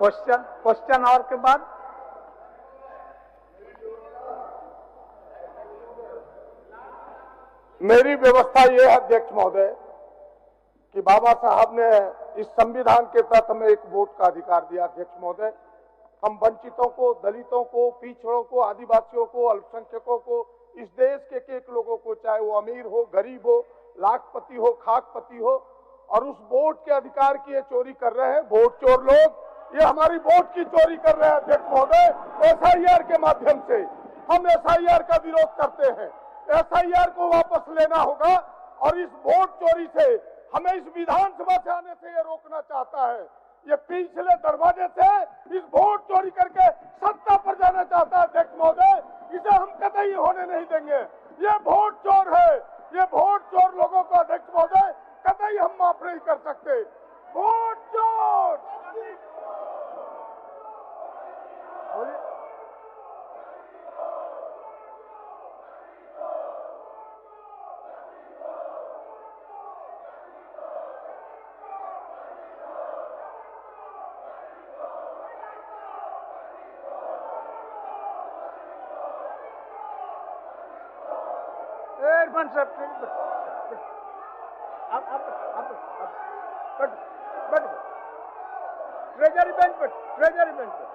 Question और के बाद मेरी व्यवस्था यह है अध्यक्ष महोदय कि बाबा साहब ने इस संविधान के तहत हमें एक वोट का अधिकार दिया। अध्यक्ष महोदय, हम वंचितों को, दलितों को, पिछड़ों को, आदिवासियों को, अल्पसंख्यकों को, इस देश के एक लोगों को, चाहे वो अमीर हो, गरीब हो, लाखपति हो, खाकपति हो, और उस वोट के अधिकार की ये चोरी कर रहे हैं वोट चोर लोग। ये हमारी वोट की चोरी कर रहे हैं अध्यक्ष महोदय। एसआईआर के माध्यम से हम एसआईआर का विरोध करते हैं। एसआईआर को वापस लेना होगा और इस वोट चोरी से हमें इस विधानसभा से आने से ये रोकना चाहता है। ये पिछले दरवाजे से इस वोट चोरी करके सत्ता पर जाना चाहता है अध्यक्ष महोदय। इसे हम कतई होने नहीं देंगे। ये वोट चोर है। ये वोट चोर लोगों को अध्यक्ष महोदय कतई हम माफ नहीं कर सकते। वोट चोर ट्रेजरी बेंच पर, ट्रेजरी बेंच पर।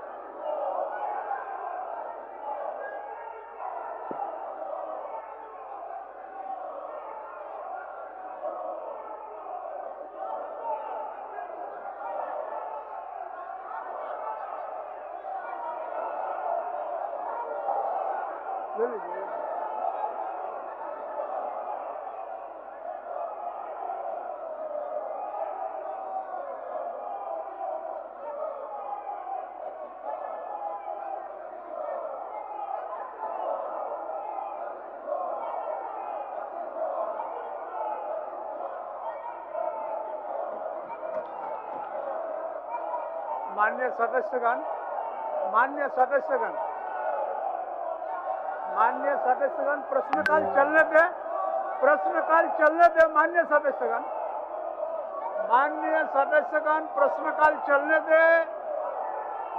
ले लीजिए। माननीय सदस्यगण, माननीय सदस्यगण, माननीय सदस्यगण, प्रश्नकाल चलने दे, प्रश्नकाल चलने दे। माननीय सदस्यगण, माननीय सदस्यगण, प्रश्नकाल चलने दे।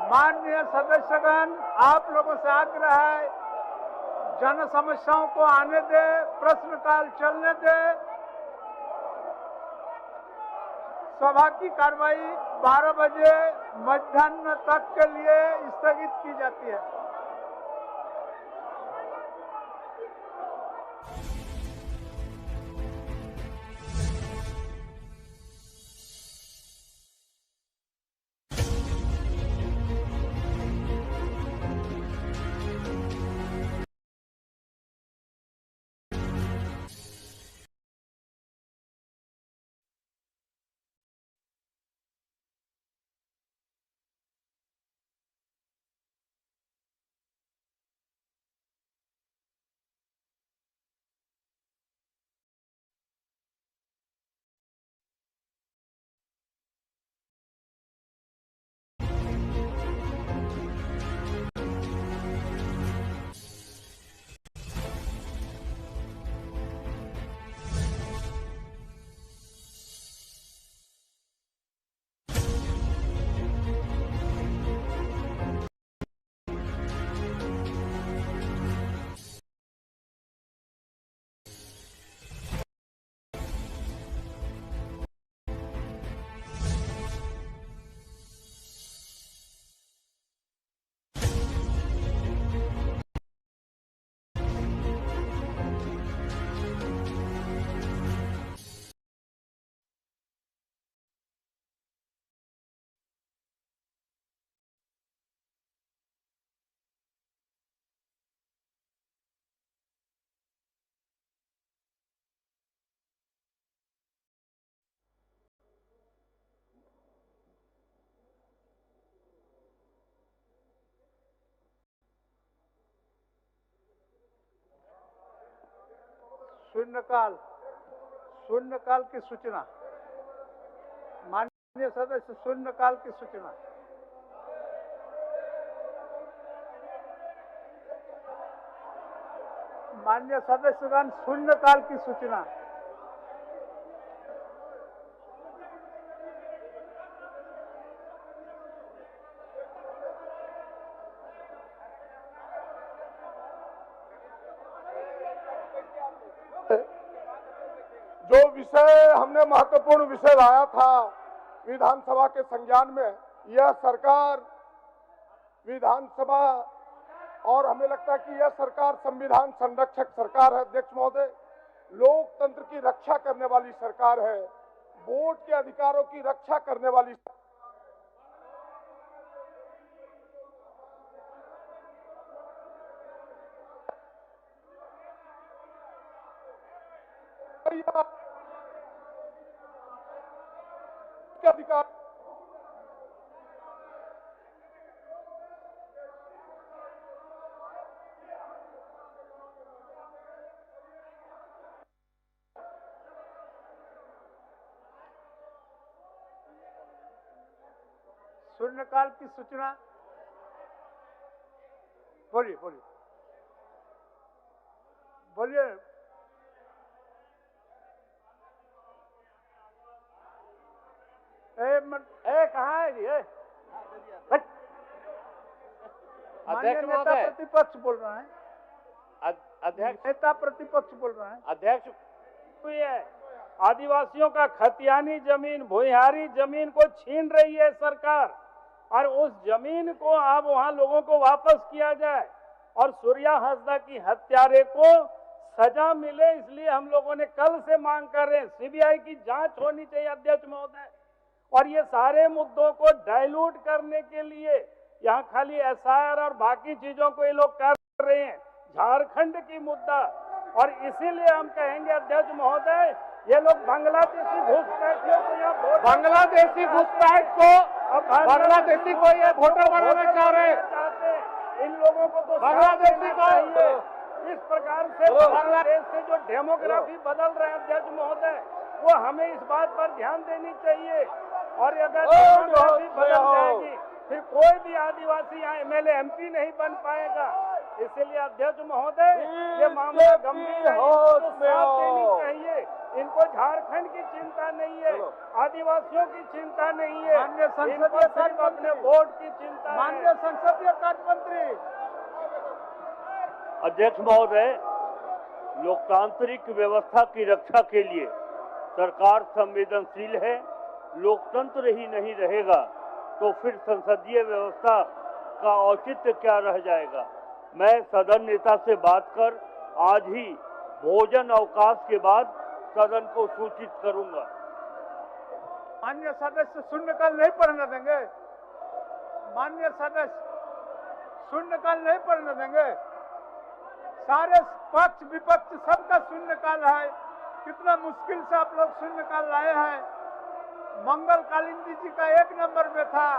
माननीय सदस्यगण, आप लोगों से आग्रह है, जन समस्याओं को आने दे, प्रश्नकाल चलने दे। सभा की कार्रवाई 12 बजे मध्याह्न तक के लिए स्थगित की जाती है। शून्यकाल की सूचना। माननीय सदस्य, शून्यकाल की सूचना। माननीय सदस्यगण, शून्यकाल की सूचना। जो विषय हमने महत्वपूर्ण विषय लाया था विधानसभा के संज्ञान में, यह सरकार विधानसभा और हमें लगता है कि यह सरकार संविधान संरक्षक सरकार है अध्यक्ष महोदय, लोकतंत्र की रक्षा करने वाली सरकार है, वोट के अधिकारों की रक्षा करने वाली के अधिकार शून्यकाल की सूचना। बोलिए बोलिए बोलिए। कहाँ है ये? अध्यक्ष नेता महोदय, प्रतिपक्ष बोल रहा है। अध्यक्ष नेता प्रतिपक्ष बोल रहा है। अध्यक्ष हुई है। आदिवासियों का खतियानी जमीन, भूमिहारी जमीन को छीन रही है सरकार, और उस जमीन को अब वहां लोगों को वापस किया जाए और सूर्या हंसदा की हत्यारे को सजा मिले, इसलिए हम लोगों ने कल से मांग कर रहे हैं सीबीआई की जांच होनी चाहिए अध्यक्ष महोदय। और ये सारे मुद्दों को डाइल्यूट करने के लिए यहाँ खाली एसआईआर और बाकी चीजों को ये लोग कर रहे हैं, झारखंड की मुद्दा। और इसीलिए हम कहेंगे अध्यक्ष महोदय, ये लोग बांग्लादेशी घुसपैठियों को यहाँ बांग्लादेशी घुसपैठ को बांग्लादेशी को ये वोटर बनाना चाह रहे हैं। इन लोगों को तो बांग्लादेशी को इस प्रकार से बांग्लादेश से जो डेमोग्राफी बदल रहे हैं अध्यक्ष महोदय, वो हमें इस बात पर ध्यान देनी चाहिए। और अगर डेमोग्राफी बदल जाएगी फिर कोई भी आदिवासी यहाँ एमएलए एमपी नहीं बन पाएगा। इसलिए अध्यक्ष महोदय, ये मामला गंभीर है, इसको साथ देनी चाहिए। इनको झारखंड की चिंता नहीं है, आदिवासियों की चिंता नहीं है, माननीय संसदीय इनको सिर्फ अपने वोट की चिंता है। माननीय संसदीय कार्य मंत्री। अध्यक्ष महोदय, लोकतांत्रिक व्यवस्था की रक्षा के लिए सरकार संवेदनशील है। लोकतंत्र ही नहीं रहेगा तो फिर संसदीय व्यवस्था का औचित्य क्या रह जाएगा। मैं सदन नेता से बात कर आज ही भोजन अवकाश के बाद सदन को सूचित करूंगा। माननीय सदस्य शून्यकाल नहीं पढ़ने देंगे। माननीय सदस्य शून्यकाल नहीं पढ़ने देंगे। सारे पक्ष विपक्ष सबका शून्यकाल है। कितना मुश्किल से आप लोग शून्यकाल लाए हैं। मंगल कालिंदी जी का 1 नंबर में था।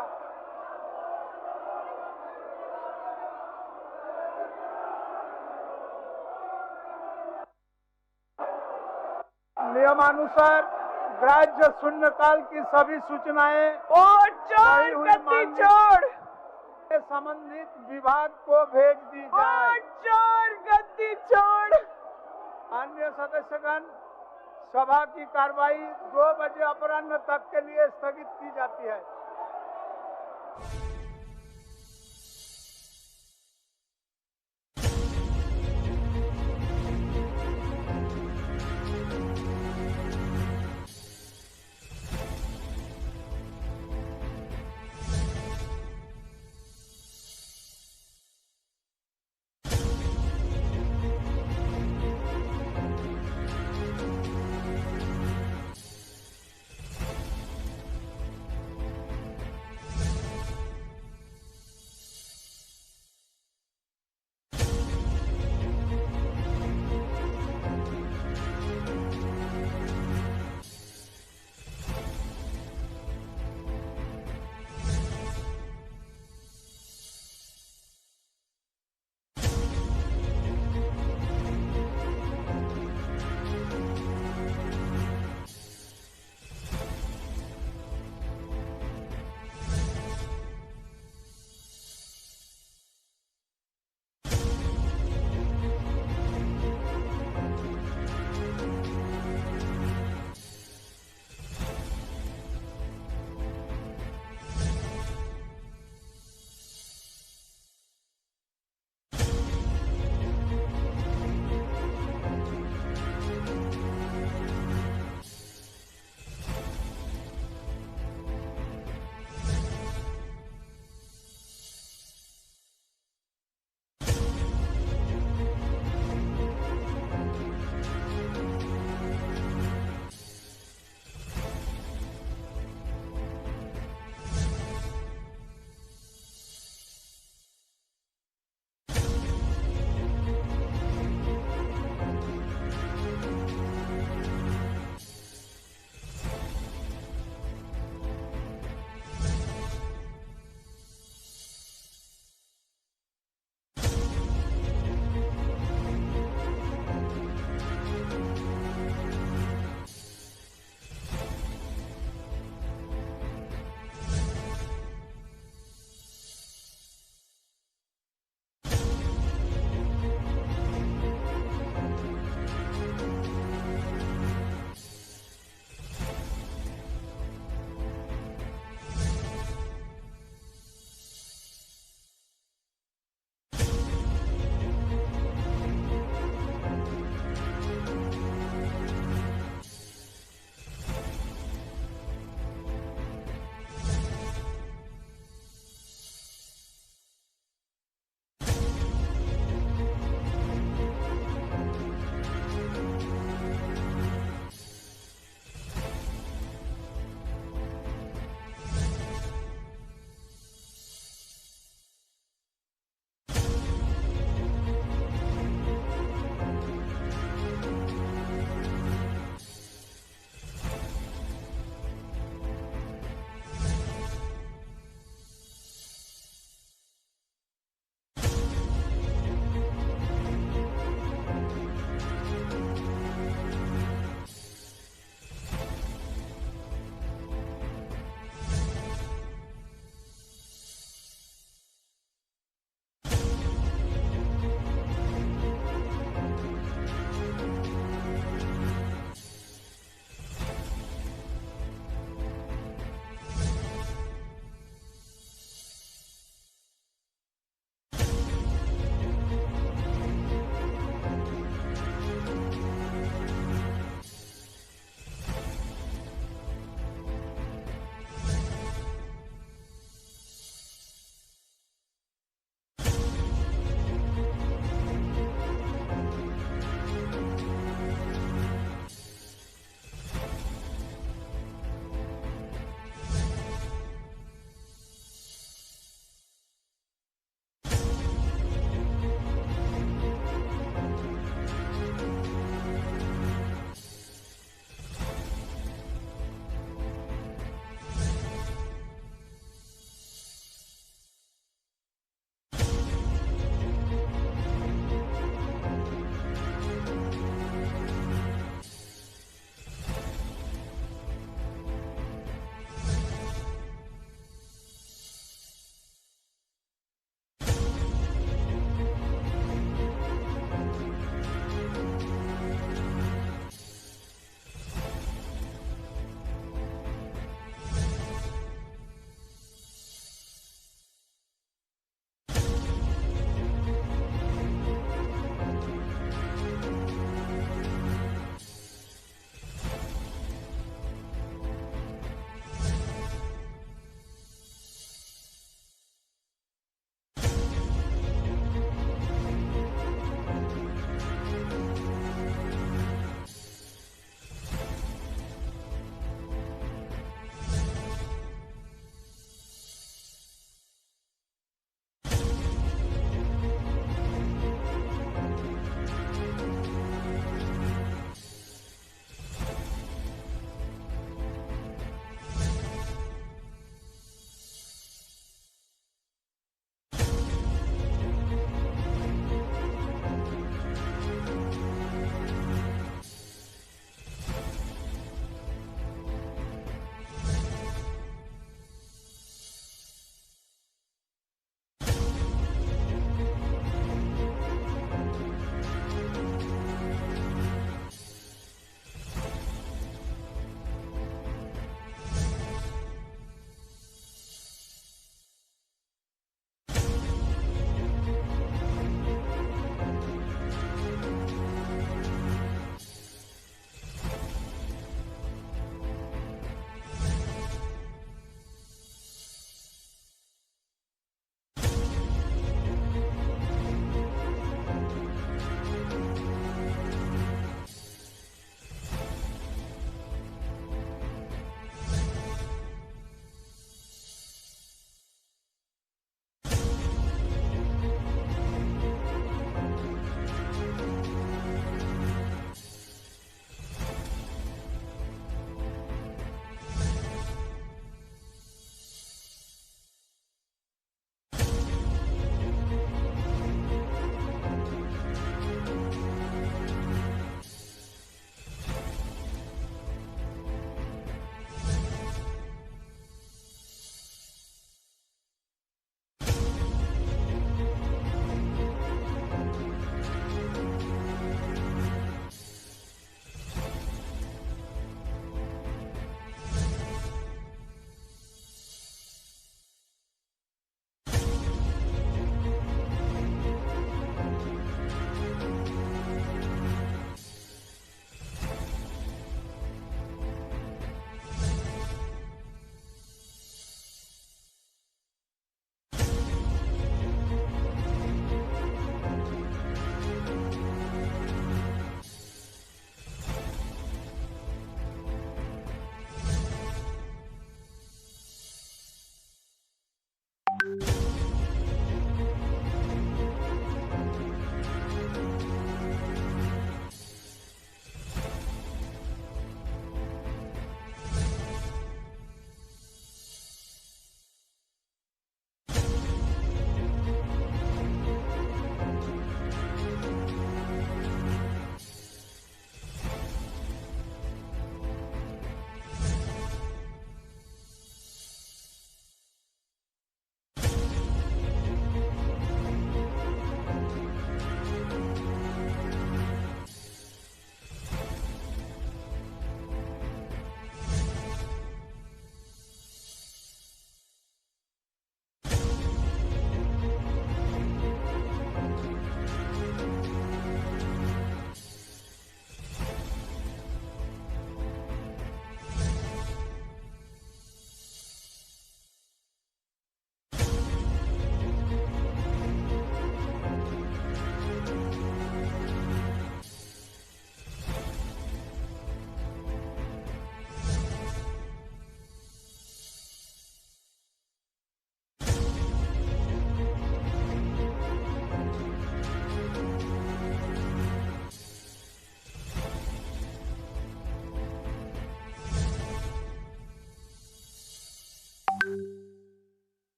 नियमानुसार ग्राह्य शून्यकाल की सभी सूचनाएं संबंधित विभाग को भेज दी जाए। गद्दी छोड़। अन्य सदस्यगण, सभा की कार्रवाई 2 बजे अपराह्न तक के लिए स्थगित की जाती है।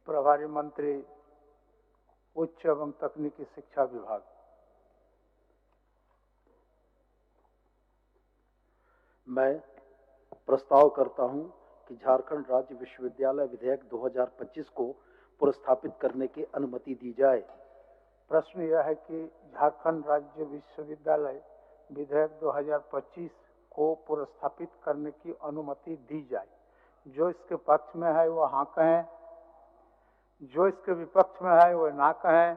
प्रभारी मंत्री उच्च एवं तकनीकी शिक्षा विभाग। मैं प्रस्ताव करता हूं कि झारखंड राज्य विश्वविद्यालय विधेयक 2025 को पुरस्स्थापित करने की अनुमति दी जाए। प्रश्न यह है कि झारखंड राज्य विश्वविद्यालय विधेयक 2025 को पुरस्स्थापित करने की अनुमति दी जाए। जो इसके पक्ष में है वो हाँ कहें, जो इसके विपक्ष में है वो ना कहें।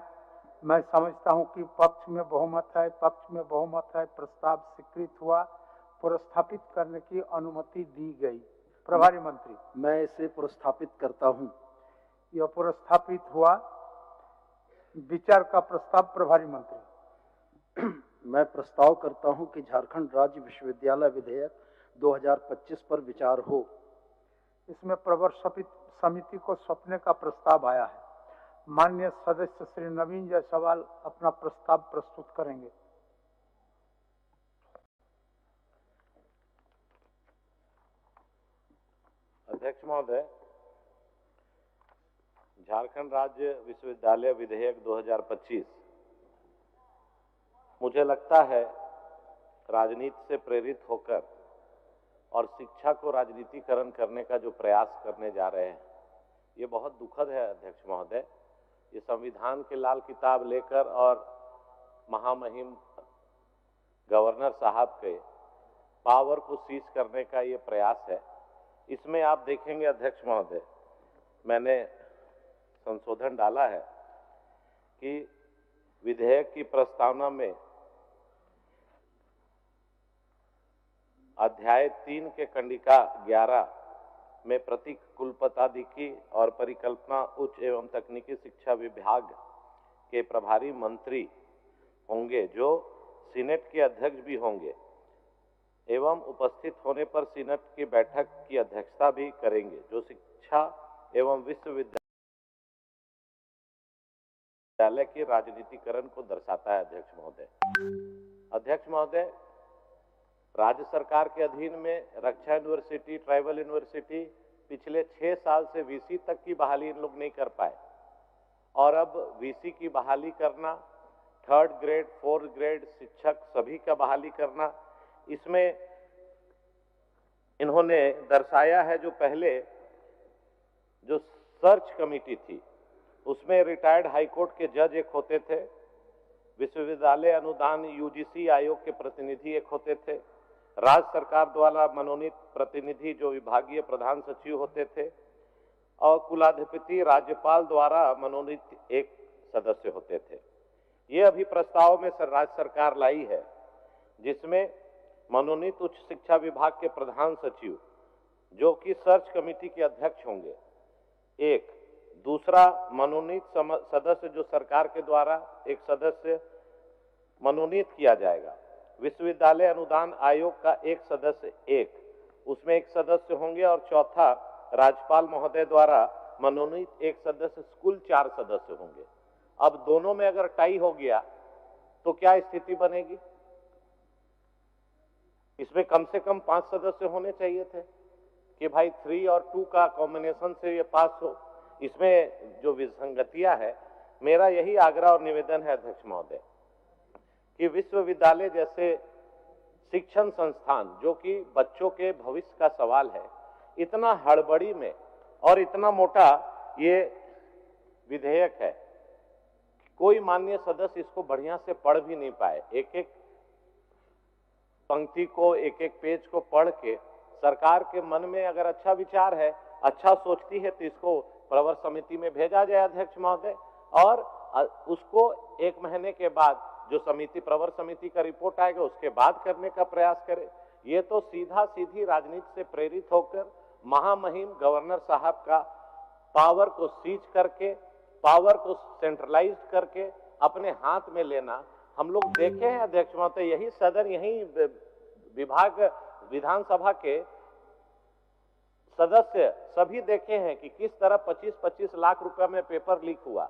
मैं समझता हूं कि पक्ष में बहुमत है, पक्ष में बहुमत है, प्रस्ताव स्वीकृत हुआ, पुरस्स्थापित करने की अनुमति दी गई। प्रभारी मंत्री, मैं इसे पुरस्स्थापित करता हूं। यह पुरस्स्थापित हुआ। विचार का प्रस्ताव प्रभारी मंत्री। मैं प्रस्ताव करता हूं कि झारखंड राज्य विश्वविद्यालय विधेयक 2025 पर विचार हो। इसमें प्रवर समिति को सौंपने का प्रस्ताव आया है। माननीय सदस्य श्री नवीन जायसवाल अपना प्रस्ताव प्रस्तुत करेंगे। अध्यक्ष महोदय, झारखंड राज्य विश्वविद्यालय विधेयक 2025 मुझे लगता है राजनीति से प्रेरित होकर और शिक्षा को राजनीतिकरण करने का जो प्रयास करने जा रहे हैं, ये बहुत दुखद है अध्यक्ष महोदय। ये संविधान के लाल किताब लेकर और महामहिम गवर्नर साहब के पावर को सीज करने का ये प्रयास है। इसमें आप देखेंगे अध्यक्ष महोदय, मैंने संशोधन डाला है कि विधेयक की प्रस्तावना में अध्याय 3 के कंडिका 11 में प्रति कुलपताधिकी और परिकल्पना उच्च एवं तकनीकी शिक्षा विभाग के प्रभारी मंत्री होंगे, जो सीनेट के अध्यक्ष भी होंगे एवं उपस्थित होने पर सीनेट की बैठक की अध्यक्षता भी करेंगे, जो शिक्षा एवं विश्वविद्यालय के राजनीतिकरण को दर्शाता है। अध्यक्ष महोदय, राज्य सरकार के अधीन में रक्षा यूनिवर्सिटी, ट्राइबल यूनिवर्सिटी पिछले 6 साल से वीसी तक की बहाली इन लोग नहीं कर पाए, और अब वीसी की बहाली करना, 3rd ग्रेड 4th ग्रेड शिक्षक सभी का बहाली करना, इसमें इन्होंने दर्शाया है जो पहले जो सर्च कमेटी थी उसमें रिटायर्ड हाईकोर्ट के जज एक होते थे, विश्वविद्यालय अनुदान यूजीसी आयोग के प्रतिनिधि एक होते थे, राज्य सरकार द्वारा मनोनीत प्रतिनिधि जो विभागीय प्रधान सचिव होते थे, और कुलाधिपति राज्यपाल द्वारा मनोनीत एक सदस्य होते थे। ये अभी प्रस्ताव में राज्य सरकार लाई है, जिसमें मनोनीत उच्च शिक्षा विभाग के प्रधान सचिव जो कि सर्च कमेटी के अध्यक्ष होंगे, एक दूसरा मनोनीत सदस्य जो सरकार के द्वारा एक सदस्य मनोनीत किया जाएगा, विश्वविद्यालय अनुदान आयोग का एक सदस्य उसमें एक सदस्य होंगे, और चौथा राज्यपाल महोदय द्वारा मनोनीत एक सदस्य, कुल 4 सदस्य होंगे। अब दोनों में अगर टाई हो गया तो क्या स्थिति बनेगी? इसमें कम से कम 5 सदस्य होने चाहिए थे कि भाई 3 और 2 का कॉम्बिनेशन से ये पास हो। इसमें जो विसंगतियां है, मेरा यही आग्रह और निवेदन है अध्यक्ष महोदय कि विश्वविद्यालय जैसे शिक्षण संस्थान जो कि बच्चों के भविष्य का सवाल है, इतना हड़बड़ी में और इतना मोटा ये विधेयक है, कोई माननीय सदस्य इसको बढ़िया से पढ़ भी नहीं पाए। एक एक पंक्ति को, एक एक पेज को पढ़ के सरकार के मन में अगर अच्छा विचार है, अच्छा सोचती है, तो इसको प्रवर समिति में भेजा जाए अध्यक्ष महोदय, और उसको 1 महीने के बाद जो समिति, प्रवर समिति का रिपोर्ट आएगा, उसके बाद करने का प्रयास करे। ये तो सीधा सीधी राजनीति से प्रेरित होकर महामहिम गवर्नर साहब का पावर को सीज करके, पावर को सेंट्रलाइज करके अपने हाथ में लेना हम लोग देखे हैं अध्यक्ष महोदय। यही सदन, यही विभाग, विधानसभा के सदस्य सभी देखे हैं कि किस तरह 25-25 लाख रुपए में पेपर लीक हुआ।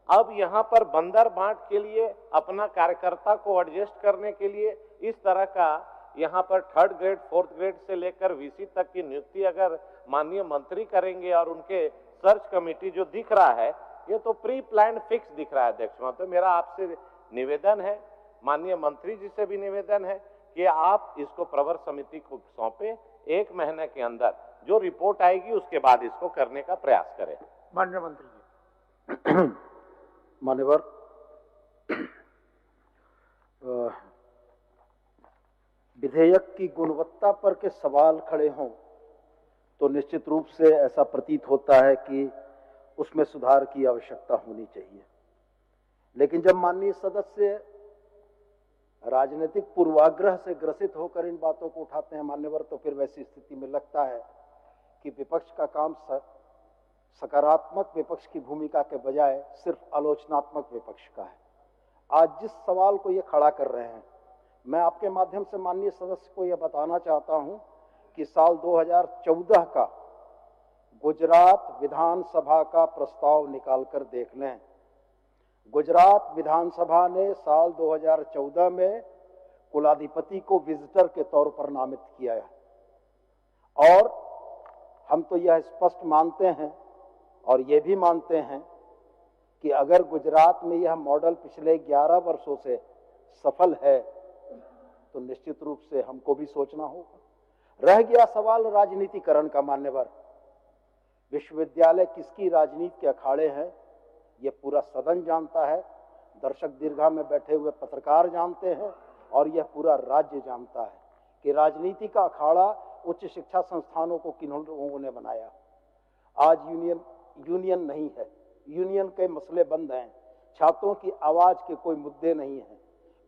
अब यहां पर बंदर बांट के लिए, अपना कार्यकर्ता को एडजस्ट करने के लिए इस तरह का यहाँ पर 3rd ग्रेड 4th ग्रेड से लेकर वीसी तक की नियुक्ति अगर माननीय मंत्री करेंगे और उनके सर्च कमेटी जो दिख रहा है ये तो प्री प्लान फिक्स दिख रहा है अध्यक्ष महोदय। मेरा आपसे निवेदन है, माननीय मंत्री जी से भी निवेदन है कि आप इसको प्रवर समिति को सौंपे, 1 महीने के अंदर जो रिपोर्ट आएगी उसके बाद इसको करने का प्रयास करें। माननीय मंत्री जी। मान्यवर, विधेयक की गुणवत्ता पर के सवाल खड़े हों तो निश्चित रूप से ऐसा प्रतीत होता है कि उसमें सुधार की आवश्यकता होनी चाहिए। लेकिन जब माननीय सदस्य राजनीतिक पूर्वाग्रह से ग्रसित होकर इन बातों को उठाते हैं मान्यवर, तो फिर वैसी स्थिति में लगता है कि विपक्ष का काम सकारात्मक विपक्ष की भूमिका के बजाय सिर्फ आलोचनात्मक विपक्ष का है। आज जिस सवाल को ये खड़ा कर रहे हैं, मैं आपके माध्यम से माननीय सदस्य को यह बताना चाहता हूं कि साल 2014 का गुजरात विधानसभा का प्रस्ताव निकालकर देख लें। गुजरात विधानसभा ने साल 2014 में कुलाधिपति को विजिटर के तौर पर नामित किया है और हम तो यह स्पष्ट मानते हैं और ये भी मानते हैं कि अगर गुजरात में यह मॉडल पिछले 11 वर्षों से सफल है तो निश्चित रूप से हमको भी सोचना होगा। रह गया सवाल राजनीतिकरण का मान्यवर। विश्वविद्यालय किसकी राजनीति के अखाड़े हैं ये पूरा सदन जानता है, दर्शक दीर्घा में बैठे हुए पत्रकार जानते हैं और यह पूरा राज्य जानता है कि राजनीति का अखाड़ा उच्च शिक्षा संस्थानों को किन लोगों ने बनाया। आज यूनियन नहीं है, यूनियन के मसले बंद हैं, छात्रों की आवाज के कोई मुद्दे नहीं हैं।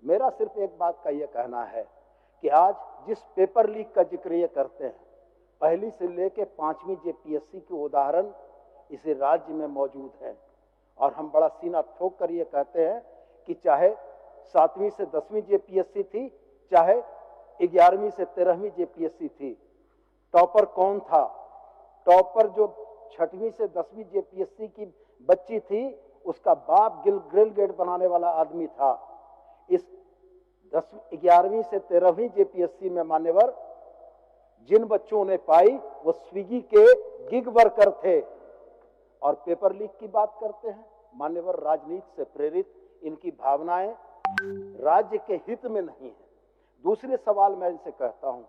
मेरा सिर्फ एक बात का यह कहना है कि आज जिस पेपर लीक का जिक्र ये करते हैं, पहली से लेकर 5वीं जेपीएससी के उदाहरण इसे राज्य में मौजूद है और हम बड़ा सीना ठोक कर ये कहते हैं कि चाहे 7वीं से 10वीं जेपीएससी थी, चाहे 11वीं से 13वीं जेपीएससी थी, टॉपर कौन था? टॉपर जो 6वीं से 10वीं जेपीएससी की बच्ची थी उसका बाप ग्रिल गेट बनाने वाला आदमी था। इस 11वीं से 13वीं जेपीएससी में मान्यवर जिन बच्चों ने पाई वो स्विगी के गिग वर्कर थे और पेपर लीक की बात करते हैं। मान्यवर, राजनीति से प्रेरित इनकी भावनाएं राज्य के हित में नहीं है। दूसरे सवाल मैं इनसे कहता हूं,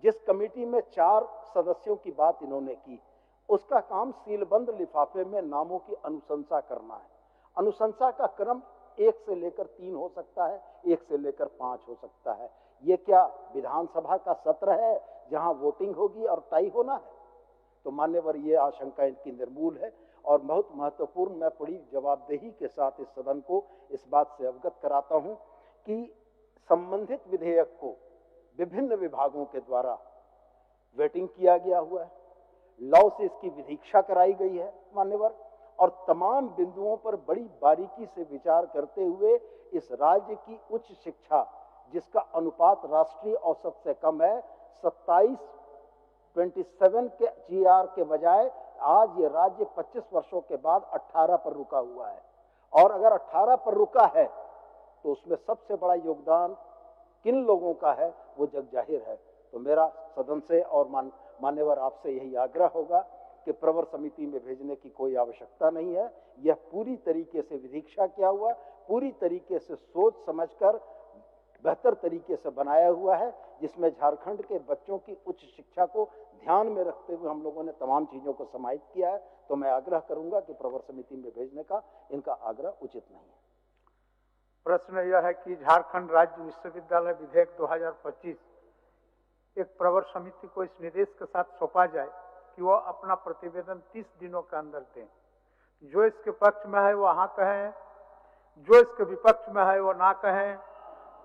जिस कमेटी में 4 सदस्यों की बात इन्होंने की उसका काम सीलबंद लिफाफे में नामों की अनुशंसा करना है। अनुशंसा का क्रम 1 से लेकर 3 हो सकता है, 1 से लेकर 5 हो सकता है। ये क्या विधानसभा का सत्र है जहां वोटिंग होगी और टाई होना है? तो मान्यवर, ये आशंका इनकी निर्मूल है और बहुत महत्वपूर्ण, मैं बड़ी जवाबदेही के साथ इस सदन को इस बात से अवगत कराता हूं कि संबंधित विधेयक को विभिन्न विभागों के द्वारा वेटिंग किया गया हुआ है, लॉ से इसकी विधीक्षा कराई गई है मान्यवर, और तमाम बिंदुओं पर बड़ी बारीकी से विचार करते हुए इस राज्य की उच्च शिक्षा जिसका अनुपात राष्ट्रीय औसत से कम है, 27 के जीआर के बजाय आज ये राज्य 25 वर्षों के बाद 18 पर रुका हुआ है। और अगर 18 पर रुका है तो उसमें सबसे बड़ा योगदान किन लोगों का है वो जग जाहिर है। तो मेरा सदन से और मान्यवर आपसे यही आग्रह होगा कि प्रवर समिति में भेजने की कोई आवश्यकता नहीं है। यह पूरी तरीके से विधीक्षा किया हुआ, पूरी तरीके से सोच समझकर बेहतर तरीके से बनाया हुआ है, जिसमें झारखंड के बच्चों की उच्च शिक्षा को ध्यान में रखते हुए हम लोगों ने तमाम चीजों को समाहित किया है। तो मैं आग्रह करूंगा कि प्रवर समिति में भेजने का इनका आग्रह उचित नहीं है। प्रश्न यह है कि झारखंड राज्य विश्वविद्यालय विधेयक 2025 एक प्रवर समिति को इस निर्देश के साथ सौंपा जाए कि वो अपना प्रतिवेदन 30 दिनों के अंदर दें। जो इसके पक्ष में है वो हाँ कहें, जो इसके विपक्ष में है वो ना कहें।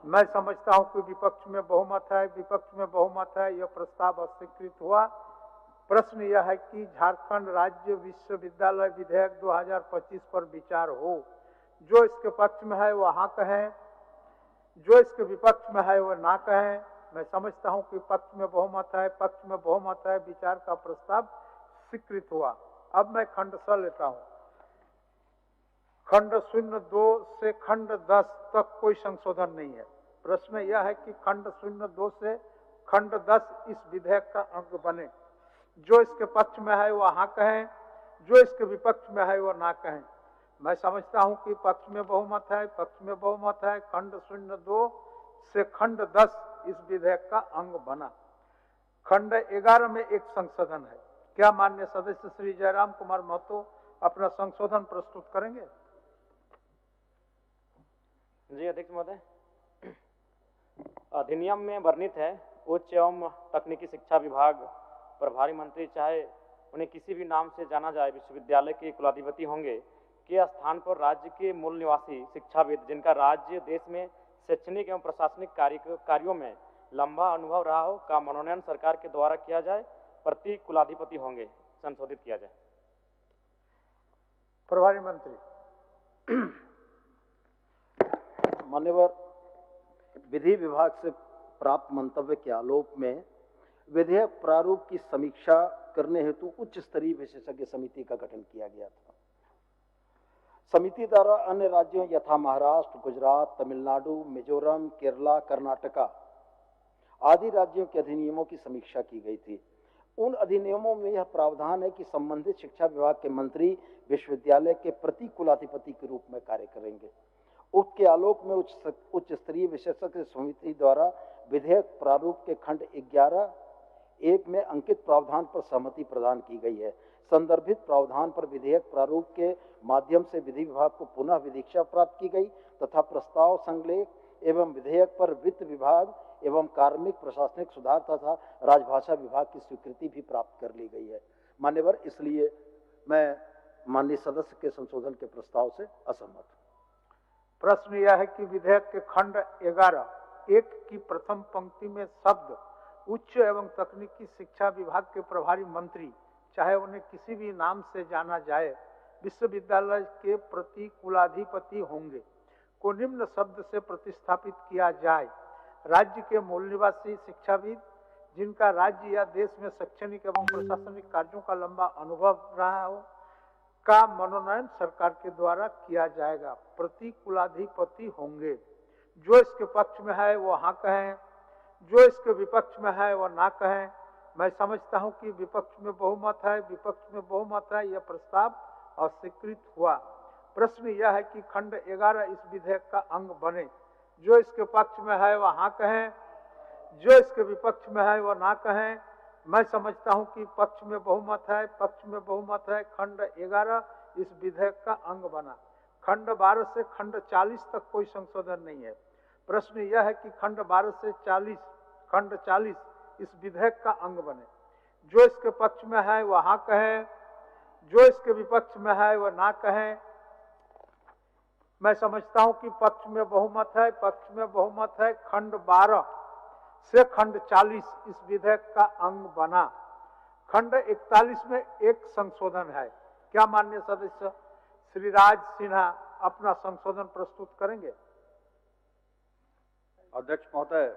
मैं समझता हूं कि विपक्ष में बहुमत है, विपक्ष में बहुमत है, यह प्रस्ताव अस्वीकृत हुआ। प्रश्न यह है कि झारखंड राज्य विश्वविद्यालय विधेयक 2025 पर विचार हो। जो इसके पक्ष में है वो हाँ कहें, जो इसके विपक्ष में है वो ना कहें। मैं समझता हूं कि पक्ष में बहुमत है, पक्ष में बहुमत है, विचार का प्रस्ताव स्वीकृत हुआ। अब मैं खंड स लेता हूं। खंड 02 से खंड 10 तक कोई संशोधन नहीं है। प्रश्न यह है कि खंड 02 से खंड 10 इस विधेयक का अंग बने। जो इसके पक्ष में है वो हाँ कहें, जो इसके विपक्ष में है वो ना कहें। मैं समझता हूं कि पक्ष में बहुमत है, पक्ष में बहुमत है। खंड 02 से खंड 10 इस विधेयक का अंग बना। खंड 11 में एक संशोधन है। क्या माननीय सदस्य श्री जयराम कुमार महतो अपना संशोधन प्रस्तुत करेंगे? जी अध्यक्ष महोदय, अधिनियम में वर्णित है उच्च एवं तकनीकी शिक्षा विभाग प्रभारी मंत्री चाहे उन्हें किसी भी नाम से जाना जाए विश्वविद्यालय के कुलाधिपति होंगे के स्थान पर राज्य के मूल निवासी शिक्षाविद जिनका राज्य देश में शैक्षणिक एवं प्रशासनिक कार्यों में लंबा अनुभव रहा हो का मनोनयन सरकार के द्वारा किया जाए, प्रति कुलाधिपति होंगे, संशोधित किया जाए। प्रभारी मंत्री। मान्यवर, विधि विभाग से प्राप्त मंतव्य के आलोक में विधेयक प्रारूप की समीक्षा करने हेतु उच्च स्तरीय विशेषज्ञ समिति का गठन किया गया था। समिति द्वारा अन्य राज्यों यथा महाराष्ट्र, गुजरात, तमिलनाडु, मिजोरम, केरला, कर्नाटका आदि राज्यों के अधिनियमों की समीक्षा की गई थी। उन अधिनियमों में यह प्रावधान है कि संबंधित शिक्षा विभाग के मंत्री विश्वविद्यालय के प्रति कुलाधिपति के रूप में कार्य करेंगे। उसके आलोक में उच्च स्तरीय विशेषज्ञ समिति द्वारा विधेयक प्रारूप के खंड 11(1) में अंकित प्रावधान पर सहमति प्रदान की गई है। संदर्भित प्रावधान पर विधेयक प्रारूप के माध्यम से विधि विभाग को पुनः विदीक्षा प्राप्त की गई तथा प्रस्ताव संलेख एवं विधेयक पर वित्त विभाग एवं कार्मिक प्रशासनिक सुधार तथा राजभाषा विभाग की स्वीकृति भी प्राप्त कर ली गई है। मान्यवर, इसलिए मैं माननीय सदस्य के संशोधन के प्रस्ताव से असहमत हूं। प्रश्न यह है कि विधेयक के खंड 11(1) की प्रथम पंक्ति में शब्द उच्च एवं तकनीकी शिक्षा विभाग के प्रभारी मंत्री चाहे उन्हें किसी भी नाम से जाना जाए विश्वविद्यालय के प्रति कुलाधिपति होंगे को निम्न शब्द से प्रतिस्थापित किया जाए। राज्य के मूल निवासी शिक्षाविद जिनका राज्य या देश में शैक्षणिक एवं प्रशासनिक कार्यों का लंबा अनुभव रहा हो का मनोनयन सरकार के द्वारा किया जाएगा, प्रति कुलाधिपति होंगे। जो इसके पक्ष में है वो हाँ कहें, जो इसके विपक्ष में है वो ना कहें। मैं समझता हूं कि विपक्ष में बहुमत है, विपक्ष में बहुमत है, यह प्रस्ताव अस्वीकृत हुआ। प्रश्न यह है कि खंड 11 इस विधेयक का अंग बने। जो इसके पक्ष में है वह हाँ कहें, जो इसके विपक्ष में है वह ना कहें। मैं समझता हूं कि पक्ष में बहुमत है, पक्ष में बहुमत है। खंड 11 इस विधेयक का अंग बना। खंड 12 से खंड 40 तक कोई संशोधन नहीं है। प्रश्न यह है कि खंड 12 से खंड 40 इस विधेयक का अंग बने। जो इसके पक्ष में है वह हाँ कहें, जो इसके विपक्ष में है वह ना कहें। मैं समझता हूं कि पक्ष में बहुमत है, पक्ष में बहुमत है। खंड 12 से खंड 40 इस विधेयक का अंग बना। खंड 41 में एक संशोधन है। क्या माननीय सदस्य श्री राज सिन्हा अपना संशोधन प्रस्तुत करेंगे? अध्यक्ष महोदय,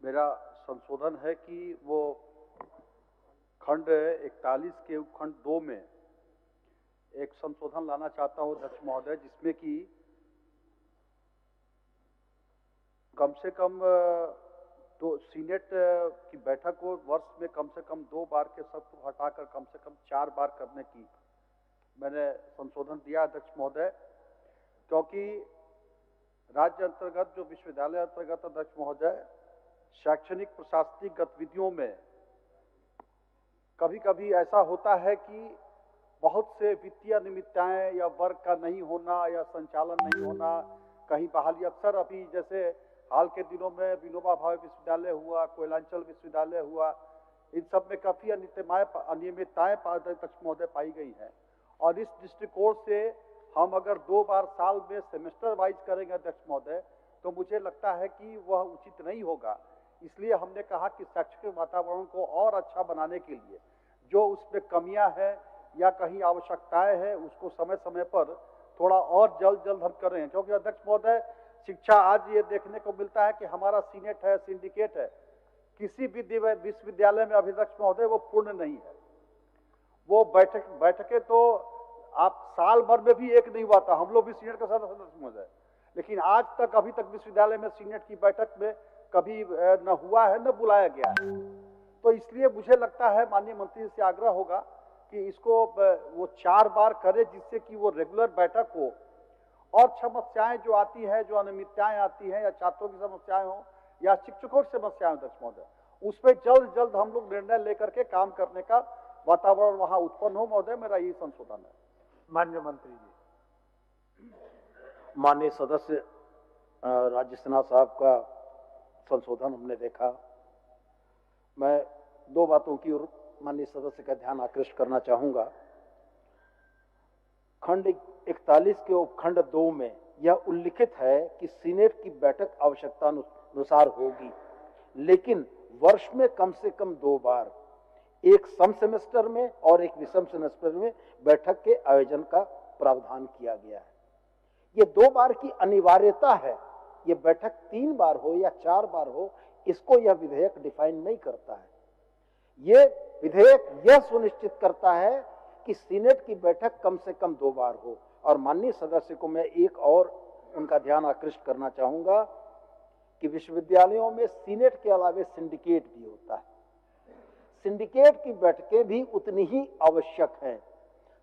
मेरा संशोधन है कि वो खंड 41 के उपखंड 2 में एक संशोधन लाना चाहता हूं अध्यक्ष महोदय, जिसमें कि कम से कम तो सीनेट की बैठक को वर्ष में कम से कम 2 बार के सब को हटाकर कम से कम 4 बार करने की मैंने संशोधन दिया अध्यक्ष महोदय, क्योंकि राज्य अंतर्गत जो विश्वविद्यालय अंतर्गत अध्यक्ष महोदय शैक्षणिक प्रशासनिक गतिविधियों में कभी कभी ऐसा होता है कि बहुत से वित्तीय अनियमितताएं या वर्क का नहीं होना या संचालन नहीं होना, कहीं बहाली अक्सर अभी जैसे हाल के दिनों में विनोबा भावे विश्वविद्यालय हुआ, कोयलांचल विश्वविद्यालय हुआ, इन सब में काफी अनियमितताएं अध्यक्ष महोदय पाई गई हैं। और इस दृष्टिकोण से हम अगर 2 बार साल में सेमेस्टर वाइज करेंगे अध्यक्ष महोदय, तो मुझे लगता है कि वह उचित नहीं होगा। इसलिए हमने कहा कि शैक्षिक वातावरण को और अच्छा बनाने के लिए जो उसमें कमियां हैं या कहीं आवश्यकताएं हैं उसको समय समय पर थोड़ा और जल्द हम करें, क्योंकि अध्यक्ष महोदय शिक्षा आज ये देखने को मिलता है कि हमारा सीनेट है, सिंडिकेट है, किसी भी विश्वविद्यालय में अध्यक्ष महोदय वो पूर्ण नहीं है। वो बैठकें तो आप साल भर में भी एक नहीं हुआ था, हम लोग भी सीनेट का सदस्य महोदय, लेकिन आज तक अभी तक विश्वविद्यालय में सीनेट की बैठक में कभी न हुआ है न बुलाया गया है। तो इसलिए मुझे लगता है माननीय मंत्री से आग्रह होगा कि इसको वो 4 बार करे, जिससे कि वो रेगुलर बैठक हो और समस्याएं जो आती है, जो अनियमितताएं आती हैं या छात्रों की समस्याएं हो या शिक्षकों की समस्याएं, अध्यक्ष महोदय, उस पर जल्द जल्द हम लोग निर्णय लेकर के काम करने का वातावरण वहां उत्पन्न हो। महोदय, मेरा यही संशोधन है। माननीय मंत्री जी। माननीय सदस्य राजेश सिन्हा साहब का संशोधन हमने देखा। मैं 2 बातों की ओर माननीय सदस्य का ध्यान आकृष्ट करना चाहूंगा। खंड 41 के उपखंड 2 में यह उल्लिखित है कि सीनेट की बैठक आवश्यकता अनुसार होगी, लेकिन वर्ष में कम से कम 2 बार, एक सम सेमेस्टर में और एक विषम सेमेस्टर में बैठक के आयोजन का प्रावधान किया गया है। ये 2 बार की अनिवार्यता है। ये बैठक 3 बार हो या 4 बार हो, इसको यह विधेयक डिफाइन नहीं करता है। ये विधेयक यह सुनिश्चित करता है कि सीनेट की बैठक कम से कम 2 बार हो। और माननीय सदस्य को मैं एक और उनका ध्यान आकृष्ट करना चाहूंगा कि विश्वविद्यालयों में सीनेट के अलावे सिंडिकेट भी होता है। सिंडिकेट की बैठकें भी उतनी ही आवश्यक हैं।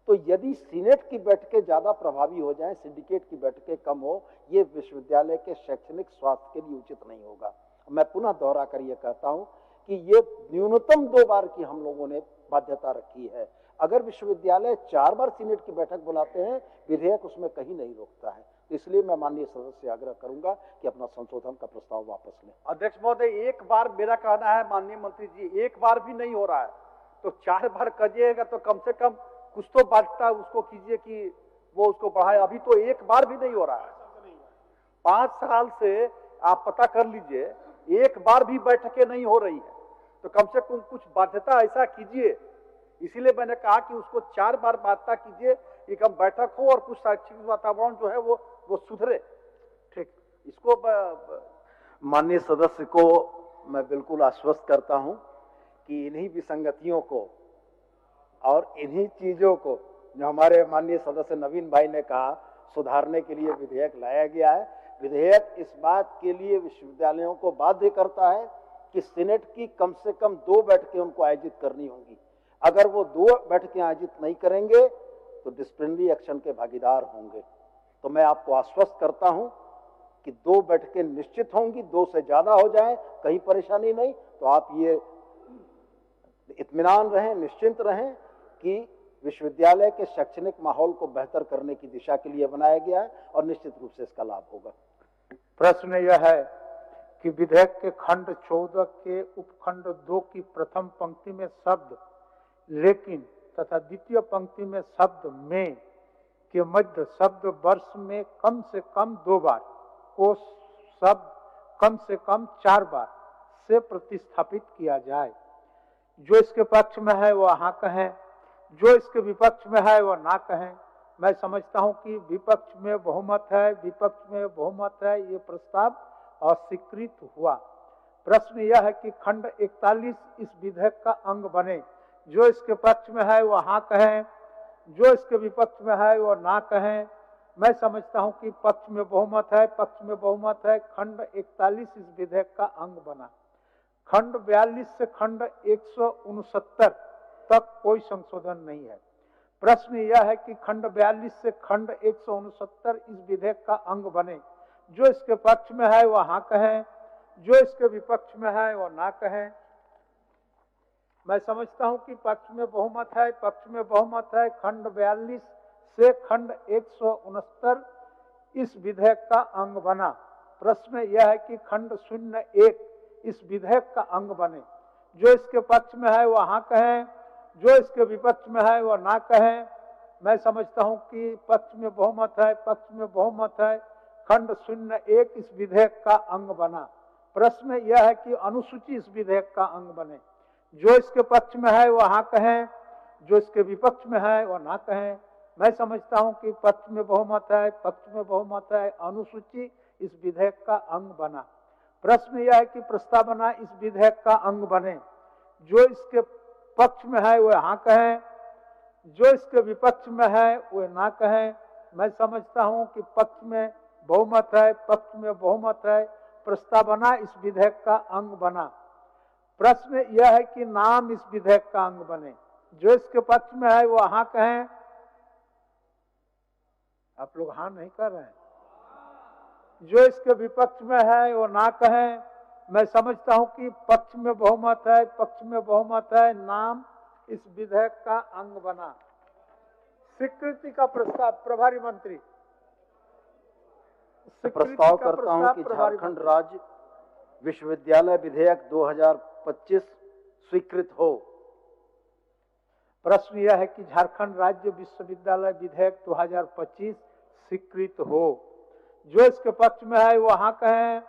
तो यदि सीनेट की बैठकें ज्यादा प्रभावी हो जाएं, सिंडिकेट की बैठकें कम हो, ये विश्वविद्यालय के शैक्षणिक स्वास्थ्य के लिए उचित नहीं होगा। मैं पुनः दोहरा कर यह कहता हूं कि ये न्यूनतम 2 बार की हम लोगों ने बाध्यता रखी है। अगर विश्वविद्यालय 4 बार सीनेट की बैठक बुलाते हैं, विधेयक उसमें कहीं नहीं रोकता है। इसलिए मैं माननीय सदस्य से आग्रह करूंगा कि अपना संशोधन का प्रस्ताव वापस लें। अध्यक्ष महोदय, एक बार मेरा कहना है माननीय मंत्री जी, एक बार भी नहीं हो रहा है तो 4 बार करिएगा तो कम से कम कुछ तो बाध्यता उसको कीजिए कि वो उसको बढ़ाए। अभी तो एक बार भी नहीं हो रहा है। 5 साल से आप पता कर लीजिए, एक बार भी बैठकें नहीं हो रही है। तो कम से कम कुछ बाध्यता ऐसा कीजिए। इसीलिए मैंने कहा कि उसको 4 बार बाध्यता कीजिए कि कम बैठक हो और कुछ शैक्षिक वातावरण जो है वो सुधरे। ठीक, इसको माननीय सदस्य को मैं बिल्कुल आश्वस्त करता हूं कि इन्हीं विसंगतियों को और इन्हीं चीजों को जो हमारे माननीय सदस्य नवीन भाई ने कहा, सुधारने के लिए विधेयक लाया गया है। विधेयक इस बात के लिए विश्वविद्यालयों को बाध्य करता है कि सीनेट की कम से कम 2 बैठकें उनको आयोजित करनी होंगी। अगर वो 2 बैठकें आयोजित नहीं करेंगे तो डिसिप्लिनरी एक्शन के भागीदार होंगे। तो मैं आपको आश्वस्त करता हूं कि 2 बैठकें निश्चित होंगी। 2 से ज्यादा हो जाए कहीं परेशानी नहीं। तो आप ये इत्मीनान रहें, निश्चिंत रहें कि विश्वविद्यालय के शैक्षणिक माहौल को बेहतर करने की दिशा के लिए बनाया गया है और निश्चित रूप से इसका लाभ होगा। प्रश्न यह है कि विधेयक के खंड 14 के उपखंड 2 की प्रथम पंक्ति में शब्द लेकिन तथा द्वितीय पंक्ति में शब्द में के मध्य शब्द वर्ष में कम से कम 2 बार को शब्द कम से कम 4 बार से प्रतिस्थापित किया जाए। जो इसके पक्ष में है वो हाँ कहें, जो इसके विपक्ष में है वो ना कहें। मैं समझता हूं कि विपक्ष में बहुमत है, विपक्ष में बहुमत है, ये प्रस्ताव अस्वीकृत हुआ। प्रश्न यह है कि खंड 41 इस विधेयक का अंग बने। जो इसके पक्ष में है वो हाँ कहें, जो इसके विपक्ष में है वो ना कहें। मैं समझता हूं कि पक्ष में बहुमत है, पक्ष में बहुमत है। खंड 41 इस विधेयक का अंग बना। खंड 42 से खंड 169 तक कोई संशोधन नहीं है। प्रश्न यह है कि खंड 42 से खंड 169 इस विधेयक का अंग बने। जो इसके पक्ष में है वह हाँ कहें, जो इसके विपक्ष में है वह ना कहें। मैं समझता हूं कि पक्ष में बहुमत है, पक्ष में बहुमत है। खंड 42 से खंड 169 इस विधेयक का अंग बना। प्रश्न यह है कि खंड 01 इस विधेयक का अंग बने। जो इसके पक्ष में है वह हाँ कहें, जो इसके विपक्ष में है वह ना कहें। मैं समझता हूं कि पक्ष में बहुमत है, पक्ष में बहुमत है। खंड 01 इस विधेयक का अंग बना। प्रश्न यह है कि अनुसूची इस विधेयक का अंग बने। जो इसके पक्ष में है वह हाँ कहें, जो इसके विपक्ष में है वह ना कहें। मैं समझता हूं कि पक्ष में बहुमत है, पक्ष में बहुमत है। अनुसूची इस विधेयक का अंग बना। प्रश्न यह है कि प्रस्तावना इस विधेयक का अंग बने। जो इसके पक्ष में है वह हाँ कहें, जो इसके विपक्ष में है वह ना कहें। मैं समझता हूं कि पक्ष में बहुमत है, पक्ष में बहुमत है। प्रस्ताव बना, इस विधेयक का अंग बना। प्रश्न यह है कि नाम इस विधेयक का अंग बने। जो इसके पक्ष में है वो हाँ कहें। आप लोग हाँ नहीं कर रहे हैं। जो इसके विपक्ष में है वो ना कहें। मैं समझता हूं कि पक्ष में बहुमत है, पक्ष में बहुमत है। नाम इस विधेयक का अंग बना। स्वीकृति का प्रस्ताव प्रभारी मंत्री। प्रस्ताव करता हूं कि झारखंड राज्य विश्वविद्यालय विधेयक 2025 स्वीकृत हो। प्रश्न यह है कि झारखंड राज्य विश्वविद्यालय विधेयक 2025 स्वीकृत हो। जो इसके पक्ष में है वो हाँ कहें,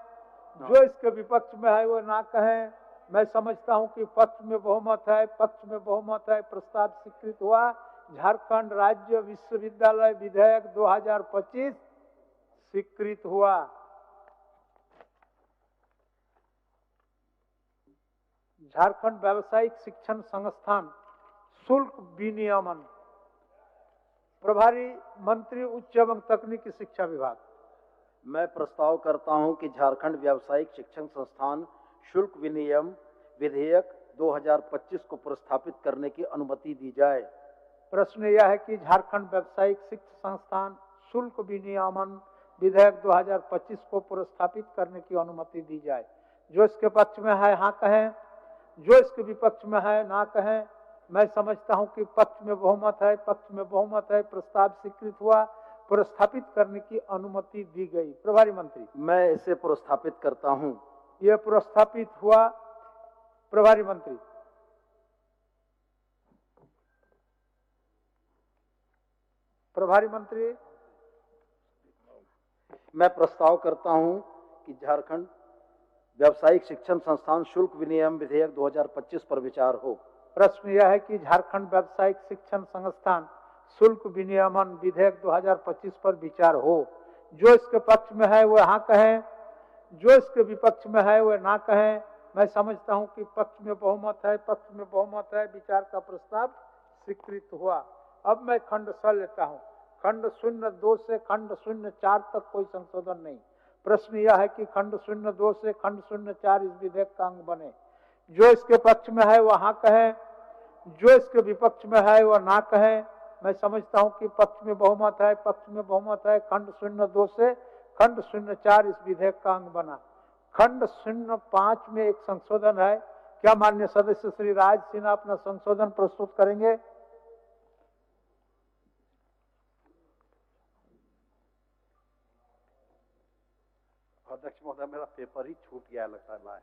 जो इसके विपक्ष में है वो ना कहें। मैं समझता हूं कि पक्ष में बहुमत है, पक्ष में बहुमत है। प्रस्ताव स्वीकृत हुआ। झारखंड राज्य विश्वविद्यालय विधेयक 2025 स्वीकृत हुआ। झारखंड व्यावसायिक शिक्षण संस्थान शुल्क विनियमन। प्रभारी मंत्री उच्च एवं तकनीकी शिक्षा विभाग। मैं प्रस्ताव करता हूं कि झारखंड व्यावसायिक शिक्षण संस्थान शुल्क विनियम विधेयक 2025 को प्रस्तावित करने की अनुमति दी जाए। प्रश्न यह है कि झारखंड व्यावसायिक शिक्षण संस्थान शुल्क विनियमन विधेयक 2025 को प्रस्तावित करने की अनुमति दी जाए। जो इसके पक्ष में है हाँ कहें, जो इसके विपक्ष में है ना कहें। मैं समझता हूं कि पक्ष में बहुमत है, पक्ष में बहुमत है। प्रस्ताव स्वीकृत हुआ। प्रस्तावित करने की अनुमति दी गई। प्रभारी मंत्री। मैं इसे प्रस्तावित करता हूं। यह प्रस्तावित हुआ। प्रभारी मंत्री। प्रभारी मंत्री। मैं प्रस्ताव करता हूं कि झारखंड व्यावसायिक शिक्षण संस्थान शुल्क विनियम विधेयक 2025 पर विचार हो। प्रश्न यह है कि झारखंड व्यावसायिक शिक्षण संस्थान शुल्क विनियमन विधेयक 2025 पर विचार हो। जो इसके पक्ष में है वह हाँ कहें, जो इसके विपक्ष में है वह ना कहें। मैं समझता हूं कि पक्ष में बहुमत है, पक्ष में बहुमत है। विचार का प्रस्ताव स्वीकृत हुआ। अब मैं खंड स लेता हूं। खंड 02 से खंड 04 तक कोई संशोधन नहीं। प्रश्न यह है कि खंड 02 से खंड 04 इस विधेयक का अंग बने। जो इसके पक्ष में है वह हाँ कहें, जो इसके विपक्ष में है वह ना कहें। मैं समझता हूं कि पक्ष में बहुमत है, पक्ष में बहुमत है। खंड 02 से खंड 04 इस विधेयक का अंग बना। खंड 05 में एक संशोधन है। क्या माननीय सदस्य श्री राज सिन्हा अपना संशोधन प्रस्तुत करेंगे? अध्यक्ष महोदय, मेरा पेपर ही छूट गया लगता है।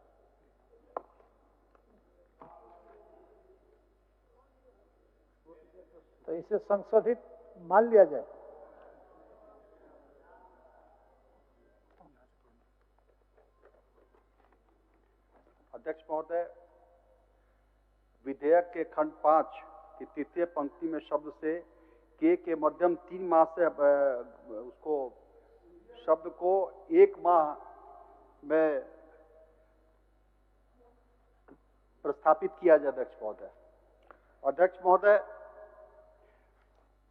तो इसे संशोधित मान लिया जाए। अध्यक्ष महोदय, विधेयक के खंड 5 की तृतीय पंक्ति में शब्द से के मध्यम 3 माह से उसको शब्द को 1 माह में प्रस्थापित किया जाए। अध्यक्ष महोदय, अध्यक्ष महोदय,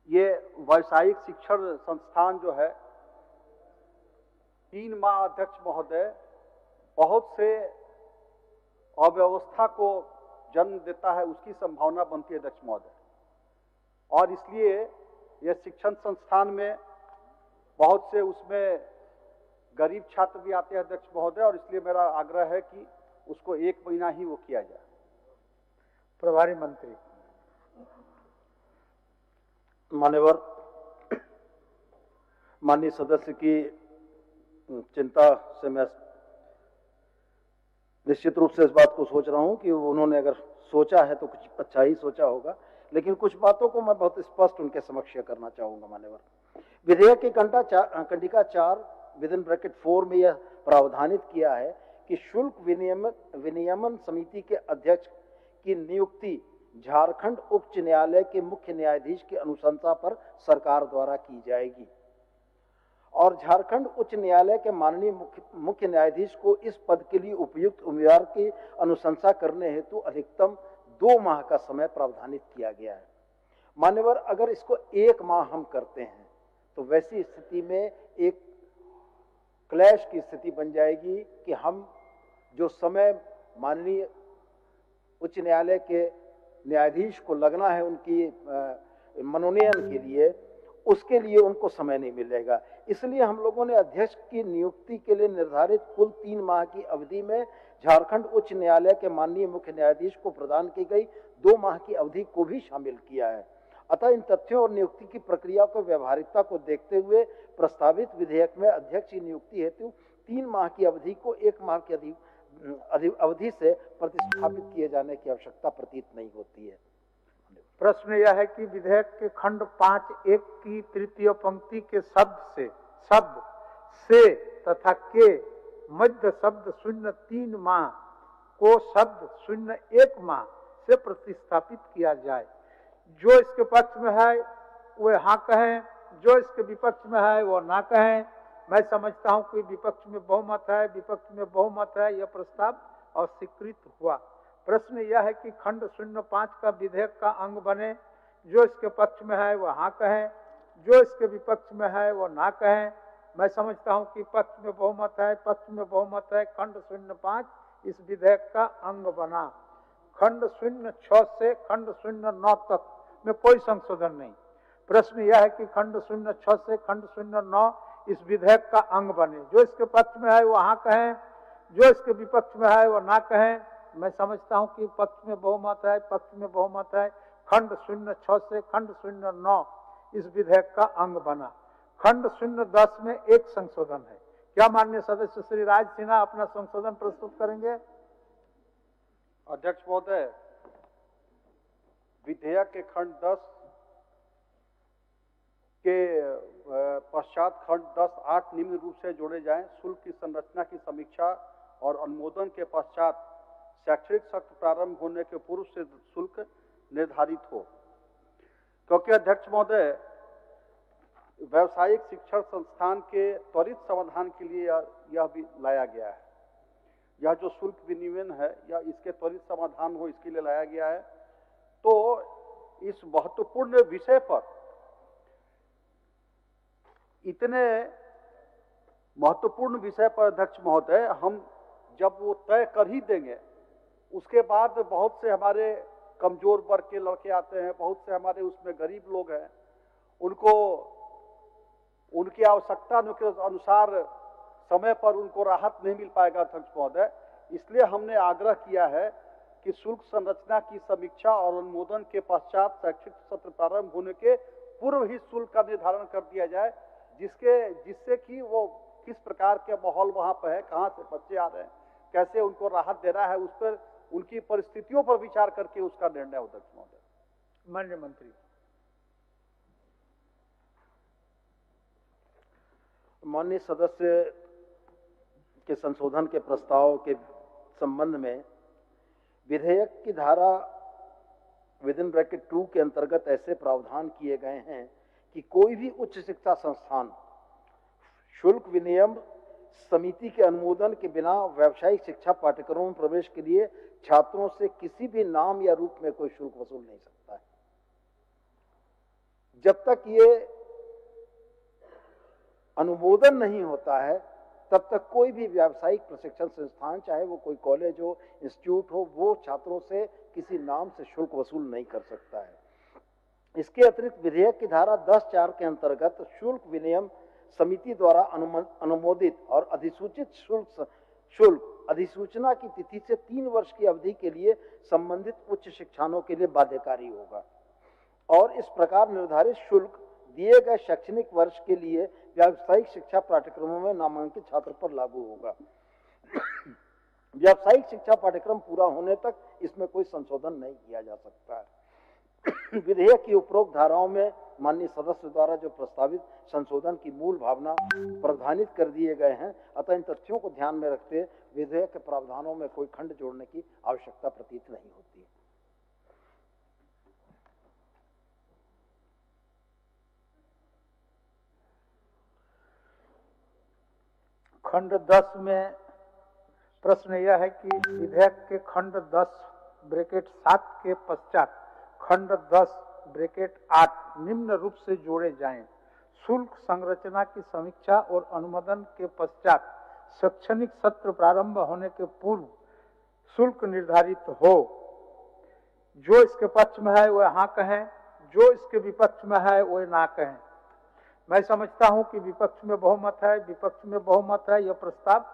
ये व्यावसायिक शिक्षण संस्थान जो है 3 माह अध्यक्ष महोदय बहुत से अव्यवस्था को जन्म देता है, उसकी संभावना बनती है अध्यक्ष महोदय। और इसलिए यह शिक्षण संस्थान में बहुत से उसमें गरीब छात्र भी आते हैं अध्यक्ष महोदय, और इसलिए मेरा आग्रह है कि उसको 1 महीना ही वो किया जाए। प्रभारी मंत्री। मान्यवर, माननीय सदस्य की चिंता से मैं निश्चित रूप से इस बात को सोच रहा हूं कि उन्होंने अगर सोचा है तो कुछ अच्छा ही सोचा होगा, लेकिन कुछ बातों को मैं बहुत स्पष्ट उनके समक्ष करना चाहूंगा। मान्यवर, विधेयक की कंडिका 4 विदिन ब्रैकेट 4 में यह प्रावधानित किया है कि शुल्क विनियमन समिति के अध्यक्ष की नियुक्ति झारखंड उच्च न्यायालय के मुख्य न्यायाधीश की अनुशंसा पर सरकार द्वारा की जाएगी और झारखंड उच्च न्यायालय के माननीय मुख्य न्यायाधीश को इस पद के लिए उपयुक्त उम्मीदवार की अनुशंसा करने हेतु अधिकतम 2 माह का समय प्रावधानित किया गया है। मान्यवर, अगर इसको 1 माह हम करते हैं तो वैसी स्थिति में एक क्लैश की स्थिति बन जाएगी कि हम जो समय माननीय उच्च न्यायालय के न्यायाधीश को लगना है उनकी मनोनयन के लिए, उसके लिए उनको समय नहीं मिलेगा। इसलिए हम लोगों ने अध्यक्ष की नियुक्ति के लिए निर्धारित कुल 3 माह की अवधि में झारखंड उच्च न्यायालय के माननीय मुख्य न्यायाधीश को प्रदान की गई 2 माह की अवधि को भी शामिल किया है। अतः इन तथ्यों और नियुक्ति की प्रक्रिया को व्यवहारिकता को देखते हुए प्रस्तावित विधेयक में अध्यक्ष की नियुक्ति हेतु 3 माह की अवधि को 1 माह की अवधि से प्रतिस्थापित किए जाने की आवश्यकता प्रतीत नहीं होती है। प्रश्न यह है कि विधेयक के खंड 5(1) की तृतीय पंक्ति के शब्द से तथा के मध्य शब्द 0.3 माह को शब्द 0.1 माह से प्रतिस्थापित किया जाए। जो इसके पक्ष में है वह हाँ कहें, जो इसके विपक्ष में है वो ना कहें। मैं समझता हूं कि विपक्ष में बहुमत है, विपक्ष में बहुमत है, यह प्रस्ताव अस्वीकृत हुआ। प्रश्न यह है कि खंड 0.5 का विधेयक का अंग बने। जो इसके पक्ष में है वह हाँ कहें, जो इसके विपक्ष में है वो ना कहें। मैं समझता हूं कि पक्ष में बहुमत है, पक्ष में बहुमत है। खंड 0.5 इस विधेयक का अंग बना। खंड 0.6 से खंड 0.9 तक में कोई संशोधन नहीं। प्रश्न यह है कि खंड 0.6 से खंड 0.9 इस विधेयक का अंग बने। जो इसके पक्ष में है वो हाँ कहें, जो इसके विपक्ष में है वो ना कहें। मैं समझता हूं कि पक्ष में बहुमत है, पक्ष में बहुमत है। खंड 0.6 से खंड 0.9 इस विधेयक का अंग बना। खंड 0.10 में एक संशोधन है। क्या माननीय सदस्य श्री राज सिन्हा अपना संशोधन प्रस्तुत करेंगे? अध्यक्ष महोदय, विधेयक के खंड 10 के पश्चात खंड 10(8) निम्न रूप से जोड़े जाएं। शुल्क की संरचना की समीक्षा और अनुमोदन के पश्चात शैक्षणिक सत्र प्रारंभ होने के पूर्व से शुल्क निर्धारित हो। क्योंकि अध्यक्ष महोदय, व्यावसायिक शिक्षण संस्थान के त्वरित समाधान के लिए यह भी लाया गया है। यह जो शुल्क विनियमन है या इसके त्वरित समाधान हो, इसके लिए लाया गया है। तो इस महत्वपूर्ण विषय पर, इतने महत्वपूर्ण विषय पर अध्यक्ष महोदय, हम जब वो तय कर ही देंगे, उसके बाद बहुत से हमारे कमजोर वर्ग के लड़के आते हैं, बहुत से हमारे उसमें गरीब लोग हैं, उनको उनकी आवश्यकता के अनुसार समय पर उनको राहत नहीं मिल पाएगा अध्यक्ष महोदय। इसलिए हमने आग्रह किया है कि शुल्क संरचना की समीक्षा और अनुमोदन के पश्चात शैक्षिक सत्र प्रारंभ होने के पूर्व ही शुल्क का निर्धारण कर दिया जाए, जिससे कि वो किस प्रकार के माहौल वहां पर है, कहां से बच्चे आ रहे हैं, कैसे उनको राहत देना है, उस पर उनकी परिस्थितियों पर विचार करके उसका निर्णय हो। अध्यक्ष महोदय। माननीय मंत्री। माननीय सदस्य के संशोधन के प्रस्ताव के संबंध में विधेयक की धारा (2) के अंतर्गत ऐसे प्रावधान किए गए हैं कि कोई भी उच्च शिक्षा संस्थान शुल्क विनियम समिति के अनुमोदन के बिना व्यावसायिक शिक्षा पाठ्यक्रमों में प्रवेश के लिए छात्रों से किसी भी नाम या रूप में कोई शुल्क वसूल नहीं सकता है। जब तक ये अनुमोदन नहीं होता है, तब तक कोई भी व्यावसायिक प्रशिक्षण संस्थान, चाहे वो कोई कॉलेज हो, इंस्टीट्यूट हो, वो छात्रों से किसी नाम से शुल्क वसूल नहीं कर सकता है। इसके अतिरिक्त विधेयक की धारा 10(4) के अंतर्गत शुल्क विनियम समिति द्वारा अनुमोदित और अधिसूचित शुल्क अधिसूचना की तिथि से 3 वर्ष की अवधि के लिए संबंधित उच्च शिक्षानों के लिए बाध्यकारी होगा और इस प्रकार निर्धारित शुल्क दिए गए शैक्षणिक वर्ष के लिए व्यावसायिक शिक्षा पाठ्यक्रमों में नामांकित छात्र पर लागू होगा। व्यावसायिक शिक्षा पाठ्यक्रम पूरा होने तक इसमें कोई संशोधन नहीं किया जा सकता है। विधेयक की उपरोक्त धाराओं में माननीय सदस्य द्वारा जो प्रस्तावित संशोधन की मूल भावना प्रावधानित कर दिए गए हैं, अतः इन तथ्यों को ध्यान में रखते विधेयक के प्रावधानों में कोई खंड जोड़ने की आवश्यकता प्रतीत नहीं होती है। खंड 10 में प्रश्न यह है कि विधेयक के खंड 10(7) के पश्चात खंड 10(8) निम्न रूप से जोड़े जाएं। शुल्क संरचना की समीक्षा और अनुमोदन के पश्चात शैक्षणिक सत्र प्रारंभ होने के पूर्व शुल्क निर्धारित हो। जो इसके पक्ष में है वह हाँ कहें, जो इसके विपक्ष में है वह ना कहें। मैं समझता हूं कि विपक्ष में बहुमत है, विपक्ष में बहुमत है, यह प्रस्ताव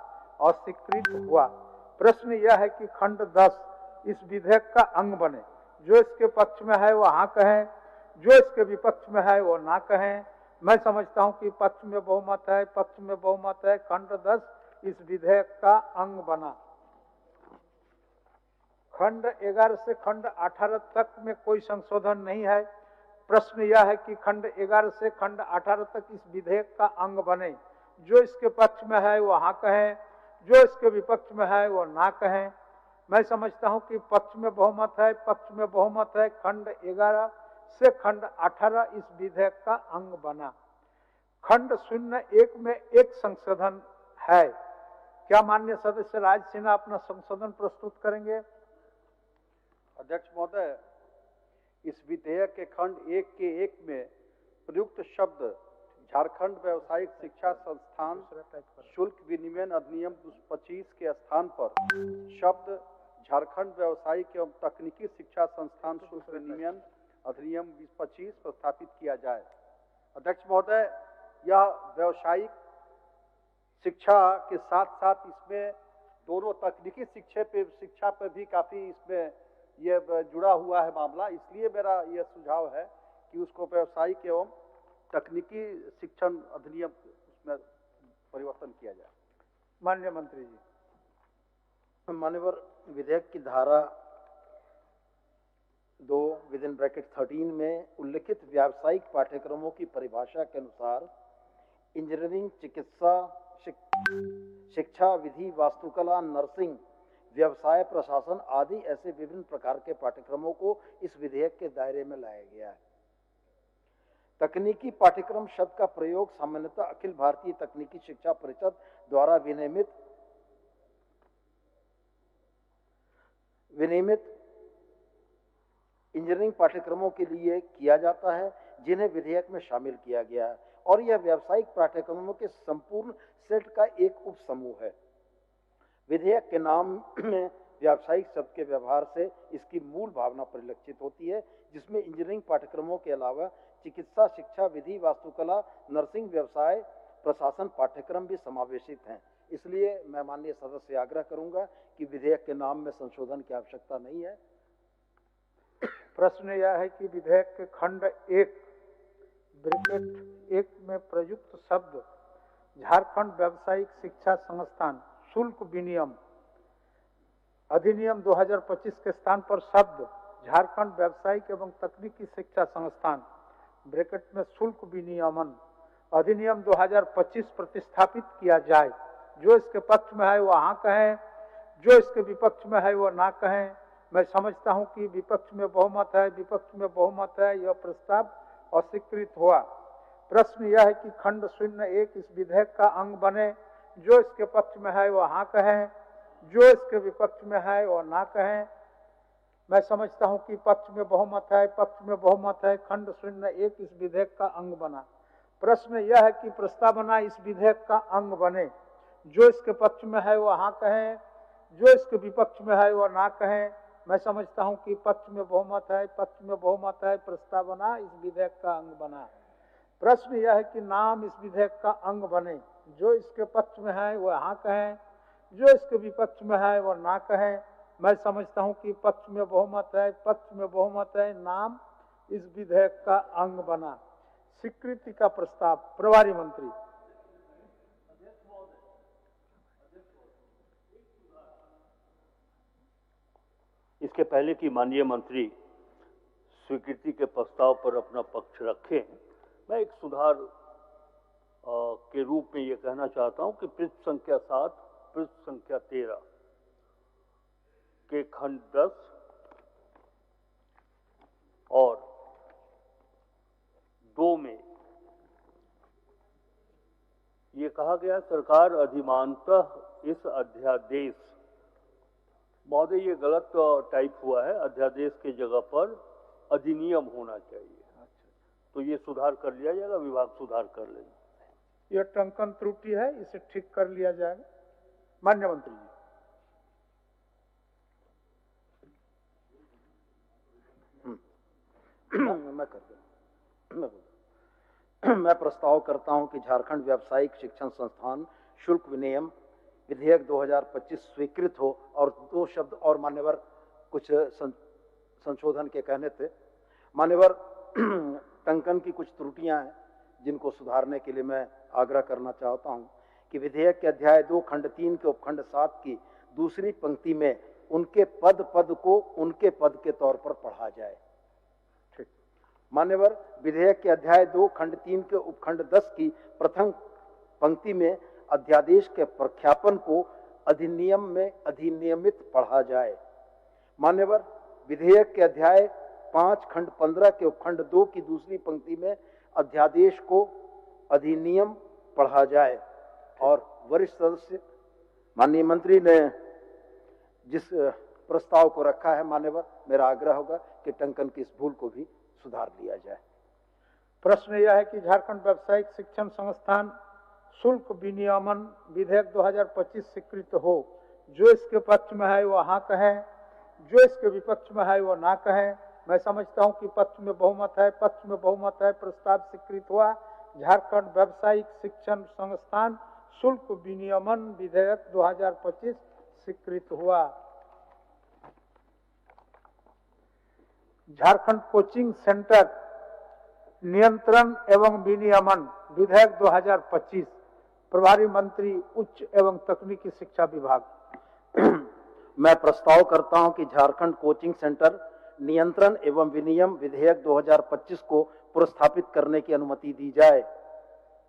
अस्वीकृत हुआ। प्रश्न यह है कि खंड 10 इस विधेयक का अंग बने। जो इसके पक्ष में है वह हाँ कहें, जो इसके विपक्ष में है वो ना कहें। मैं समझता हूं कि पक्ष में बहुमत है, पक्ष में बहुमत है। खंड 10 इस विधेयक का अंग बना। खंड 11 से खंड 18 तक में कोई संशोधन नहीं है। प्रश्न यह है कि खंड 11 से खंड 18 तक इस विधेयक का अंग बने। जो इसके पक्ष में है वो हाँ कहें, जो इसके विपक्ष में है वो ना कहें। मैं समझता हूं कि पक्ष में बहुमत है, पक्ष में बहुमत है। खंड 11 से खंड 18 इस विधेयक का अंग बना। खंड 01 में एक संशोधन है। क्या माननीय सदस्य राज सिन्हा अपना संशोधन प्रस्तुत करेंगे? अध्यक्ष महोदय, इस विधेयक के खंड 1 के 1 में प्रयुक्त शब्द झारखंड व्यावसायिक शिक्षा संस्थान शुल्क विनिमय अधिनियम 25 के स्थान पर शब्द झारखंड व्यावसायिक एवं तकनीकी शिक्षा संस्थान शुल्क विनिमय अधिनियम 25 प्रस्थापित किया जाए। अध्यक्ष महोदय, यह व्यावसायिक शिक्षा के साथ साथ इसमें दोनों तकनीकी शिक्षा पे भी काफी इसमें ये जुड़ा हुआ है मामला। इसलिए मेरा यह सुझाव है कि उसको व्यावसायिक एवं तकनीकी शिक्षण अधिनियम उसमें परिवर्तन किया जाए। माननीय मंत्री जी। मान्यवर, विधेयक की धारा 2 विदिन ब्रैकेट 13 में उल्लिखित व्यावसायिक पाठ्यक्रमों की परिभाषा के अनुसार इंजीनियरिंग, चिकित्सा, शिक्षा, विधि, वास्तुकला, नर्सिंग, व्यवसाय प्रशासन आदि ऐसे विभिन्न प्रकार के पाठ्यक्रमों को इस विधेयक के दायरे में लाया गया है। तकनीकी पाठ्यक्रम शब्द का प्रयोग सामान्यतः अखिल भारतीय तकनीकी शिक्षा परिषद द्वारा विनियमित इंजीनियरिंग पाठ्यक्रमों के लिए किया जाता है, जिन्हें विधेयक में शामिल किया गया है, और यह व्यावसायिक पाठ्यक्रमों के संपूर्ण सेट का एक उप समूह है। विधेयक के नाम में व्यावसायिक शब्द के व्यवहार से इसकी मूल भावना परिलक्षित होती है, जिसमें इंजीनियरिंग पाठ्यक्रमों के अलावा चिकित्सा, शिक्षा, विधि, वास्तुकला, नर्सिंग, व्यवसाय प्रशासन पाठ्यक्रम भी समावेशित हैं। इसलिए मैं माननीय सदस्य से आग्रह करूंगा कि विधेयक के नाम में संशोधन की आवश्यकता नहीं है। प्रश्न यह है कि विधेयक के खंड 1 ब्रैकेट 1 में प्रयुक्त शब्द झारखंड व्यावसायिक शिक्षा संस्थान शुल्क विनियम अधिनियम 2025 के स्थान पर शब्द झारखंड व्यावसायिक एवं तकनीकी शिक्षा संस्थान ब्रैकेट में शुल्क विनियमन अधिनियम 2025 प्रतिस्थापित किया जाए। जो इसके पक्ष में है वो हाँ कहें, जो इसके विपक्ष में है वो ना कहें। मैं समझता हूं कि विपक्ष में बहुमत है, विपक्ष में बहुमत है, यह प्रस्ताव अस्वीकृत हुआ। प्रश्न यह है कि खंड 01 इस विधेयक का अंग बने। जो इसके पक्ष में है वो हाँ कहें, जो इसके विपक्ष में है वो ना कहें। मैं समझता हूं कि पक्ष में बहुमत है, पक्ष में बहुमत है। खंड 01 इस विधेयक का अंग बना। प्रश्न यह है कि प्रस्तावना इस विधेयक का अंग बने। जो इसके पक्ष में है वो हाँ कहें, जो इसके विपक्ष में है वो ना कहें। मैं समझता हूं कि पक्ष में बहुमत है, पक्ष में बहुमत है। प्रस्तावना इस विधेयक का अंग बना। प्रश्न यह है कि नाम इस विधेयक का अंग बने। जो इसके पक्ष में है वो हाँ कहें, जो इसके विपक्ष में है वो ना कहें। मैं समझता हूं कि पक्ष में बहुमत है, पक्ष में बहुमत है। नाम इस विधेयक का अंग बना। स्वीकृति का प्रस्ताव प्रभारी मंत्री। इसके पहले कि माननीय मंत्री स्वीकृति के प्रस्ताव पर अपना पक्ष रखें, मैं एक सुधार के रूप में ये कहना चाहता हूं कि पृष्ठ संख्या 7, पृष्ठ संख्या 13 के खंड 10 और 2 में ये कहा गया सरकार अधिमानतः इस अध्यादेश, महोदय ये गलत टाइप हुआ है, अध्यादेश की जगह पर अधिनियम होना चाहिए। तो ये सुधार कर लिया जाएगा, विभाग सुधार कर लेगा। यह टंकन त्रुटि है, इसे ठीक कर लिया जाएगा। माननीय मंत्री जी। मैं प्रस्ताव करता हूं कि झारखंड व्यावसायिक शिक्षण संस्थान शुल्क विनियम विधेयक 2025 स्वीकृत हो। और दो शब्द और मान्यवर कुछ संशोधन के कहने थे। मान्यवर, टंकन की कुछ त्रुटियां हैं जिनको सुधारने के लिए मैं आग्रह करना चाहता हूं कि विधेयक के अध्याय 2 खंड 3 के उपखंड 7 की दूसरी पंक्ति में उनके पद को उनके पद के तौर पर पढ़ा जाए। ठीक। मान्यवर, विधेयक के अध्याय 2 खंड 3 के उपखंड 10 की प्रथम पंक्ति में अध्यादेश के प्रख्यापन को अधिनियम में अधिनियमित पढ़ा जाए। मान्यवर, विधेयक के अध्याय 5 खंड 15 के उपखंड 2 की दूसरी पंक्ति में अध्यादेश को अधिनियम पढ़ा जाए। और वरिष्ठ सदस्य माननीय मंत्री ने जिस प्रस्ताव को रखा है, मान्यवर, मेरा आग्रह होगा कि टंकन की इस भूल को भी सुधार लिया जाए। प्रश्न यह है कि झारखंड व्यावसायिक शिक्षण संस्थान शुल्क विनियमन विधेयक 2025 स्वीकृत हो। जो इसके पक्ष में है वो हाँ कहें, जो इसके विपक्ष में है वो ना कहें। मैं समझता हूं कि पक्ष में बहुमत है, पक्ष में बहुमत है। प्रस्ताव स्वीकृत हुआ। झारखंड व्यावसायिक शिक्षण संस्थान शुल्क विनियमन विधेयक 2025 स्वीकृत हुआ। झारखंड कोचिंग सेंटर नियंत्रण एवं विनियमन विधेयक 2025, प्रभारी मंत्री उच्च एवं तकनीकी शिक्षा विभाग। मैं प्रस्ताव करता हूं कि झारखंड कोचिंग सेंटर नियंत्रण एवं विनियम विधेयक 2025 को पुरस्स्थापित करने की अनुमति दी जाए।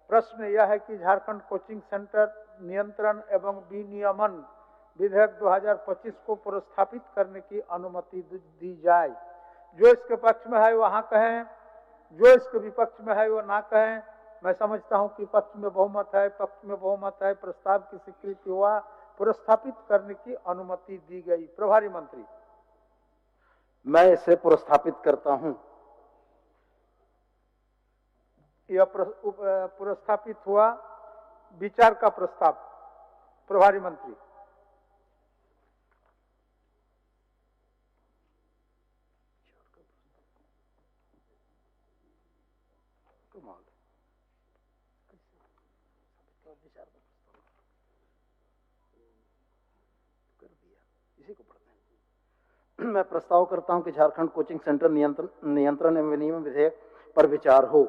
प्रश्न यह है कि झारखंड कोचिंग सेंटर नियंत्रण एवं विनियमन विधेयक 2025 को पुरस्स्थापित करने की अनुमति दी जाए। जो इसके पक्ष में है वो हाँ कहें, जो इसके विपक्ष में है वो ना कहें। मैं समझता हूं कि पक्ष में बहुमत है, पक्ष में बहुमत है। प्रस्ताव की स्वीकृति हुआ। पुरस्स्थापित करने की अनुमति दी गई। प्रभारी मंत्री। मैं इसे पुरस्स्थापित करता हूं। यह पुरस्स्थापित हुआ। विचार का प्रस्ताव। प्रभारी मंत्री। इसी को पढ़ते हैं। मैं प्रस्ताव करता हूं कि झारखंड कोचिंग सेंटर नियंत्रण एवं विनियमन विधेयक पर विचार हो।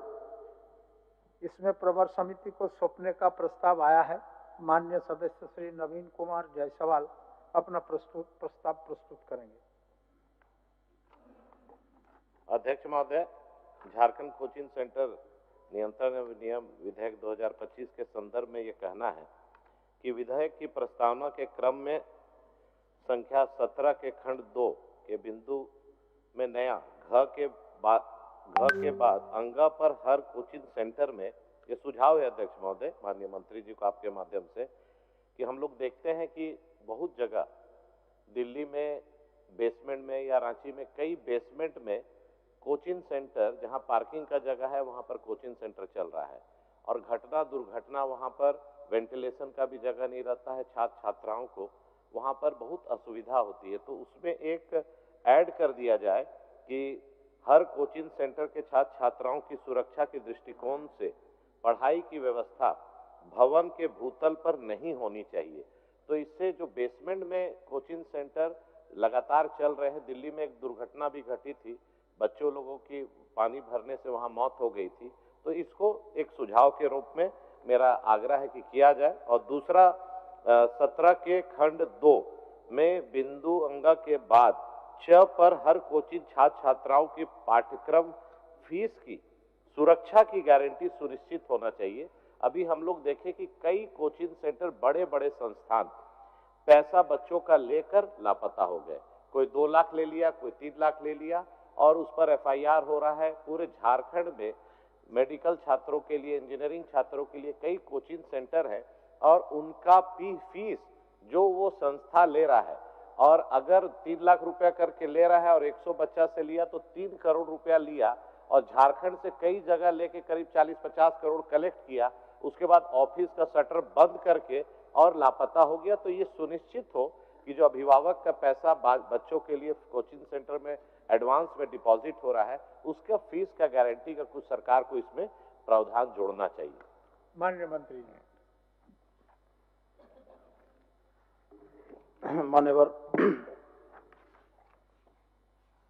इसमें प्रवर समिति को सौंपने का प्रस्ताव आया है। माननीय सदस्य श्री नवीन कुमार जायसवाल अपना प्रस्ताव प्रस्तुत करेंगे। अध्यक्ष महोदय, झारखंड कोचिंग सेंटर नियंत्रण एवं विनियम विधेयक 2025 के संदर्भ में ये कहना है कि विधेयक की प्रस्तावना के क्रम में संख्या 17 के खंड 2 के बिंदु में नया घ के बाद अंगा पर हर कोचिंग सेंटर में, ये सुझाव है अध्यक्ष महोदय माननीय मंत्री जी को आपके माध्यम से, कि हम लोग देखते हैं कि बहुत जगह दिल्ली में बेसमेंट में या रांची में कई बेसमेंट में कोचिंग सेंटर, जहां पार्किंग का जगह है वहां पर कोचिंग सेंटर चल रहा है और दुर्घटना वहां पर वेंटिलेशन का भी जगह नहीं रहता है। छात्र छात्राओं को वहां पर बहुत असुविधा होती है। तो उसमें एक ऐड कर दिया जाए कि हर कोचिंग सेंटर के छात्र छात्राओं की सुरक्षा के दृष्टिकोण से पढ़ाई की व्यवस्था भवन के भूतल पर नहीं होनी चाहिए। तो इससे जो बेसमेंट में कोचिंग सेंटर लगातार चल रहे हैं, दिल्ली में एक दुर्घटना भी घटी थी, बच्चों लोगों की पानी भरने से वहां मौत हो गई थी। तो इसको एक सुझाव के रूप में मेरा आग्रह है कि किया जाए। और दूसरा, 17 के खंड 2 में बिंदु अंगा के बाद च पर हर कोचिंग छात्र छात्राओं की पाठ्यक्रम फीस की सुरक्षा की गारंटी सुनिश्चित होना चाहिए। अभी हम लोग देखें कि कई कोचिंग सेंटर, बड़े बड़े संस्थान पैसा बच्चों का लेकर लापता हो गए। कोई 2 लाख ले लिया, कोई 3 लाख ले लिया और उस पर FIR हो रहा है। पूरे झारखंड में मेडिकल छात्रों के लिए, इंजीनियरिंग छात्रों के लिए कई कोचिंग सेंटर है और उनका फीस जो वो संस्था ले रहा है, और अगर 3 लाख रुपया करके ले रहा है और 100 बच्चा से लिया तो 3 करोड़ रुपया लिया और झारखंड से कई जगह लेके करीब 40-50 करोड़ कलेक्ट किया, उसके बाद ऑफिस का शटर बंद करके और लापता हो गया। तो ये सुनिश्चित हो कि जो अभिभावक का पैसा बच्चों के लिए कोचिंग सेंटर में एडवांस में डिपॉजिट हो रहा है, उसका फीस का गारंटी का कुछ सरकार को इसमें प्रावधान जोड़ना चाहिए। माननीय मंत्री जी।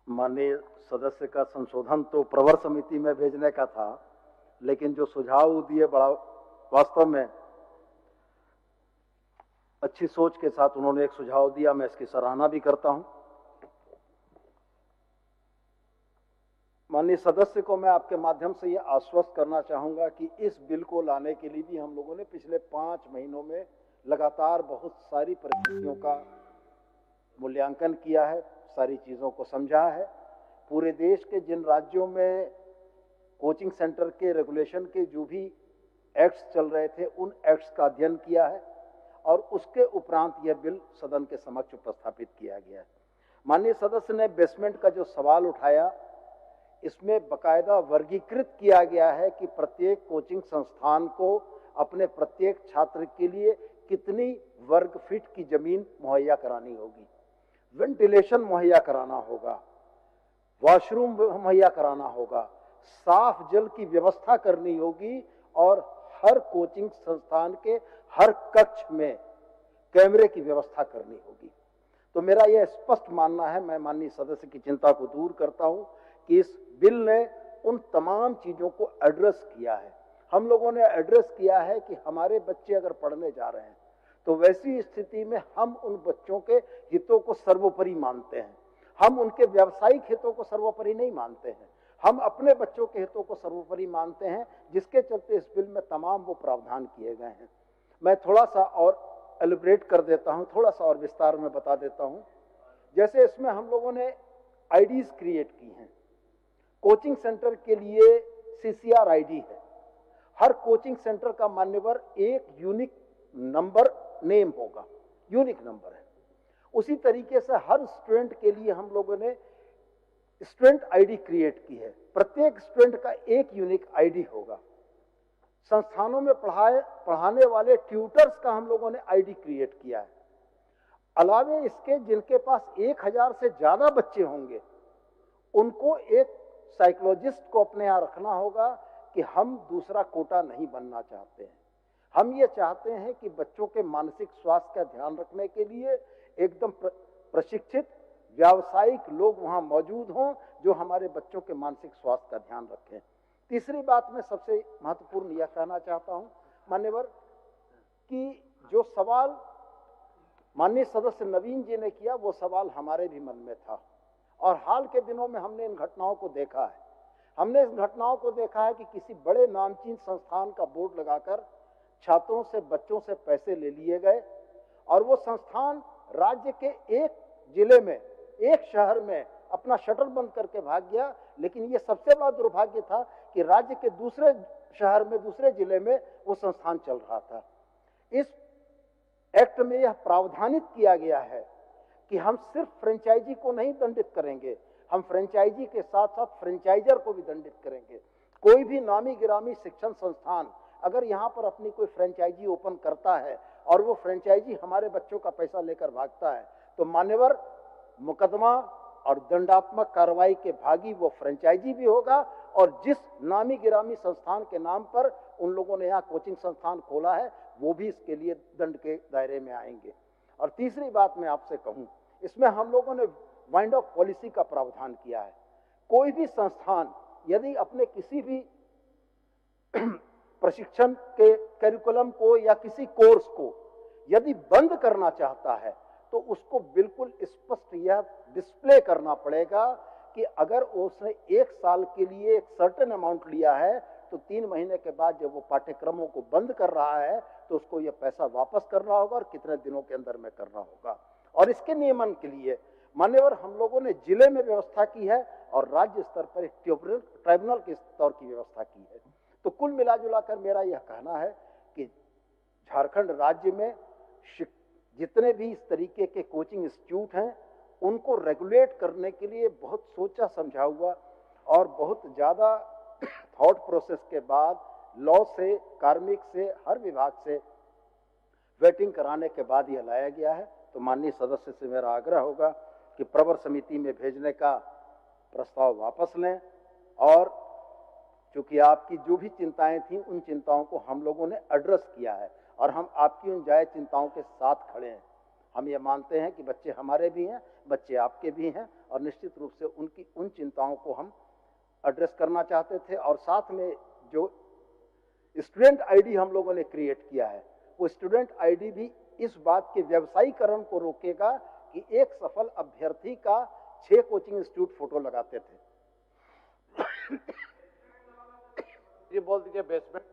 माननीय सदस्य का संशोधन तो प्रवर समिति में भेजने का था, लेकिन जो सुझाव दिए बड़ा वास्तव में अच्छी सोच के साथ उन्होंने एक सुझाव दिया, मैं इसकी सराहना भी करता हूं। माननीय सदस्य को मैं आपके माध्यम से ये आश्वस्त करना चाहूंगा कि इस बिल को लाने के लिए भी हम लोगों ने पिछले 5 महीनों में लगातार बहुत सारी परिस्थितियों का मूल्यांकन किया है, सारी चीजों को समझा है। पूरे देश के जिन राज्यों में कोचिंग सेंटर के रेगुलेशन के जो भी एक्ट्स चल रहे थे, उन एक्ट्स का अध्ययन किया है और उसके उपरांत यह बिल सदन के समक्ष प्रस्थापित किया गया है। माननीय सदस्य ने बेसमेंट का जो सवाल उठाया, इसमें बकायदा वर्गीकृत किया गया है कि प्रत्येक कोचिंग संस्थान को अपने प्रत्येक छात्र के लिए कितनी वर्ग फीट की जमीन मुहैया करानी होगी, वेंटिलेशन मुहैया कराना होगा, वॉशरूम मुहैया कराना होगा, साफ जल की व्यवस्था करनी होगी और हर कोचिंग संस्थान के हर कक्ष में कैमरे की व्यवस्था करनी होगी। तो मेरा यह स्पष्ट मानना है, मैं माननीय सदस्य की चिंता को दूर करता हूं कि इस बिल ने उन तमाम चीजों को एड्रेस किया है। हम लोगों ने एड्रेस किया है कि हमारे बच्चे अगर पढ़ने जा रहे हैं तो वैसी स्थिति में हम उन बच्चों के हितों को सर्वोपरि मानते हैं, हम उनके व्यावसायिक हितों को सर्वोपरि नहीं मानते हैं, हम अपने बच्चों के हितों को सर्वोपरि मानते हैं, जिसके चलते इस बिल में तमाम वो प्रावधान किए गए हैं। मैं थोड़ा सा और एलिब्रेट कर देता हूं, थोड़ा सा और विस्तार में बता देता हूं। जैसे इसमें हम लोगों ने आईडीज क्रिएट की हैं। कोचिंग सेंटर के लिए CCR आईडी है, हर कोचिंग सेंटर का मान्यवर एक यूनिक नंबर नेम होगा, यूनिक नंबर है। उसी तरीके से हर स्टूडेंट के लिए हम लोगों ने स्टूडेंट आईडी क्रिएट की है, प्रत्येक स्टूडेंट का एक यूनिक आईडी होगा। संस्थानों में पढ़ाने वाले ट्यूटर्स का हम लोगों ने आईडी क्रिएट किया है। अलावे इसके जिनके पास 1000 से ज्यादा बच्चे होंगे, उनको एक साइकोलॉजिस्ट को अपने यहाँ रखना होगा कि हम दूसरा कोटा नहीं बनना चाहते हैं। हम ये चाहते हैं कि बच्चों के मानसिक स्वास्थ्य का ध्यान रखने के लिए एकदम प्रशिक्षित व्यावसायिक लोग वहां मौजूद हों जो हमारे बच्चों के मानसिक स्वास्थ्य का ध्यान रखें। तीसरी बात मैं सबसे महत्वपूर्ण यह कहना चाहता हूं मान्यवर कि जो सवाल माननीय सदस्य नवीन जी ने किया, वो सवाल हमारे भी मन में था और हाल के दिनों में हमने इन घटनाओं को देखा है। हमने इस घटनाओं को देखा है कि किसी बड़े नामचीन संस्थान का बोर्ड लगाकर छात्रों से, बच्चों से पैसे ले लिए गए और वो संस्थान राज्य के एक जिले में, एक शहर में अपना शटर बंद करके भाग गया। लेकिन ये सबसे बड़ा दुर्भाग्य था कि राज्य के दूसरे शहर में, दूसरे जिले में वो संस्थान चल रहा था। इस एक्ट में यह प्रावधानित किया गया है कि हम सिर्फ फ्रेंचाइजी को नहीं दंडित करेंगे, हम फ्रेंचाइजी के साथ साथ फ्रेंचाइजर को भी दंडित करेंगे। कोई भी नामी गिरामी शिक्षण संस्थान अगर यहाँ पर अपनी कोई फ्रेंचाइजी ओपन करता है और वो फ्रेंचाइजी हमारे बच्चों का पैसा लेकर भागता है, तो मान्यवर मुकदमा और दंडात्मक कार्रवाई के भागी वो फ्रेंचाइजी भी होगा और जिस नामी गिरामी संस्थान के नाम पर उन लोगों ने यहाँ कोचिंग संस्थान खोला है, वो भी इसके लिए दंड के दायरे में आएंगे। और तीसरी बात मैं आपसे कहूं, इसमें हम लोगों ने वाइंड ऑफ पॉलिसी का प्रावधान किया है। कोई भी संस्थान यदि अपने किसी भी प्रशिक्षण के करिकुलम को या किसी कोर्स को यदि बंद करना चाहता है, तो उसको बिल्कुल स्पष्ट यह डिस्प्ले करना पड़ेगा कि अगर उसने 1 साल के लिए एक सर्टेन अमाउंट लिया है, तो 3 महीने के बाद जब वो पाठ्यक्रमों को बंद कर रहा है तो उसको यह पैसा वापस करना होगा और कितने दिनों के अंदर में करना होगा। और इसके नियमन के लिए मान्यवर हम लोगों ने जिले में व्यवस्था की है और राज्य स्तर पर एक ट्रिब्यूनल के स्तर की व्यवस्था की है। तो कुल मिला कर मेरा यह कहना है कि झारखंड राज्य में जितने भी इस तरीके के कोचिंग इंस्टीट्यूट हैं, उनको रेगुलेट करने के लिए बहुत सोचा समझा हुआ और बहुत ज़्यादा थॉट प्रोसेस के बाद लॉ से, कार्मिक से, हर विभाग से वेटिंग कराने के बाद यह लाया गया है। तो माननीय सदस्य से मेरा आग्रह होगा कि प्रवर समिति में भेजने का प्रस्ताव वापस लें, और चूंकि आपकी जो भी चिंताएं थी उन चिंताओं को हम लोगों ने एड्रेस किया है और हम आपकी उन जायज चिंताओं के साथ खड़े हैं। हम ये मानते हैं कि बच्चे हमारे भी हैं, बच्चे आपके भी हैं, और निश्चित रूप से उनकी उन चिंताओं को हम एड्रेस करना चाहते थे। और साथ में जो स्टूडेंट आईडी हम लोगों ने क्रिएट किया है, वो स्टूडेंट आईडी भी इस बात के व्यवसायीकरण को रोकेगा कि एक सफल अभ्यर्थी का 6 कोचिंग इंस्टीट्यूट फोटो लगाते थे। ये बोल दीजिए बेसमेंट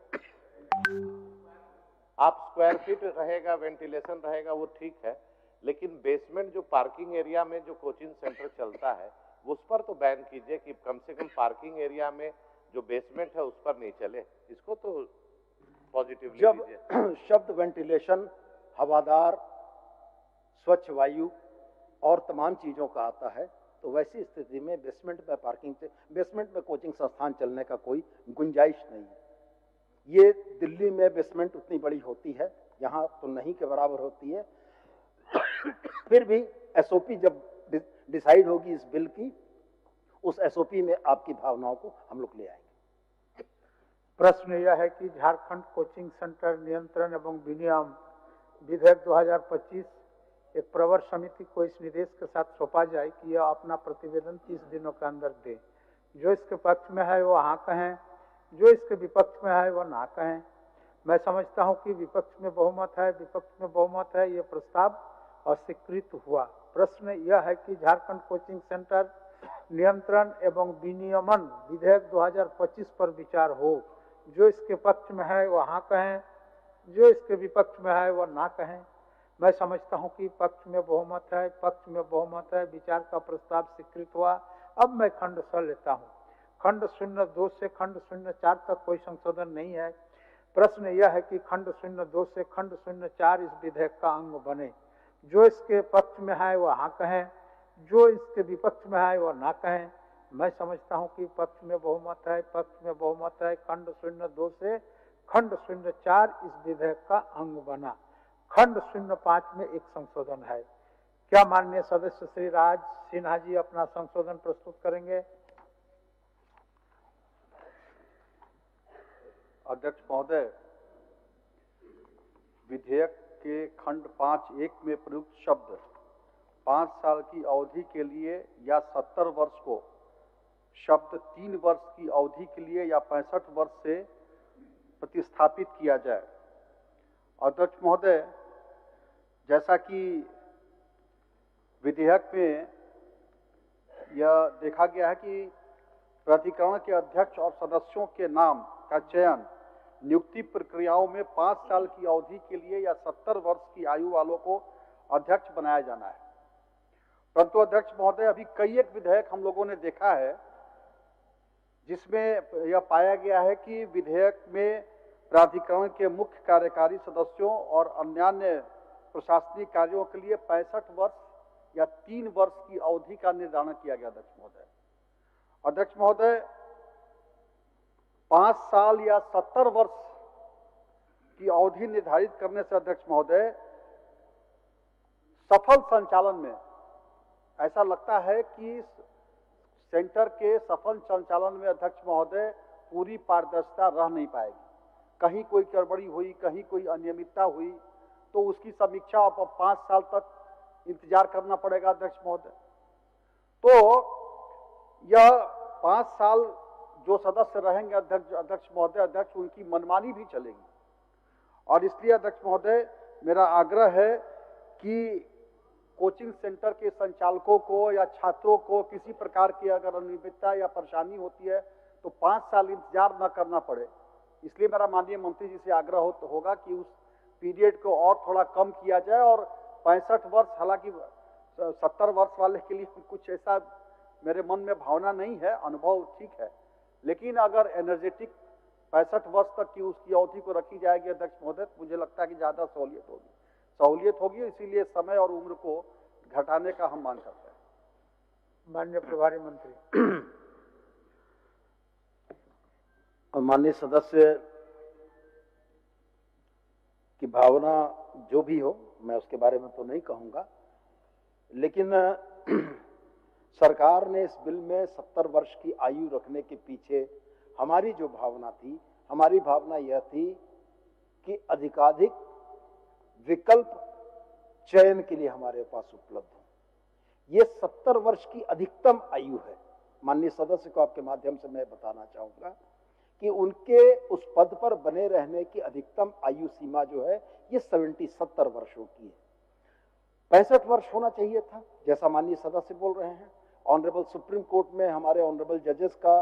आप स्क्वायर फीट रहेगा, वेंटिलेशन रहेगा, वो ठीक है, लेकिन बेसमेंट जो पार्किंग एरिया में जो कोचिंग सेंटर चलता है उस पर तो बैन कीजिए कि कम से कम पार्किंग एरिया में जो बेसमेंट है उस पर नहीं चले। इसको तो पॉजिटिवली जब शब्द वेंटिलेशन, हवादार, स्वच्छ वायु और तमाम चीज़ों का आता है, तो वैसी स्थिति में बेसमेंट में पार्किंग से, बेसमेंट में कोचिंग संस्थान चलने का कोई गुंजाइश नहीं है। ये दिल्ली में बेसमेंट उतनी बड़ी होती है, यहाँ तो नहीं के बराबर होती है। फिर भी एसओपी जब डिसाइड होगी इस बिल की, उस एसओपी में आपकी भावनाओं को हम लोग ले आएंगे। प्रश्न यह है कि झारखंड कोचिंग सेंटर नियंत्रण एवं विनियम विधेयक 2025 एक प्रवर समिति को इस निर्देश के साथ सौंपा जाए कि यह अपना प्रतिवेदन 30 दिनों के अंदर दे। जो इसके पक्ष में है वो हाँ कहें, जो इसके विपक्ष में है वो ना कहें। मैं समझता हूं कि विपक्ष में बहुमत है, विपक्ष में बहुमत है, ये प्रस्ताव अस्वीकृत हुआ। प्रश्न यह है कि झारखंड कोचिंग सेंटर नियंत्रण एवं विनियमन विधेयक 2025 पर विचार हो। जो इसके पक्ष में है वो हाँ कहें, जो इसके विपक्ष में है वो ना कहें। मैं समझता हूं कि पक्ष में बहुमत है, पक्ष में बहुमत है, विचार का प्रस्ताव स्वीकृत हुआ। अब मैं खंड 6 लेता हूं। खंड 02 से खंड 04 तक कोई संशोधन नहीं है। प्रश्न यह है कि खंड 02 से खंड 04 इस विधेयक का अंग बने। जो इसके पक्ष में है वह हाँ कहें, जो इसके विपक्ष में है वह ना कहें। मैं समझता हूं कि पक्ष में बहुमत है, पक्ष में बहुमत है। खंड 02 से खंड 04 इस विधेयक का अंग बना। खंड 05 में एक संशोधन है। क्या माननीय सदस्य श्री राज सिन्हा जी अपना संशोधन प्रस्तुत करेंगे? अध्यक्ष महोदय, विधेयक के खंड 5(1) में प्रयुक्त शब्द 5 साल की अवधि के लिए या 70 वर्ष को शब्द 3 वर्ष की अवधि के लिए या 65 वर्ष से प्रतिस्थापित किया जाए। अध्यक्ष महोदय, जैसा कि विधेयक में यह देखा गया है कि प्राधिकरण के अध्यक्ष और सदस्यों के नाम का चयन नियुक्ति प्रक्रियाओं में 5 साल की अवधि के लिए या 70 वर्ष की आयु वालों को अध्यक्ष बनाया जाना है। परंतु अध्यक्ष महोदय, अभी कई एक विधेयक हम लोगों ने देखा है जिसमें यह पाया गया है कि विधेयक में प्राधिकरण के मुख्य कार्यकारी सदस्यों और अन्य प्रशासनिक कार्यों के लिए 65 वर्ष या 3 वर्ष की अवधि का निर्धारण किया गया। अध्यक्ष महोदय, 5 साल या 70 वर्ष की अवधि निर्धारित करने से अध्यक्ष महोदय सफल संचालन में ऐसा लगता है कि सेंटर के सफल संचालन में अध्यक्ष महोदय पूरी पारदर्शिता रह नहीं पाएगी। कहीं कोई गड़बड़ी हुई, कहीं कोई अनियमितता हुई तो उसकी समीक्षा अब 5 साल तक इंतजार करना पड़ेगा अध्यक्ष महोदय। तो यह 5 साल जो सदस्य रहेंगे अध्यक्ष महोदय, अध्यक्ष उनकी मनमानी भी चलेगी। और इसलिए अध्यक्ष महोदय, मेरा आग्रह है कि कोचिंग सेंटर के संचालकों को या छात्रों को किसी प्रकार की अगर अनियमितता या परेशानी होती है तो 5 साल इंतजार न करना पड़े। इसलिए मेरा माननीय मंत्री जी से आग्रह होगा कि उस पीरियड को और थोड़ा कम किया जाए और 65 वर्ष, हालांकि 70 वर्ष वाले के लिए कुछ ऐसा मेरे मन में भावना नहीं है, अनुभव ठीक है, लेकिन अगर एनर्जेटिक 65 वर्ष तक की उसकी अवधि को रखी जाएगी अध्यक्ष महोदय, मुझे लगता है कि ज्यादा सहूलियत होगी। इसीलिए समय और उम्र को घटाने का हम मांग करते हैं। माननीय प्रभारी मंत्री। माननीय सदस्य की भावना जो भी हो, मैं उसके बारे में तो नहीं कहूंगा, लेकिन सरकार ने इस बिल में 70 वर्ष की आयु रखने के पीछे हमारी जो भावना थी, हमारी भावना यह थी कि अधिकाधिक विकल्प चयन के लिए हमारे पास उपलब्ध हो। ये 70 वर्ष की अधिकतम आयु है। माननीय सदस्य को आपके माध्यम से मैं बताना चाहूंगा कि उनके उस पद पर बने रहने की अधिकतम आयु सीमा जो है ये 70 वर्षों की है। 65 वर्ष होना चाहिए था, जैसा माननीय सदस्य बोल रहे हैं। ऑनरेबल सुप्रीम कोर्ट में हमारे ऑनरेबल जजेस का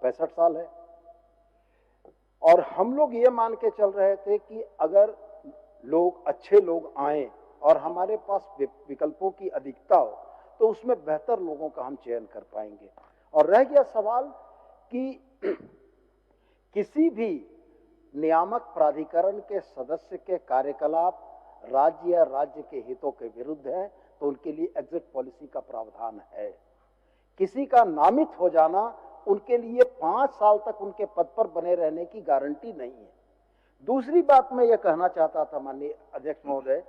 65 साल है, और हम लोग ये मान के चल रहे थे कि अगर लोग अच्छे लोग आए और हमारे पास विकल्पों की अधिकता हो तो उसमें बेहतर लोगों का हम चयन कर पाएंगे। और रह गया सवाल कि किसी भी नियामक प्राधिकरण के सदस्य के कार्यकलाप राज्य या राज्य के हितों के विरुद्ध है तो उनके लिए एग्जिट पॉलिसी का प्रावधान है। किसी का नामित हो जाना उनके लिए 5 साल तक उनके पद पर बने रहने की गारंटी नहीं है। दूसरी बात मैं ये कहना चाहता था माननीय अध्यक्ष महोदय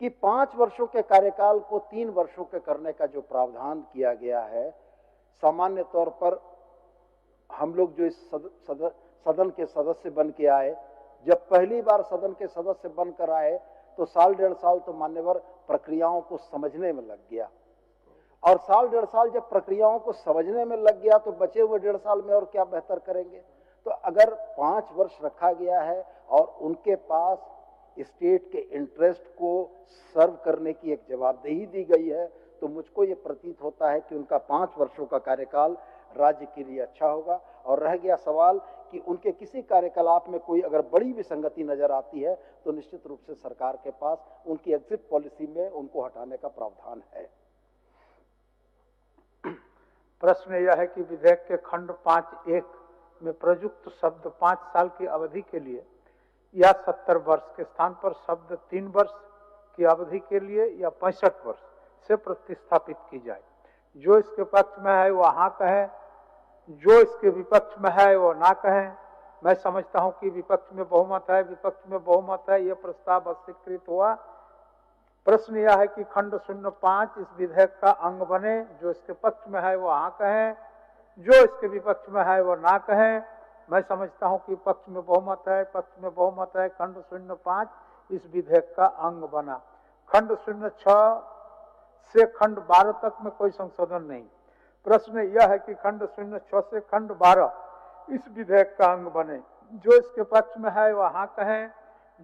कि 5 वर्षों के कार्यकाल को 3 वर्षों के करने का जो प्रावधान किया गया है, सामान्य तौर पर हम लोग जो इस सदन के सदस्य बन के आए, जब पहली बार सदन के सदस्य बनकर आए तो साल 1.5 साल तो मान्यवर प्रक्रियाओं को समझने में लग गया, और साल 1.5 साल जब प्रक्रियाओं को समझने में लग गया तो बचे हुए 1.5 साल में और क्या बेहतर करेंगे। तो अगर 5 वर्ष रखा गया है और उनके पास स्टेट के इंटरेस्ट को सर्व करने की एक जवाबदेही दी गई है, तो मुझको ये प्रतीत होता है कि उनका 5 वर्षों का कार्यकाल राज्य के लिए अच्छा होगा। और रह गया सवाल कि उनके किसी कार्यकलाप में कोई अगर बड़ी विसंगति नजर आती है तो निश्चित रूप से सरकार के पास उनकी एग्जिट पॉलिसी में उनको हटाने का प्रावधान है। प्रश्न यह है कि विधेयक के खंड 5(1) में प्रयुक्त शब्द 5 साल की अवधि के लिए या 70 वर्ष के स्थान पर शब्द 3 वर्ष की अवधि के लिए या 65 वर्ष से प्रतिस्थापित की जाए। जो इसके पक्ष में है वो हाँ कहे, जो इसके विपक्ष में है वो ना कहे। मैं समझता हूं कि विपक्ष में बहुमत है, विपक्ष में बहुमत है, यह प्रस्ताव अस्वीकृत हुआ। प्रश्न यह है कि खंड 05 इस विधेयक का अंग बने। जो इसके पक्ष में है वो हाँ कहें, जो इसके विपक्ष में है वो ना कहें। मैं समझता हूं कि पक्ष में बहुमत है, पक्ष में बहुमत है। खंड 05 इस विधेयक का अंग बना। खंड 06 से खंड 12 तक में कोई संशोधन नहीं। प्रश्न यह है कि खंड 06 से खंड 12 इस विधेयक का अंग बने। जो इसके पक्ष में है वह हाँ कहें,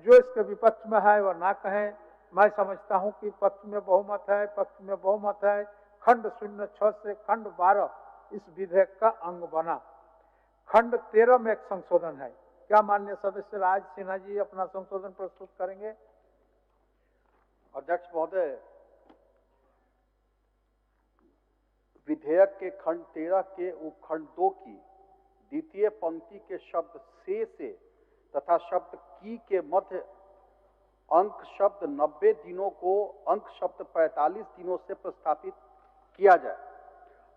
जो इसके विपक्ष में है वह ना कहें। मैं समझता हूं कि पक्ष में बहुमत है, पक्ष में बहुमत है। खंड 06 से खंड 12 इस विधेयक का अंग बना। खंड 13 में एक संशोधन है। क्या माननीय सदस्य राज सिन्हा जी अपना संशोधन प्रस्तुत करेंगे? अध्यक्ष महोदय, विधेयक के खंड 13 के उपखंड 2 की द्वितीय पंक्ति के शब्द से तथा शब्द की के मध्य अंक शब्द 90 दिनों को अंक शब्द 45 दिनों से प्रस्तावित किया जाए।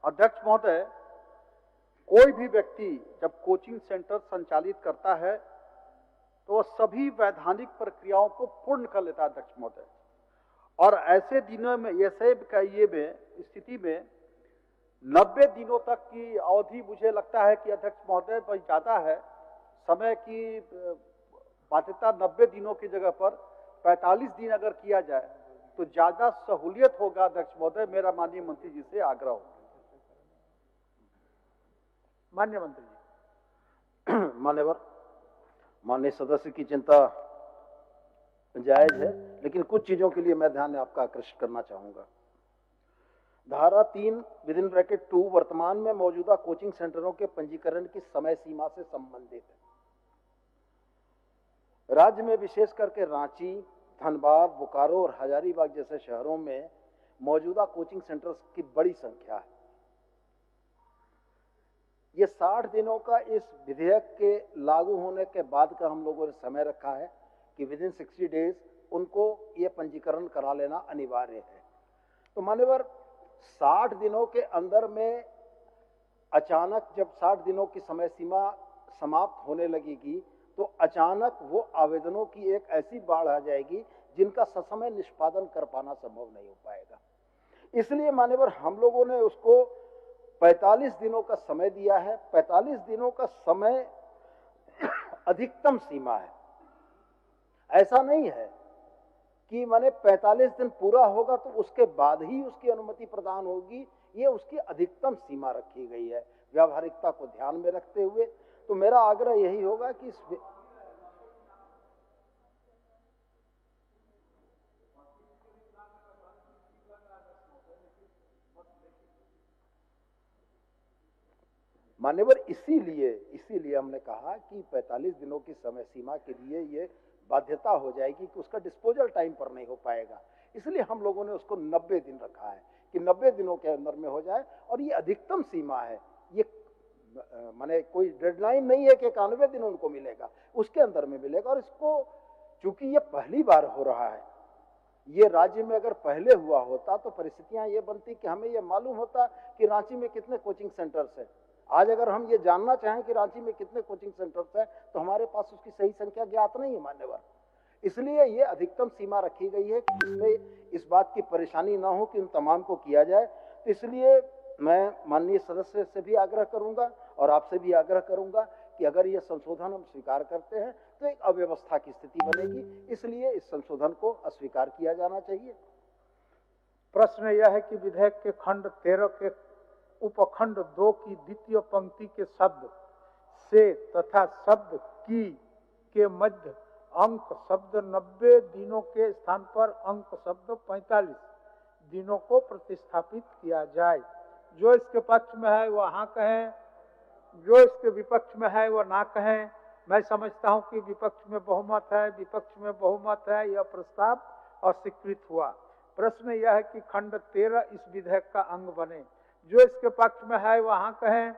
अध्यक्ष महोदय, कोई भी व्यक्ति जब कोचिंग सेंटर संचालित करता है तो वह सभी वैधानिक प्रक्रियाओं को पूर्ण कर लेता है अध्यक्ष महोदय। और ऐसे दिनों में ऐसे स्थिति में 90 दिनों तक की अवधि मुझे लगता है कि अध्यक्ष महोदय बहुत ज्यादा है। समय की बाध्यता 90 दिनों की जगह पर 45 दिन अगर किया जाए तो ज्यादा सहूलियत होगा अध्यक्ष महोदय। मेरा माननीय मंत्री जी से आग्रह हो। माननीय मंत्री जी। मान्यवर, माननीय सदस्य की चिंता जायज है, लेकिन कुछ चीजों के लिए मैं ध्यान आपका आकर्षित करना चाहूंगा। धारा 3(2) वर्तमान में मौजूदा कोचिंग सेंटरों के पंजीकरण की समय सीमा से संबंधित है। राज्य में विशेष करके रांची, धनबाद, बोकारो और हजारीबाग जैसे शहरों में मौजूदा कोचिंग सेंटर्स की बड़ी संख्या है। ये 60 दिनों का इस विधेयक के लागू होने के बाद का हम लोगों ने समय रखा है कि विदिन 60 डेज उनको ये पंजीकरण करा लेना अनिवार्य है। तो मान्यवर, 60 दिनों के अंदर में अचानक जब 60 दिनों की समय सीमा समाप्त होने लगेगी तो अचानक वो आवेदनों की एक ऐसी बाढ़ आ जाएगी जिनका ससमय निष्पादन कर पाना संभव नहीं हो पाएगा। इसलिए मान्यवर हम लोगों ने उसको 45 दिनों का समय दिया है। 45 दिनों का समय अधिकतम सीमा है। ऐसा नहीं है कि माने 45 दिन पूरा होगा तो उसके बाद ही उसकी अनुमति प्रदान होगी। ये उसकी अधिकतम सीमा रखी गई है व्यावहारिकता को ध्यान में रखते हुए। तो मेरा आग्रह यही होगा कि मान्यवर इसीलिए हमने कहा कि 45 दिनों की समय सीमा के लिए ये बाध्यता हो जाएगी कि उसका डिस्पोजल टाइम पर नहीं हो पाएगा। इसलिए हम लोगों ने उसको 90 दिन रखा है कि 90 दिनों के अंदर में हो जाए। और ये अधिकतम सीमा है, ये माने कोई डेडलाइन नहीं है कि 91 दिन उनको मिलेगा, उसके अंदर में मिलेगा। और इसको चूंकि ये पहली बार हो रहा है, ये राज्य में अगर पहले हुआ होता तो परिस्थितियां ये बनती कि हमें ये मालूम होता कि रांची में कितने कोचिंग सेंटर्स हैं। आज अगर हम ये जानना चाहें कि रांची में कितने कोचिंग सेंटर्स हैं तो हमारे पास उसकी सही संख्या ज्ञात नहीं है मान्यवर। इसलिए ये अधिकतम सीमा रखी गई है कि इसमें इस बात की परेशानी ना हो कि उन तमाम को किया जाए। तो इसलिए मैं माननीय सदस्य से भी आग्रह करूंगा और आपसे भी आग्रह करूंगा कि अगर ये संशोधन हम स्वीकार करते हैं तो एक अव्यवस्था की स्थिति बनेगी। इसलिए इस संशोधन को अस्वीकार किया जाना चाहिए। प्रश्न यह है कि विधेयक के खंड 13 के उपखंड 2 की द्वितीय पंक्ति के शब्द से तथा शब्द की के मध्य अंक शब्द 90 दिनों के स्थान पर अंक शब्द 45 दिनों को प्रतिस्थापित किया जाए। जो इसके पक्ष में है वह हाँ कहें, जो इसके विपक्ष में है वह ना कहें। मैं समझता हूं कि विपक्ष में बहुमत है, विपक्ष में बहुमत है, यह प्रस्ताव अस्वीकृत हुआ। प्रश्न यह है कि खंड 13 इस विधेयक का अंग बने। जो इसके पक्ष में है वह हाँ कहें,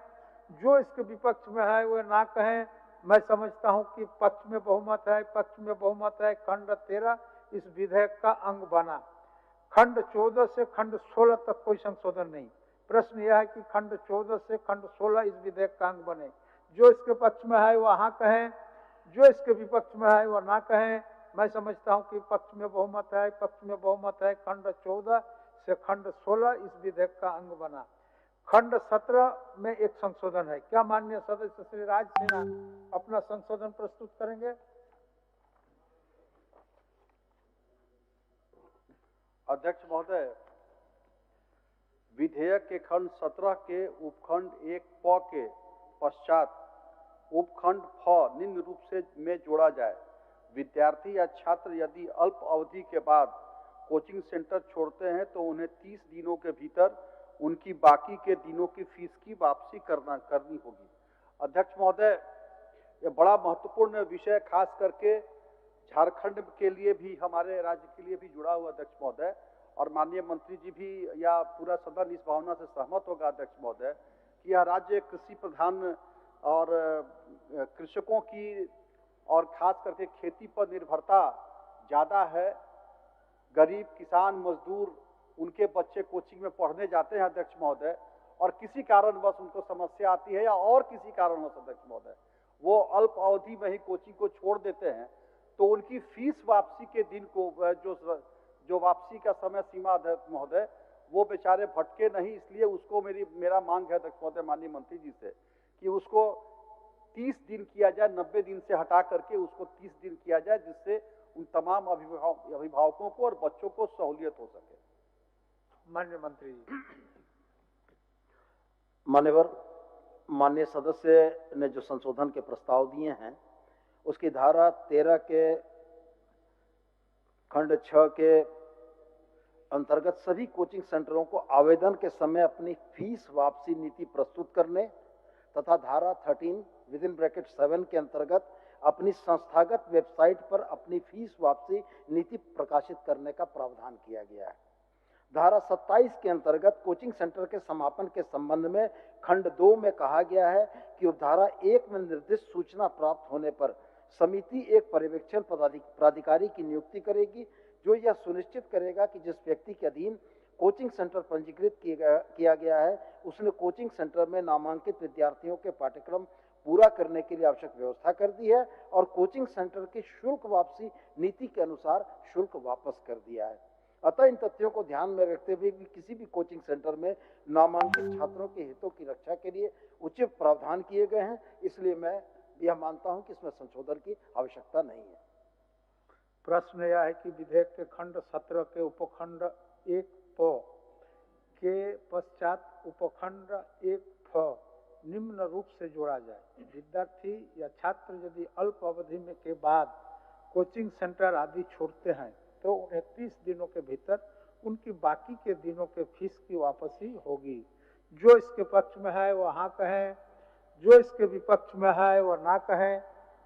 जो इसके विपक्ष में है वह ना कहें। मैं समझता हूं कि पक्ष में बहुमत है, पक्ष में बहुमत है। खंड 13 इस विधेयक का अंग बना। खंड 14 से खंड 16 तक कोई संशोधन नहीं। प्रश्न यह है कि खंड 14 से खंड 16 इस विधेयक का अंग बने। जो इसके पक्ष में है वह हाँ कहें, जो इसके विपक्ष में है वह ना कहें। मैं समझता हूं कि पक्ष में बहुमत है, पक्ष में बहुमत है। खंड 14 से खंड 16 इस विधेयक का अंग बना। खंड 17 में एक संशोधन है। क्या माननीय सदस्य श्री राज सिन्हा अपना संशोधन प्रस्तुत करेंगे? अध्यक्ष महोदय, विधेयक के खंड 17 के उपखंड 1 प के पश्चात उपखंड फ निम्न रूप से में जोड़ा जाए। विद्यार्थी या छात्र यदि अल्प अवधि के बाद कोचिंग सेंटर छोड़ते हैं तो उन्हें 30 दिनों के भीतर उनकी बाकी के दिनों की फीस की वापसी करनी होगी। अध्यक्ष महोदय, यह बड़ा महत्वपूर्ण विषय खास करके झारखंड के लिए भी, हमारे राज्य के लिए भी जुड़ा हुआ अध्यक्ष महोदय। और माननीय मंत्री जी भी या पूरा सदन इस भावना से सहमत होगा अध्यक्ष महोदय कि यह राज्य कृषि प्रधान और कृषकों की और खास करके खेती पर निर्भरता ज़्यादा है। गरीब किसान मजदूर उनके बच्चे कोचिंग में पढ़ने जाते हैं अध्यक्ष महोदय, और किसी कारणवश उनको समस्या आती है या और किसी कारणवश अध्यक्ष महोदय वो अल्प अवधि में ही कोचिंग को छोड़ देते हैं, तो उनकी फीस वापसी के दिन को जो वापसी का समय सीमा अध्यक्ष महोदय वो बेचारे भटके नहीं। इसलिए उसको मेरा मांग है अध्यक्ष महोदय माननीय मंत्री जी से कि उसको 30 दिन किया जाए, 90 दिन से हटा करके उसको 30 दिन किया जाए, जिससे उन तमाम अभिभावकों को और बच्चों को सहूलियत हो सके। माननीय मंत्री जी। मान्यवर, माननीय सदस्य ने जो संशोधन के प्रस्ताव दिए हैं उसकी धारा 13 के खंड 6 के अंतर्गत सभी कोचिंग सेंटरों को आवेदन के समय अपनी फीस वापसी नीति प्रस्तुत करने तथा धारा 13 (7) के अंतर्गत अपनी संस्थागत वेबसाइट पर अपनी फीस वापसी नीति प्रकाशित करने का प्रावधान किया गया है। धारा 27 के अंतर्गत कोचिंग सेंटर के समापन के संबंध में खंड 2 में कहा गया है कि उपधारा 1 में निर्दिष्ट सूचना प्राप्त होने पर समिति एक पर्यवेक्षण प्राधिकारी की नियुक्ति करेगी जो यह सुनिश्चित करेगा कि जिस व्यक्ति के अधीन कोचिंग सेंटर पंजीकृत किया गया है, उसने कोचिंग सेंटर में नामांकित विद्यार्थियों के पाठ्यक्रम पूरा करने के लिए आवश्यक व्यवस्था कर दी है और कोचिंग सेंटर की शुल्क वापसी नीति के अनुसार शुल्क वापस कर दिया है। अतः इन तथ्यों को ध्यान में रखते हुए कि किसी भी कोचिंग सेंटर में नामांकित छात्रों के हितों की रक्षा के लिए उचित प्रावधान किए गए हैं, इसलिए मैं यह मानता हूं कि इसमें संशोधन की आवश्यकता नहीं है। प्रश्न यह है कि विधेयक के खंड 17 के उपखंड 1 प के पश्चात उपखंड 1 फ निम्न रूप से जोड़ा जाए। विद्यार्थी या छात्र यदि अल्प अवधि में के बाद कोचिंग सेंटर आदि छोड़ते हैं तो उन्हें 30 दिनों के भीतर उनकी बाकी के दिनों के फीस की वापसी होगी। जो इसके पक्ष में है वह हाँ कहें, जो इसके विपक्ष में है वह ना कहें।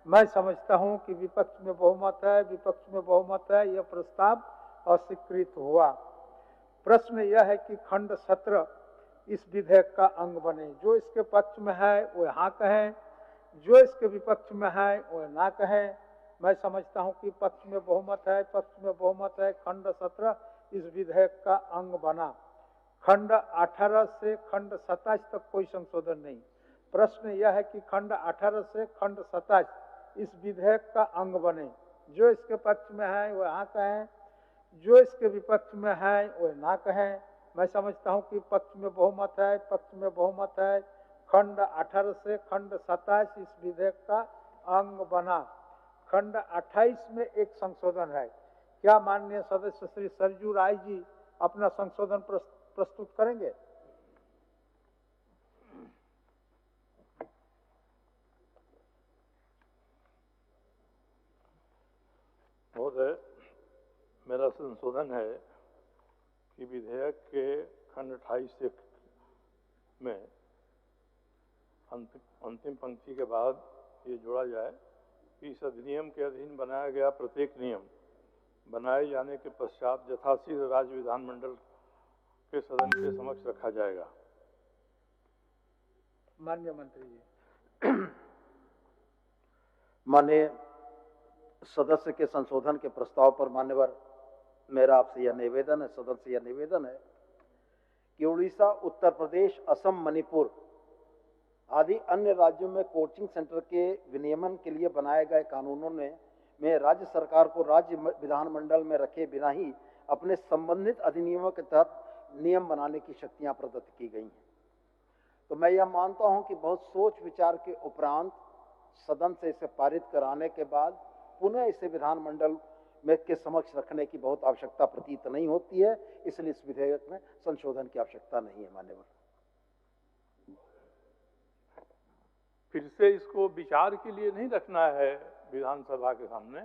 मैं समझता हूं कि विपक्ष में बहुमत है, विपक्ष में बहुमत है, यह प्रस्ताव अस्वीकृत हुआ। प्रश्न यह है कि खंड 17 इस विधेयक का अंग बने। जो इसके पक्ष में है वह हाँ कहें, जो इसके विपक्ष में है वह ना कहें। मैं समझता हूं कि पक्ष में बहुमत है, पक्ष में बहुमत है। खंड 17 इस विधेयक का अंग बना। खंड 18 से खंड 27 तक कोई संशोधन नहीं। प्रश्न यह है कि खंड 18 से खंड 27 इस विधेयक का अंग बने। जो इसके पक्ष में है वह हाँ कहें, जो इसके विपक्ष में है वह ना कहें। मैं समझता हूं कि पक्ष में बहुमत है, पक्ष में बहुमत है। खंड 18 से खंड 27 इस विधेयक का अंग बना। खंड 28 में एक संशोधन है। क्या माननीय सदस्य श्री सरजू राय जी अपना संशोधन प्रस्तुत करेंगे? महोदय, मेरा संशोधन है कि विधेयक के खंड 28 में अंतिम पंक्ति के बाद ये जोड़ा जाए कि इस अधिनियम के अधीन बनाया गया प्रत्येक नियम बनाए जाने के पश्चात यथाशीघ्र राज्य विधानमंडल के सदन के समक्ष रखा जाएगा। माननीय मंत्री जी। माननीय सदस्य के संशोधन के प्रस्ताव पर मान्यवर मेरा आपसे यह निवेदन है, सदन से यह निवेदन है कि उड़ीसा, उत्तर प्रदेश, असम, मणिपुर आदि अन्य राज्यों में कोचिंग सेंटर के विनियमन के लिए बनाए गए कानूनों में राज्य सरकार को राज्य विधानमंडल में रखे बिना ही अपने संबंधित अधिनियमों के तहत नियम बनाने की शक्तियां प्रदत्त की गई हैं। तो मैं यह मानता हूं कि बहुत सोच विचार के उपरांत सदन से इसे पारित कराने के बाद पुनः इसे विधानमंडल में के समक्ष रखने की बहुत आवश्यकता प्रतीत नहीं होती है, इसलिए इस विधेयक में संशोधन की आवश्यकता नहीं है। मान्यवर, फिर से इसको विचार के लिए नहीं रखना है विधानसभा के सामने,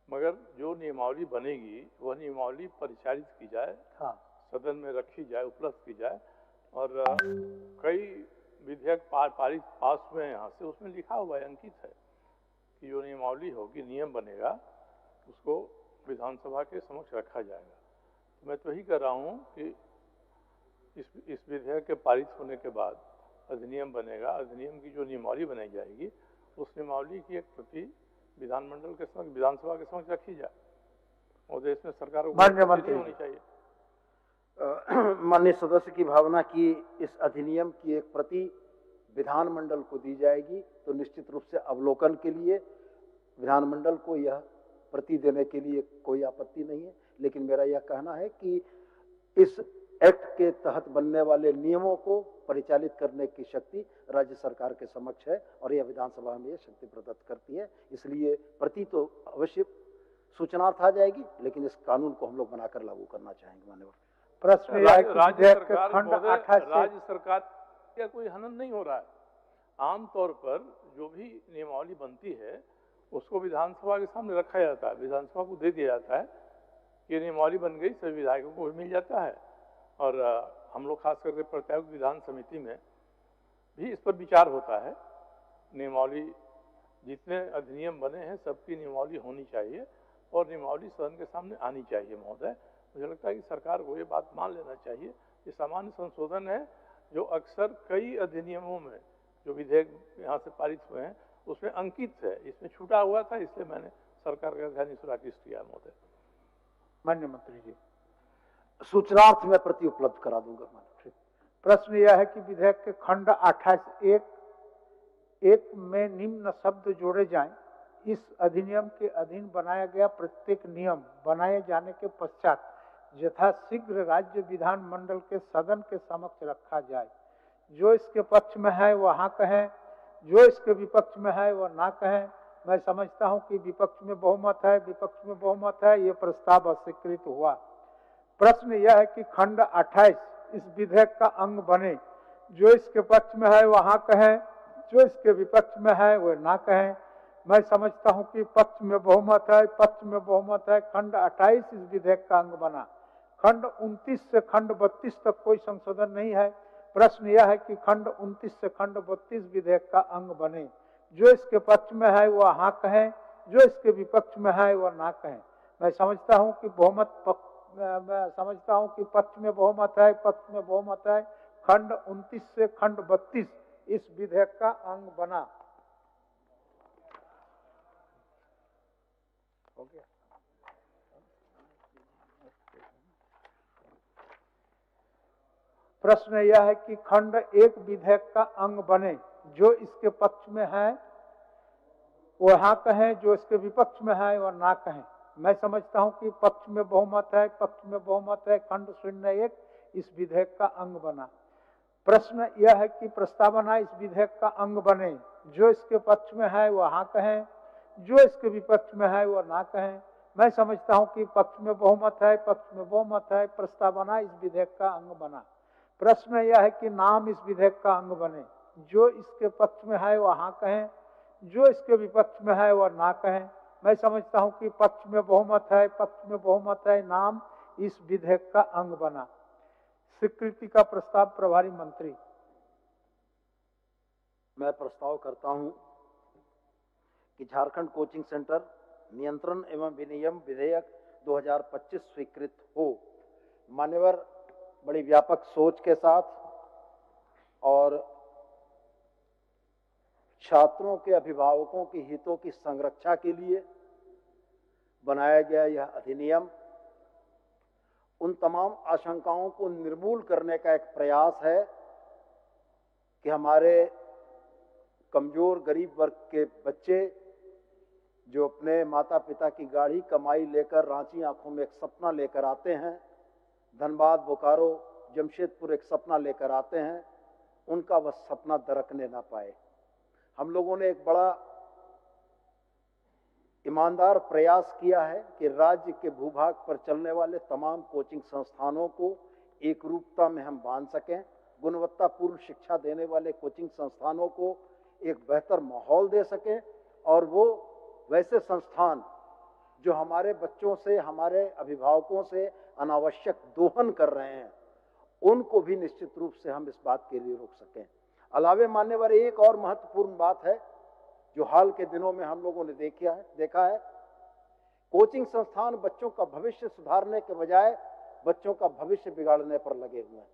मगर जो नियमावली बनेगी वह नियमावली परिचालित की जाए, हाँ, सदन में रखी जाए, उपलब्ध की जाए। और कई विधेयक पास हुए यहाँ से, उसमें लिखा हुआ है, अंकित है कि जो नियमावली होगी, नियम बनेगा, उसको विधानसभा के समक्ष रखा जाएगा। तो मैं तो यही कह रहा हूँ कि इस विधेयक के पारित होने के बाद अधिनियम बनेगा, अधिनियम की जो नियमावली बनाई जाएगी उस नियमावली की एक प्रति विधानमंडल के समक्ष, विधानसभा के समक्ष रखी जाए और देश में सरकार को होनी चाहिए। माननीय सदस्य की भावना की इस अधिनियम की एक प्रति विधानमंडल को दी जाएगी तो निश्चित रूप से अवलोकन के लिए विधानमंडल को यह प्रति देने के लिए कोई आपत्ति नहीं है। लेकिन मेरा यह कहना है कि इस एक्ट के तहत बनने वाले नियमों को परिचालित करने की शक्ति राज्य सरकार के समक्ष है और यह विधानसभा में यह शक्ति प्रदत्त करती है। इसलिए प्रति तो अवश्य सूचनार्थ आ जाएगी, लेकिन इस कानून को हम लोग बनाकर लागू करना चाहेंगे। माननीय प्रश्न राज्य सरकार का कोई हनन नहीं हो रहा है। आमतौर पर जो भी नियमावली बनती है उसको विधानसभा के सामने रखा जाता है, विधानसभा को दे दिया जाता है, ये नियमावली बन गई, सभी विधायकों को मिल जाता है। और हम लोग खास करके प्रत्यायुक्त विधान समिति में भी इस पर विचार होता है। नियमावली, जितने अधिनियम बने हैं सबकी नियमावली होनी चाहिए और नियमावली सदन के सामने आनी चाहिए। महोदय, मुझे लगता है कि सरकार को ये बात मान लेना चाहिए। ये सामान्य संशोधन है जो अक्सर कई अधिनियमों में जो विधेयक यहाँ से पारित हुए हैं उसमें अंकित है, इसमें छूटा हुआ था, इसलिए मैंने सरकार का ध्यान इस पर आकृष्ट किया। महोदय, माननीय मंत्री जी। सूचनार्थ में प्रति उपलब्ध करा दूंगा। प्रश्न यह है कि विधेयक के खंड 28(1) में निम्न शब्द जोड़े जाएं। इस अधिनियम के अधीन बनाया गया प्रत्येक नियम बनाए जाने के पश्चात यथाशीघ्र राज्य विधानमंडल के सदन के समक्ष रखा जाए। जो इसके पक्ष में है वह हाँ कहें, जो इसके विपक्ष में है वह ना कहें। मैं समझता हूं कि विपक्ष में बहुमत है, विपक्ष में बहुमत है, ये प्रस्ताव अस्वीकृत हुआ। प्रश्न यह है कि खंड 28 इस विधेयक का अंग बने। जो इसके पक्ष में है वह हाँ कहें, जो इसके विपक्ष में है वह ना कहें। मैं समझता हूं कि पक्ष में बहुमत है, पक्ष में बहुमत है। खंड 28 इस विधेयक का अंग बना। खंड 29 से खंड 32 तक कोई संशोधन नहीं है। प्रश्न यह है कि खंड 29 से खंड 32 विधेयक का अंग बने। जो इसके पक्ष में है वह हाँ कहें, जो इसके विपक्ष में है वह ना कहें। मैं समझता हूं कि पक्ष में बहुमत है, पक्ष में बहुमत है। खंड 29 से खंड 32 इस विधेयक का अंग बना। हो गया। प्रश्न यह है कि खंड 1 विधेयक का अंग बने। जो इसके पक्ष में है वह हाँ कहें, जो इसके विपक्ष में है वह ना कहें। मैं समझता हूं कि पक्ष में बहुमत है, पक्ष में बहुमत है। खंड 01 इस विधेयक का अंग बना। प्रश्न यह है कि प्रस्तावना इस विधेयक का अंग बने। जो इसके पक्ष में है वह हाँ कहें, जो इसके विपक्ष में है वह ना कहें। मैं समझता हूं कि पक्ष में बहुमत है, पक्ष में बहुमत है। प्रस्तावना इस विधेयक का अंग बना। प्रश्न यह है कि नाम इस विधेयक का अंग बने। जो इसके पक्ष में है वह हाँ कहें, जो इसके विपक्ष में है वह ना कहें। मैं समझता हूं कि पक्ष में बहुमत है, पक्ष में बहुमत है। नाम इस विधेयक का अंग बना। स्वीकृति का प्रस्ताव प्रभारी मंत्री। मैं प्रस्ताव करता हूं कि झारखंड कोचिंग सेंटर नियंत्रण एवं विनियम विधेयक 2025 स्वीकृत हो। मान्यवर बड़ी व्यापक सोच के साथ और छात्रों के अभिभावकों के हितों की संरक्षा के लिए बनाया गया यह अधिनियम उन तमाम आशंकाओं को निर्मूल करने का एक प्रयास है कि हमारे कमजोर गरीब वर्ग के बच्चे जो अपने माता पिता की गाढ़ी कमाई लेकर रांची आंखों में एक सपना लेकर आते हैं, धनबाद, बोकारो, जमशेदपुर एक सपना लेकर आते हैं, उनका वह सपना दरकने ना पाए। हम लोगों ने एक बड़ा ईमानदार प्रयास किया है कि राज्य के भूभाग पर चलने वाले तमाम कोचिंग संस्थानों को एक रूपता में हम बांध सकें, गुणवत्तापूर्ण शिक्षा देने वाले कोचिंग संस्थानों को एक बेहतर माहौल दे सकें और वो वैसे संस्थान जो हमारे बच्चों से, हमारे अभिभावकों से अनावश्यक दोहन कर रहे हैं, उनको भी निश्चित रूप से हम इस बात के लिए रोक सकें। अलावे मान्यवर एक और महत्वपूर्ण बात है जो हाल के दिनों में हम लोगों ने देखा है। कोचिंग संस्थान बच्चों का भविष्य सुधारने के बजाय बच्चों का भविष्य बिगाड़ने पर लगे हुए हैं।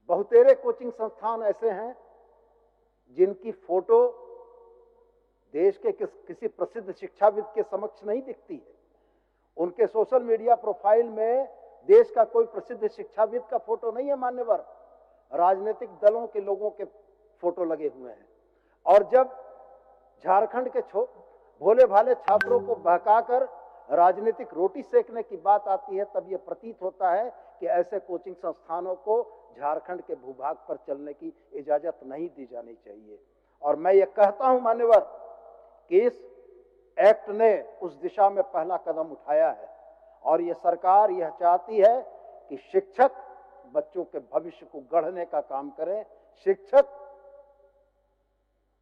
बहुतेरे कोचिंग संस्थान ऐसे हैं जिनकी फोटो देश के किसी प्रसिद्ध शिक्षाविद के समक्ष नहीं दिखती है। उनके सोशल मीडिया प्रोफाइल में देश का कोई प्रसिद्ध शिक्षाविद का फोटो नहीं है मान्यवर, राजनीतिक दलों के लोगों के फोटो लगे हुए हैं। और जब झारखंड के भोले भाले छात्रों को बहकाकर राजनीतिक रोटी सेकने की बात आती है, तब यह प्रतीत होता है कि ऐसे कोचिंग संस्थानों को झारखंड के भूभाग पर चलने की इजाजत नहीं दी जानी चाहिए। और मैं ये कहता हूं मान्यवर कि इस एक्ट ने उस दिशा में पहला कदम उठाया है और ये सरकार यह चाहती है कि शिक्षक बच्चों के भविष्य को गढ़ने का काम करें। शिक्षक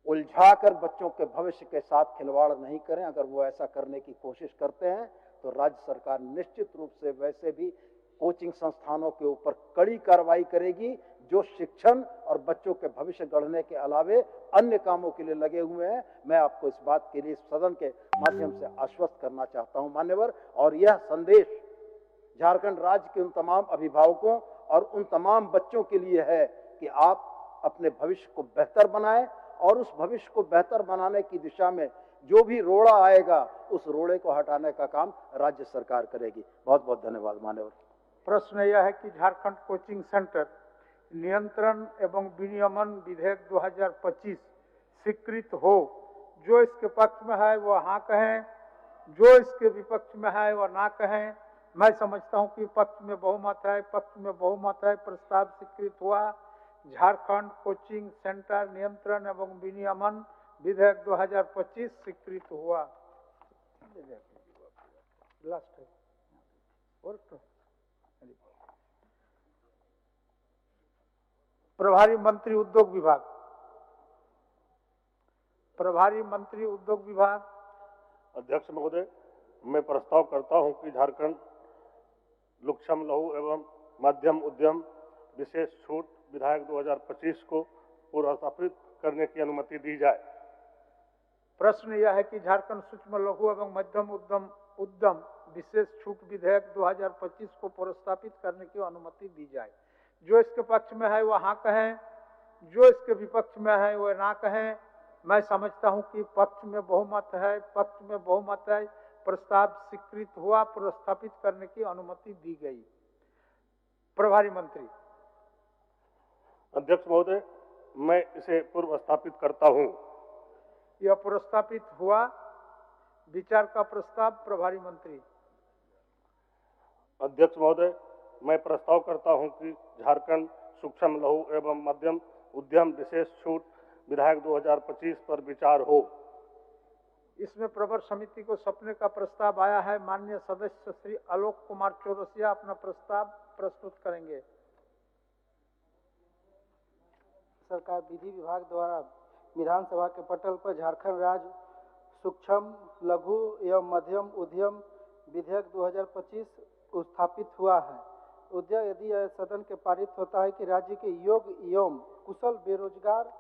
उलझाकर बच्चों के भविष्य के साथ खिलवाड़ नहीं करें। अगर वो ऐसा करने की कोशिश करते हैं तो राज्य सरकार निश्चित रूप से वैसे भी कोचिंग संस्थानों के ऊपर कड़ी कार्रवाई करेगी जो शिक्षण और बच्चों के भविष्य गढ़ने के अलावे अन्य कामों के लिए लगे हुए हैं। मैं आपको इस बात के लिए इस सदन के माध्यम से आश्वस्त करना चाहता हूं मान्यवर। और यह संदेश झारखंड राज्य के उन तमाम अभिभावकों और उन तमाम बच्चों के लिए है कि आप अपने भविष्य को बेहतर बनाएं और उस भविष्य को बेहतर बनाने की दिशा में जो भी रोड़ा आएगा उस रोड़े को हटाने का काम राज्य सरकार करेगी। बहुत बहुत धन्यवाद मान्यवर। प्रश्न यह है कि झारखंड कोचिंग सेंटर नियंत्रण एवं विनियमन विधेयक 2025 स्वीकृत हो। जो इसके पक्ष में है वो हाँ कहें, जो इसके विपक्ष में है वो ना कहें। मैं समझता हूं कि पक्ष में बहुमत है, पक्ष में बहुमत है। प्रस्ताव स्वीकृत हुआ। झारखंड कोचिंग सेंटर नियंत्रण एवं विनियमन विधेयक 2025 स्वीकृत हुआ। लास्ट है और प्रभारी मंत्री उद्योग विभाग, प्रभारी मंत्री उद्योग विभाग। अध्यक्ष महोदय, मैं प्रस्ताव करता हूं कि झारखंड सूक्ष्म लघु एवं मध्यम उद्यम विशेष छूट विधेयक 2025 को पुनर्स्थापित करने की अनुमति दी जाए। प्रश्न यह है कि झारखंड सूक्ष्म लघु एवं मध्यम उद्यम विशेष छूट विधेयक 2025 को पुनर्स्थापित करने की अनुमति दी जाए। जो इसके पक्ष में है वो हाँ कहें, जो इसके विपक्ष में है वो ना कहें। मैं समझता हूं कि पक्ष में बहुमत है, पक्ष में बहुमत है। प्रस्ताव स्वीकृत हुआ। पुनर्स्थापित करने की अनुमति दी गई। प्रभारी मंत्री। अध्यक्ष महोदय, मैं इसे पूर्व स्थापित करता हूं। यह पुनर्स्थापित हुआ। विचार का प्रस्ताव प्रभारी मंत्री। अध्यक्ष महोदय, मैं प्रस्ताव करता हूं कि झारखंड सूक्ष्म लघु एवं मध्यम उद्यम विशेष छूट विधेयक 2025 पर विचार हो। इसमें प्रवर समिति को सौंपने का प्रस्ताव आया है। माननीय सदस्य श्री आलोक कुमार चौरसिया अपना प्रस्ताव प्रस्तुत करेंगे। सरकार विधि विभाग द्वारा विधानसभा के पटल पर झारखंड राज्य सूक्ष्म लघु एवं मध्यम उद्यम विधेयक 2025 स्थापित हुआ है। उद्यम यदि सदन के पारित होता है कि राज्य के योग्य एवं कुशल बेरोजगार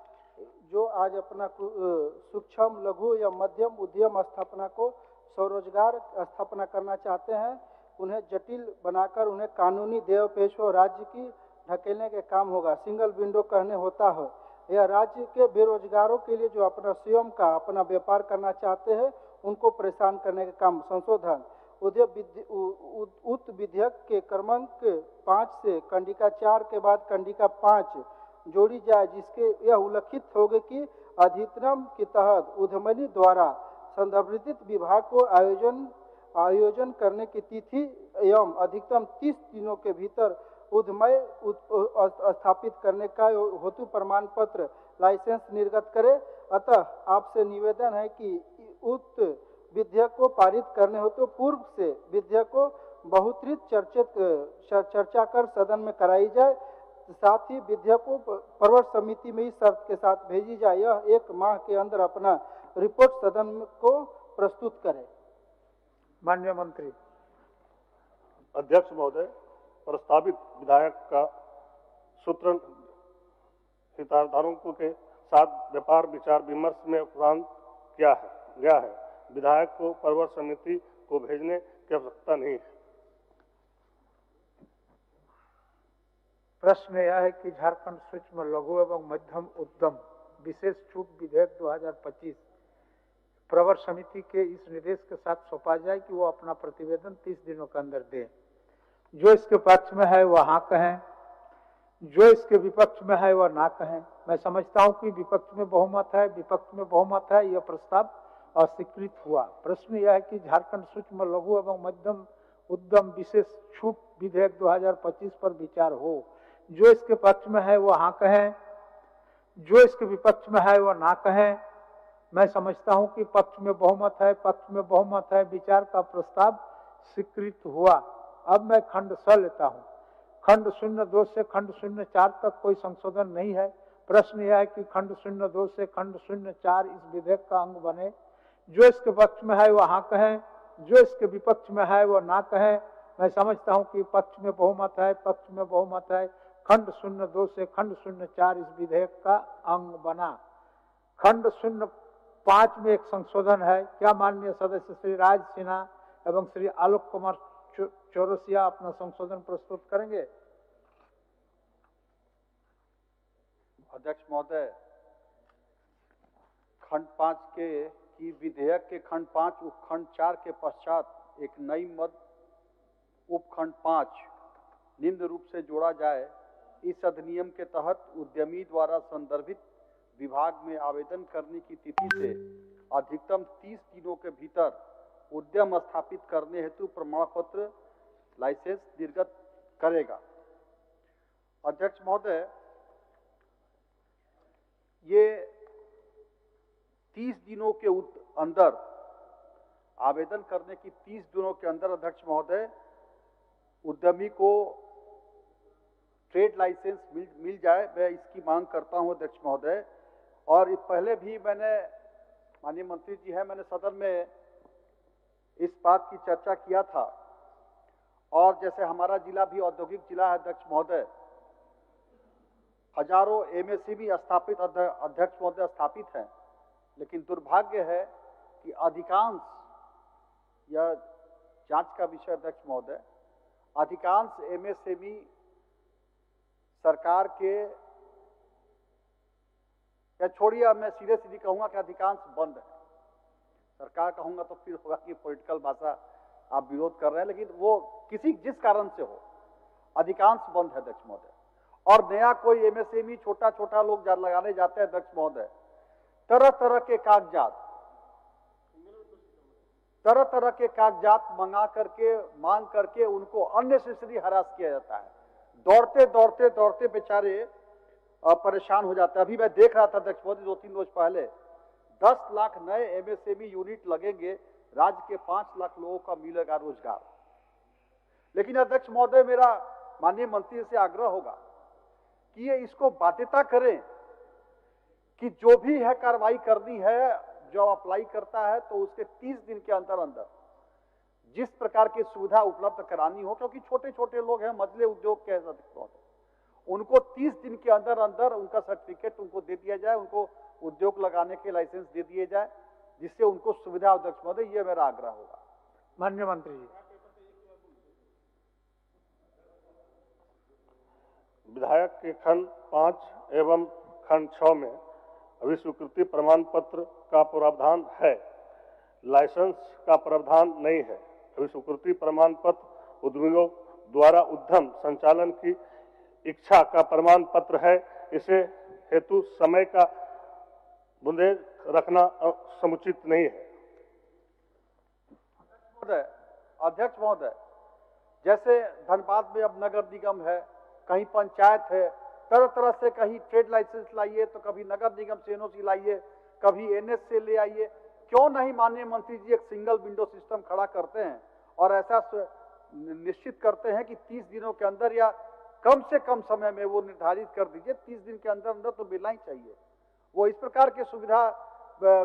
जो आज अपना सूक्ष्म लघु या मध्यम उद्यम स्थापना को स्वरोजगार स्थापना करना चाहते हैं, उन्हें जटिल बनाकर उन्हें कानूनी देय पेश हो राज्य की ढकेलने के काम होगा। सिंगल विंडो कहने होता है। यह राज्य के बेरोजगारों के लिए जो अपना स्वयं का अपना व्यापार करना चाहते हैं उनको परेशान करने का काम। संशोधन उक्त विधेयक के क्रमांक 5 से कंडिका 4 के बाद कंडिका 5 जोड़ी जाए, जिसके यह उल्लिखित होगा कि अधिनियम के तहत उद्यमी द्वारा संदर्भित विभाग को आयोजन करने की तिथि एवं अधिकतम 30 दिनों के भीतर उद्यमी स्थापित करने का हेतु प्रमाण पत्र लाइसेंस निर्गत करे। अतः आपसे निवेदन है कि उक्त विधेयक को पारित करने हो तो पूर्व से विधेयक को बहुत्रित चर्चा कर सदन में कराई जाए। साथ ही विधेयक को प्रवर समिति में ही शर्त के साथ भेजी जाए। यह 1 माह के अंदर अपना रिपोर्ट सदन को प्रस्तुत करे। माननीय मंत्री। अध्यक्ष महोदय, प्रस्तावित विधेयक का सूत्रण हितधारकों के साथ व्यापार विचार विमर्श में प्रदान किया गया है। विधेयक को प्रवर समिति को भेजने की आवश्यकता नहीं है। प्रश्न यह है कि झारखंड सूक्ष्म लघु एवं मध्यम उद्यम विशेष छूट विधेयक 2025 प्रवर समिति के इस निर्देश के साथ सौंपा जाए कि वो अपना प्रतिवेदन 30 दिनों के अंदर दे। जो इसके पक्ष में है वह हाँ कहें, जो इसके विपक्ष में है वह ना कहें। मैं समझता हूं कि विपक्ष में बहुमत है, विपक्ष में बहुमत है। यह प्रस्ताव अस्वीकृत हुआ। प्रश्न यह है कि झारखंड सूक्ष्म लघु एवं मध्यम उद्यम विशेष छूट विधेयक 2025 पर विचार हो। जो इसके पक्ष में है वो हाँ कहें, जो इसके विपक्ष में है वो ना कहें। मैं समझता हूं कि पक्ष में बहुमत है, पक्ष में बहुमत है। विचार का प्रस्ताव स्वीकृत हुआ। अब मैं खंड स लेता हूं। खंड 02 से खंड 04 तक कोई संशोधन नहीं है। प्रश्न यह है कि खंड 02 से खंड 04 इस विधेयक का अंग बने। जो इसके पक्ष में है वो हाँ कहें, जो इसके विपक्ष में है वो ना कहें। मैं समझता हूं कि पक्ष में बहुमत है, पक्ष में बहुमत है। खंड 02 से खंड 04 इस विधेयक का अंग बना। खंड 05 में एक संशोधन है। क्या माननीय सदस्य श्री राज सिन्हा एवं श्री आलोक कुमार चौरसिया अपना संशोधन प्रस्तुत करेंगे? अध्यक्ष महोदय, खंड 5 की विधेयक के खंड 5 उपखंड 4 के पश्चात एक नई मद उपखंड 5 निम्न रूप से जोड़ा जाए। इस अधिनियम के तहत उद्यमी द्वारा संदर्भित विभाग में आवेदन करने की तिथि से अधिकतम 30 दिनों के भीतर उद्यम स्थापित करने हेतु प्रमाण पत्र लाइसेंस निर्गत करेगा। अध्यक्ष महोदय, ये 30 दिनों के अंदर आवेदन करने की 30 दिनों के अंदर अध्यक्ष महोदय उद्यमी को ट्रेड लाइसेंस मिल जाए, मैं इसकी मांग करता हूं अध्यक्ष महोदय। और पहले भी मैंने, माननीय मंत्री जी हैं, मैंने सदन में इस बात की चर्चा किया था। और जैसे हमारा जिला भी औद्योगिक जिला है अध्यक्ष महोदय, हजारों एमएसएमई स्थापित अध्यक्ष महोदय स्थापित हैं, लेकिन दुर्भाग्य है कि अधिकांश, यह जांच का विषय अध्यक्ष महोदय, अधिकांश एमएसएमई सरकार के, या छोड़िए, मैं सीधे सीधी कहूंगा कि अधिकांश बंद है। सरकार कहूंगा तो फिर होगा कि पॉलिटिकल भाषा आप विरोध कर रहे हैं, लेकिन वो किसी जिस कारण से हो अधिकांश बंद है अध्यक्ष महोदय। और नया कोई एमएसएमई छोटा छोटा लोग लगाने जाते हैं अध्यक्ष महोदय, तरह तरह के कागजात मंगा करके, मांग करके उनको अननेसेसरी हरास किया जाता है। दौड़ते बेचारे परेशान हो जाते हैं। अभी मैं देख रहा था अध्यक्ष महोदय 2-3 रोज पहले 10 लाख नए एमएसएमई यूनिट लगेंगे, राज्य के 5 लाख लोगों का मिलेगा रोजगार। लेकिन अध्यक्ष महोदय, मेरा माननीय मंत्री से आग्रह होगा कि ये इसको बाध्यता करें कि जो भी है कार्रवाई करनी है, जो अप्लाई करता है तो उसके 30 दिन के अंदर अंदर जिस प्रकार की सुविधा उपलब्ध करानी हो, क्योंकि छोटे छोटे लोग हैं, मझले उद्योग के, उनको 30 दिन के अंदर अंदर उनका सर्टिफिकेट उनको दे दिया जाए, उनको उद्योग लगाने के लाइसेंस दे दिए जाए, जिससे उनको सुविधा अध्यक्ष महोदय, ये मेरा आग्रह होगा। माननीय मंत्री जी। विधायक के खंड 5 एवं खंड 6 में अभी स्वीकृति प्रमाण पत्र का प्रावधान है, लाइसेंस का प्रावधान नहीं है। अभी स्वीकृति प्रमाण पत्र उद्यमियों द्वारा उद्यम संचालन की इच्छा का प्रमाण पत्र है। इसे हेतु समय का बुंदेज रखना समुचित नहीं है। अध्यक्ष महोदय, जैसे धनबाद में अब नगर निगम है, कहीं पंचायत है, तरह तरह से कहीं ट्रेड लाइसेंस लाइए, तो कभी नगर निगम से एनओसी लाइए, कभी एनएच से ले आइए। क्यों नहीं माननीय मंत्री जी एक सिंगल विंडो सिस्टम खड़ा करते हैं और ऐसा निश्चित करते हैं कि 30 दिनों के अंदर या कम से कम समय में वो निर्धारित कर दीजिए, 30 दिन के अंदर अंदर तो मिलना ही चाहिए। वो इस प्रकार की सुविधा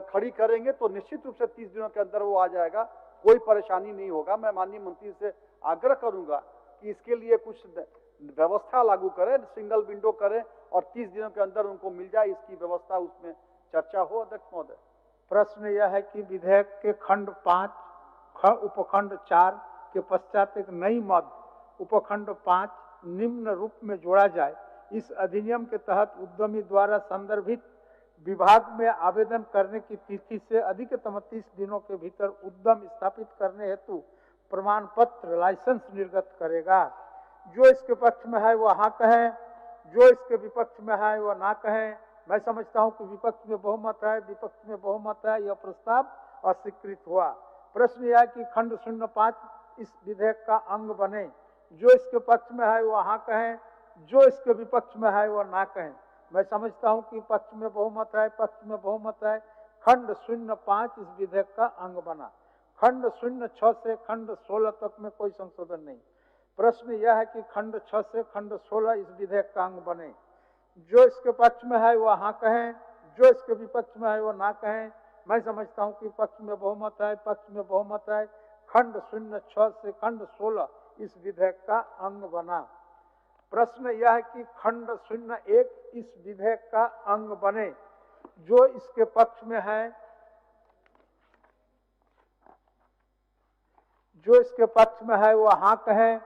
खड़ी करेंगे तो निश्चित रूप से 30 दिनों के अंदर वो आ जाएगा, कोई परेशानी नहीं होगा। मैं माननीय मंत्री से आग्रह करूंगा कि इसके लिए कुछ व्यवस्था लागू करें, सिंगल विंडो करें और 30 दिनों के अंदर उनको मिल जाए, इसकी व्यवस्था उसमें चर्चा हो। अध्यक्ष महोदय, प्रश्न यह है कि विधेयक के खंड 5 उपखंड 4 के पश्चात एक नई मद उपखंड 5 निम्न रूप में जोड़ा जाए। इस अधिनियम के तहत उद्यमी द्वारा संदर्भित विभाग में आवेदन करने की तिथि से अधिकतम 30 दिनों के भीतर उद्यम स्थापित करने हेतु प्रमाण पत्र लाइसेंस निर्गत करेगा। जो इसके पक्ष में है वो हाँ कहें, जो इसके विपक्ष में है वो ना कहें। मैं समझता हूं कि विपक्ष में बहुमत है, विपक्ष में बहुमत है, यह प्रस्ताव अस्वीकृत हुआ। प्रश्न यह है कि खंड 05 इस विधेयक का अंग बने। जो इसके पक्ष में है वो हाँ कहें, जो इसके विपक्ष में है वो ना कहें। मैं समझता हूं कि पक्ष में बहुमत है, पक्ष में बहुमत है। खंड 05 इस विधेयक का अंग बना। खंड 06 से खंड 16 तक में कोई संशोधन नहीं। प्रश्न यह है कि खंड 6 से खंड 16 इस विधेयक का अंग बने। जो इसके पक्ष में है वो हाँ कहें, जो इसके विपक्ष में है वो ना कहें। मैं समझता हूं कि पक्ष में बहुमत है, पक्ष में बहुमत है। खंड 06 से खंड 16 इस विधेयक का अंग बना। प्रश्न यह है कि खंड 01 इस विधेयक का अंग बने। जो इसके पक्ष में है, जो इसके पक्ष में है वो हाँ कहें,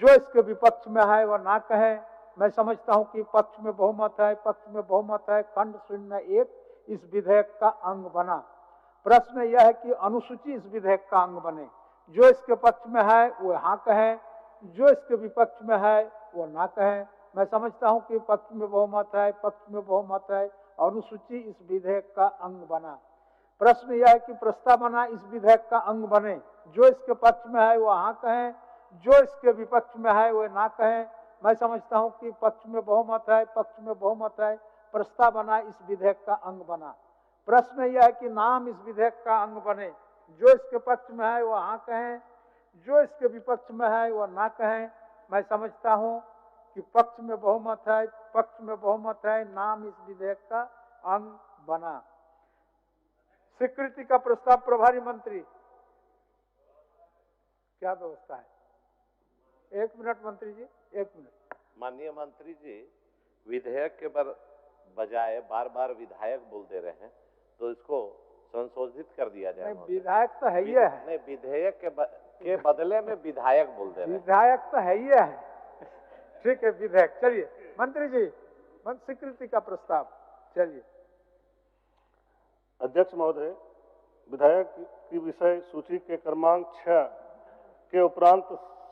जो इसके विपक्ष में है वो ना कहें। मैं समझता हूं कि पक्ष में बहुमत है, पक्ष में बहुमत है। खंड 01 इस विधेयक का अंग बना। प्रश्न यह है कि अनुसूची इस विधेयक का अंग बने। जो इसके पक्ष में है वो हाँ कहें, जो इसके विपक्ष में है वो ना कहें। मैं समझता हूं कि पक्ष में बहुमत है, पक्ष में बहुमत है, अनुसूची इस विधेयक का अंग बना। प्रश्न यह है कि प्रस्ताव बना इस विधेयक का अंग बने। जो इसके पक्ष में है वो हाँ कहें, जो इसके विपक्ष में है वो ना कहें। मैं समझता हूं कि पक्ष में बहुमत है, पक्ष में बहुमत है, प्रस्ताव बना इस विधेयक का अंग बना। प्रश्न यह है कि नाम इस विधेयक का अंग बने। जो इसके पक्ष में है वो हाँ कहें, जो इसके विपक्ष में है वो ना कहें। मैं समझता हूं कि पक्ष में बहुमत है, पक्ष में बहुमत है, नाम इस विधेयक का अंग बना। स्वीकृति का प्रस्ताव प्रभारी मंत्री, क्या व्यवस्था है? 1 मिनट मंत्री जी, 1 मिनट। माननीय मंत्री जी, विधेयक के बजाय बार बार विधायक बोल दे रहे हैं, तो इसको संशोधित कर दिया जाए। विधायक तो है ही है। नहीं, विधेयक के बदले में विधायक बोल दे रहे हैं। विधायक तो है ही है। ठीक है, विधेयक। चलिए मंत्री जी, स्वीकृति का प्रस्ताव। चलिए अध्यक्ष महोदय, विधायक की विषय सूची के क्रमांक 6 के उपरांत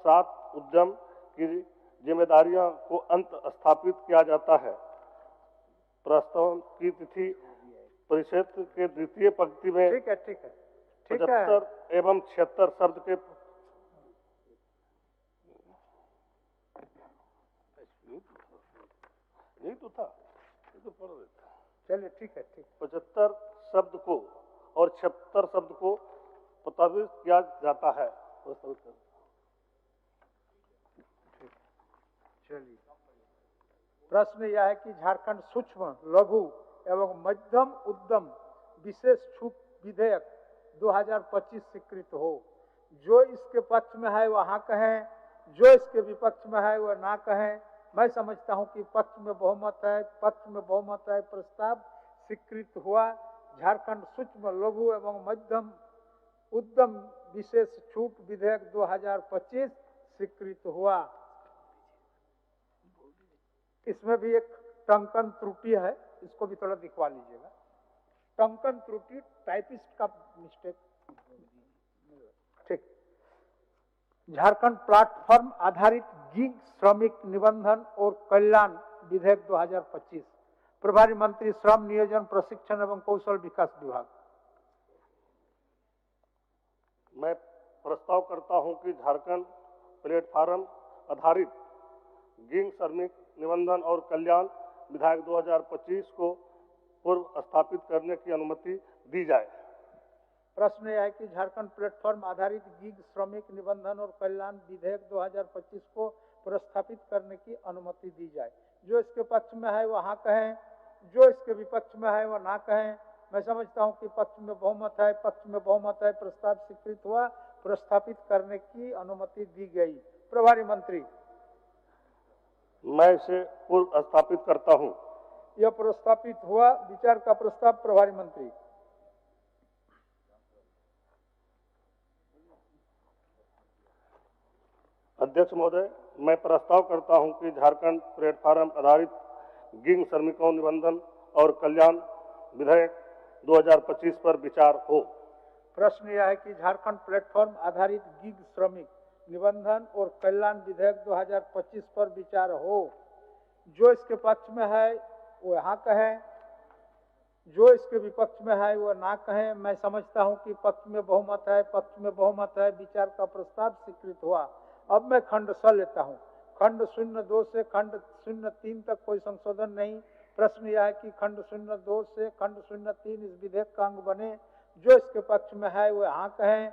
7 उद्यम की जिम्मेदारियों को अंत स्थापित किया जाता है। प्रस्ताव की तिथि परिषद के द्वितीय पंक्ति में 75 एवं 76 शब्द के नहीं तो था, तो पढ़ देता। चलिए ठीक है, ठीक। 75 शब्द को और 76 शब्द को प्रस्तावित किया जाता है। चलिए प्रश्न यह है कि झारखंड सूक्ष्म लघु एवं मध्यम उद्यम विशेष छूट विधेयक 2025 स्वीकृत हो। जो इसके पक्ष में है वह हाँ कहें, जो इसके विपक्ष में है वह ना कहें। मैं समझता हूं कि पक्ष में बहुमत है, पक्ष में बहुमत है, प्रस्ताव स्वीकृत हुआ। झारखंड सूक्ष्म लघु एवं मध्यम उद्यम विशेष छूट विधेयक 2025 स्वीकृत हुआ। इसमें भी एक टंकन त्रुटि है, इसको भी थोड़ा दिखवा लीजिएगा। टंकन त्रुटि टाइपिस्ट का मिस्टेक। ठीक। झारखंड प्लेटफॉर्म आधारित गिग श्रमिक निबंधन और कल्याण विधेयक 2025। प्रभारी मंत्री श्रम नियोजन प्रशिक्षण एवं कौशल विकास विभाग। मैं प्रस्ताव करता हूं कि झारखंड प्लेटफॉर्म आधारित गिग श्रमिक निबंधन और कल्याण विधेयक 2025 को पूर्व स्थापित करने की अनुमति दी जाए। प्रश्न यह है कि झारखंड प्लेटफॉर्म आधारित गिग श्रमिक निबंधन और कल्याण विधेयक 2025 को प्रस्थापित करने की अनुमति दी जाए। जो इसके पक्ष में है वह हाँ कहें, जो इसके विपक्ष में है वह ना कहें। मैं समझता हूं कि पक्ष में बहुमत है, पक्ष में बहुमत है, प्रस्ताव स्वीकृत हुआ, प्रस्थापित करने की अनुमति दी गई। प्रभारी मंत्री, मैं इसे पूर्व स्थापित करता हूं। यह प्रस्तापित हुआ। विचार का प्रस्ताव प्रभारी मंत्री। अध्यक्ष महोदय, मैं प्रस्ताव करता हूं कि झारखंड प्लेटफॉर्म आधारित गिग श्रमिकों निबंधन और कल्याण विधेयक 2025 पर विचार हो। प्रश्न यह है कि झारखंड प्लेटफॉर्म आधारित गिग श्रमिक निबंधन और कल्याण विधेयक 2025 पर विचार हो। जो इसके पक्ष में है वो हाँ कहें, जो इसके विपक्ष में है वो ना कहें। मैं समझता हूं कि पक्ष में बहुमत है, पक्ष में बहुमत है, विचार का प्रस्ताव स्वीकृत हुआ। अब मैं खंड स लेता हूं। खंड 02 से खंड 03 तक कोई संशोधन नहीं। प्रश्न यह है कि खंड 02 से खंड 03 इस विधेयक का अंग बने। जो इसके पक्ष में है वो हाँ कहें,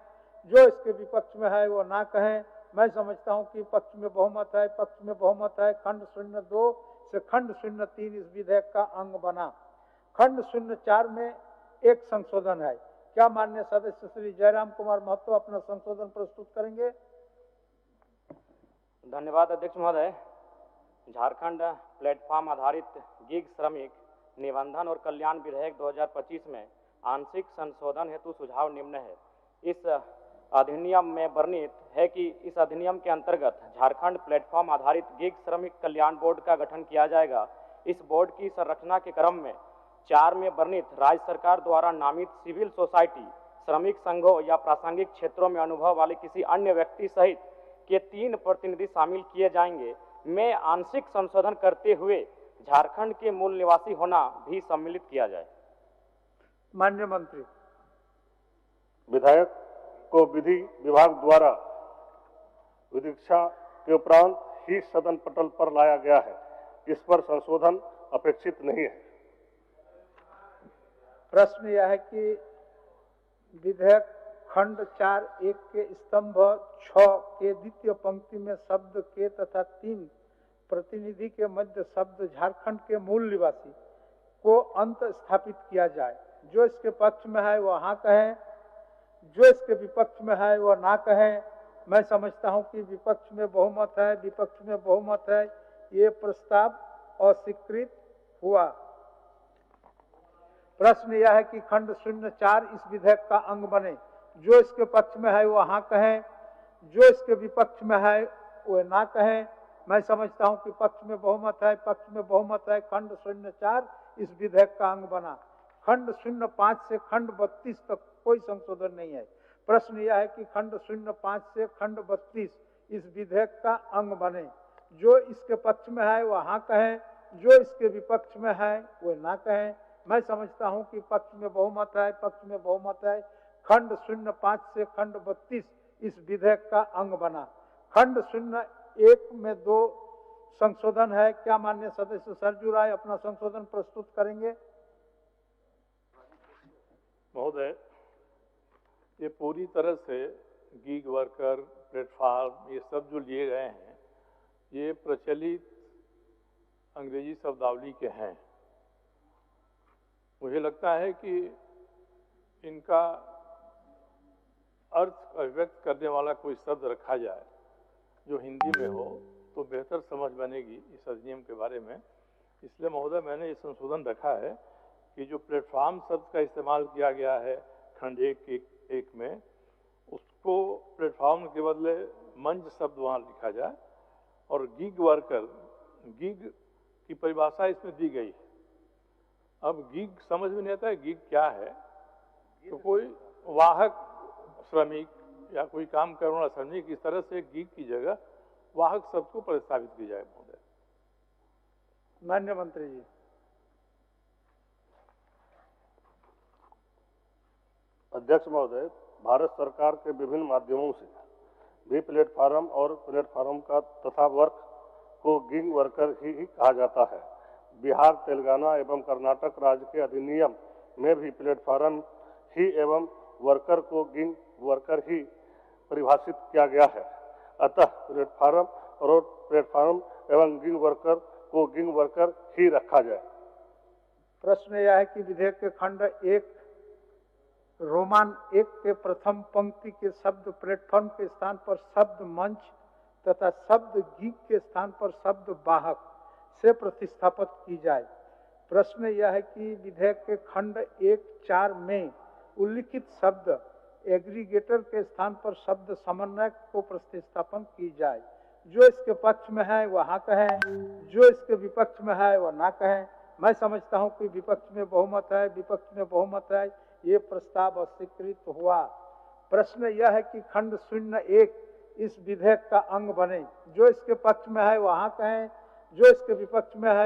जो इसके विपक्ष में है वो ना कहें। मैं समझता हूं कि पक्ष में बहुमत है, पक्ष में बहुमत है, खंड 02 से खंड 03 इस विधेयक का अंग बना। खंड 04 में एक संशोधन है। क्या माननीय सदस्य श्री जयराम कुमार महतो अपना संशोधन प्रस्तुत करेंगे? धन्यवाद अध्यक्ष महोदय। झारखंड प्लेटफॉर्म आधारित गिग श्रमिक निबंधन और कल्याण विधेयक 2025 में आंशिक संशोधन हेतु सुझाव निम्न है। इस अधिनियम में वर्णित है कि इस अधिनियम के अंतर्गत झारखंड प्लेटफॉर्म आधारित गिग श्रमिक कल्याण बोर्ड का गठन किया जाएगा। इस बोर्ड की संरचना के क्रम में 4 में वर्णित राज्य सरकार द्वारा नामित सिविल सोसाइटी, श्रमिक संघों या प्रासंगिक क्षेत्रों में अनुभव वाले किसी अन्य व्यक्ति सहित के 3 प्रतिनिधि शामिल किए जाएंगे में आंशिक संशोधन करते हुए झारखंड के मूल निवासी होना भी सम्मिलित किया जाए। माननीय मंत्री। विधायक को विधि विभाग द्वारा विधिक्षा के उपरांत ही सदन पटल पर लाया गया है, इस पर संशोधन अपेक्षित नहीं है। प्रश्न यह है कि विधेयक खंड 4(1) के स्तंभ 6 के द्वितीय पंक्ति में शब्द के तथा 3 प्रतिनिधि के मध्य शब्द झारखंड के मूल निवासी को अंत स्थापित किया जाए। जो इसके पक्ष में है वह हाँ कहें, जो इसके विपक्ष में है वह ना कहें। मैं समझता हूं कि विपक्ष में बहुमत है, विपक्ष में बहुमत है, ये प्रस्ताव अस्वीकृत हुआ। प्रश्न यह है कि खंड 04 इस विधेयक का अंग बने। जो इसके पक्ष में है वह हाँ कहें, जो इसके विपक्ष में है वह ना कहें। मैं समझता हूं कि पक्ष में बहुमत है, पक्ष में बहुमत है। खंड 04 इस विधेयक का अंग बना। खंड 05 से खंड 32 तक कोई संशोधन नहीं है। प्रश्न यह है कि खंड 05 से खंड 32 इस विधेयक का अंग बने। जो इसके पक्ष में है वह हाँ कहें, जो इसके विपक्ष में है वह ना कहें। मैं समझता हूं कि पक्ष में बहुमत है, पक्ष में बहुमत है। खंड 05 से खंड 32 इस विधेयक का अंग बना। खंड 01 में 2 संशोधन है। क्या माननीय सदस्य सरजू राय अपना संशोधन प्रस्तुत करेंगे? महोदय, ये पूरी तरह से गीग वर्कर, प्लेटफार्म, ये सब जो लिए गए हैं, ये प्रचलित अंग्रेजी शब्दावली के हैं। मुझे लगता है कि इनका अर्थ अभिव्यक्त करने वाला कोई शब्द रखा जाए जो हिंदी में हो तो बेहतर समझ बनेगी इस अधिनियम के बारे में। इसलिए महोदय मैंने ये संशोधन रखा है कि जो प्लेटफॉर्म शब्द का इस्तेमाल किया गया है खंड 1 में, उसको प्लेटफॉर्म के बदले मंच शब्द वहाँ लिखा जाए। और गीग वर्कर, गीग की परिभाषा इसमें दी गई है। अब गीग समझ में नहीं आता है गीग क्या है, तो कोई वाहक श्रमिक या कोई काम करने वाला श्रमिक, इस तरह से गीग की जगह वाहक शब्द को प्रस्तावित की जाए। महोदय। माननीय मंत्री जी। अध्यक्ष महोदय, भारत सरकार के विभिन्न माध्यमों से भी प्लेटफार्म और प्लेटफार्म का तथा वर्क को गिग वर्कर ही कहा जाता है। बिहार, तेलंगाना एवं कर्नाटक राज्य के अधिनियम में भी प्लेटफार्म ही एवं वर्कर को गिग वर्कर ही परिभाषित किया गया है। अतः प्लेटफार्म एवं गिग वर्कर को गिग वर्कर ही रखा जाए। प्रश्न यह है कि विधेयक के खंड 1 रोमान 1 के प्रथम पंक्ति के शब्द प्लेटफॉर्म के स्थान पर शब्द मंच तथा शब्द गीग के स्थान पर शब्द वाहक से प्रतिस्थापित की जाए। प्रश्न यह है कि विधेयक के खंड 1(4) में उल्लिखित शब्द एग्रीगेटर के स्थान पर शब्द समन्वयक को प्रतिस्थापन की जाए। जो इसके पक्ष में है वह हाँ कहें, जो इसके विपक्ष में है वह ना कहें। मैं समझता हूं कि विपक्ष में बहुमत है, विपक्ष में बहुमत है, ये प्रस्ताव अस्वीकृत हुआ। प्रश्न यह है कि खंड 01 इस विधेयक का अंग बने। जो इसके पक्ष में है वह हाँ कहें, जो इसके विपक्ष में है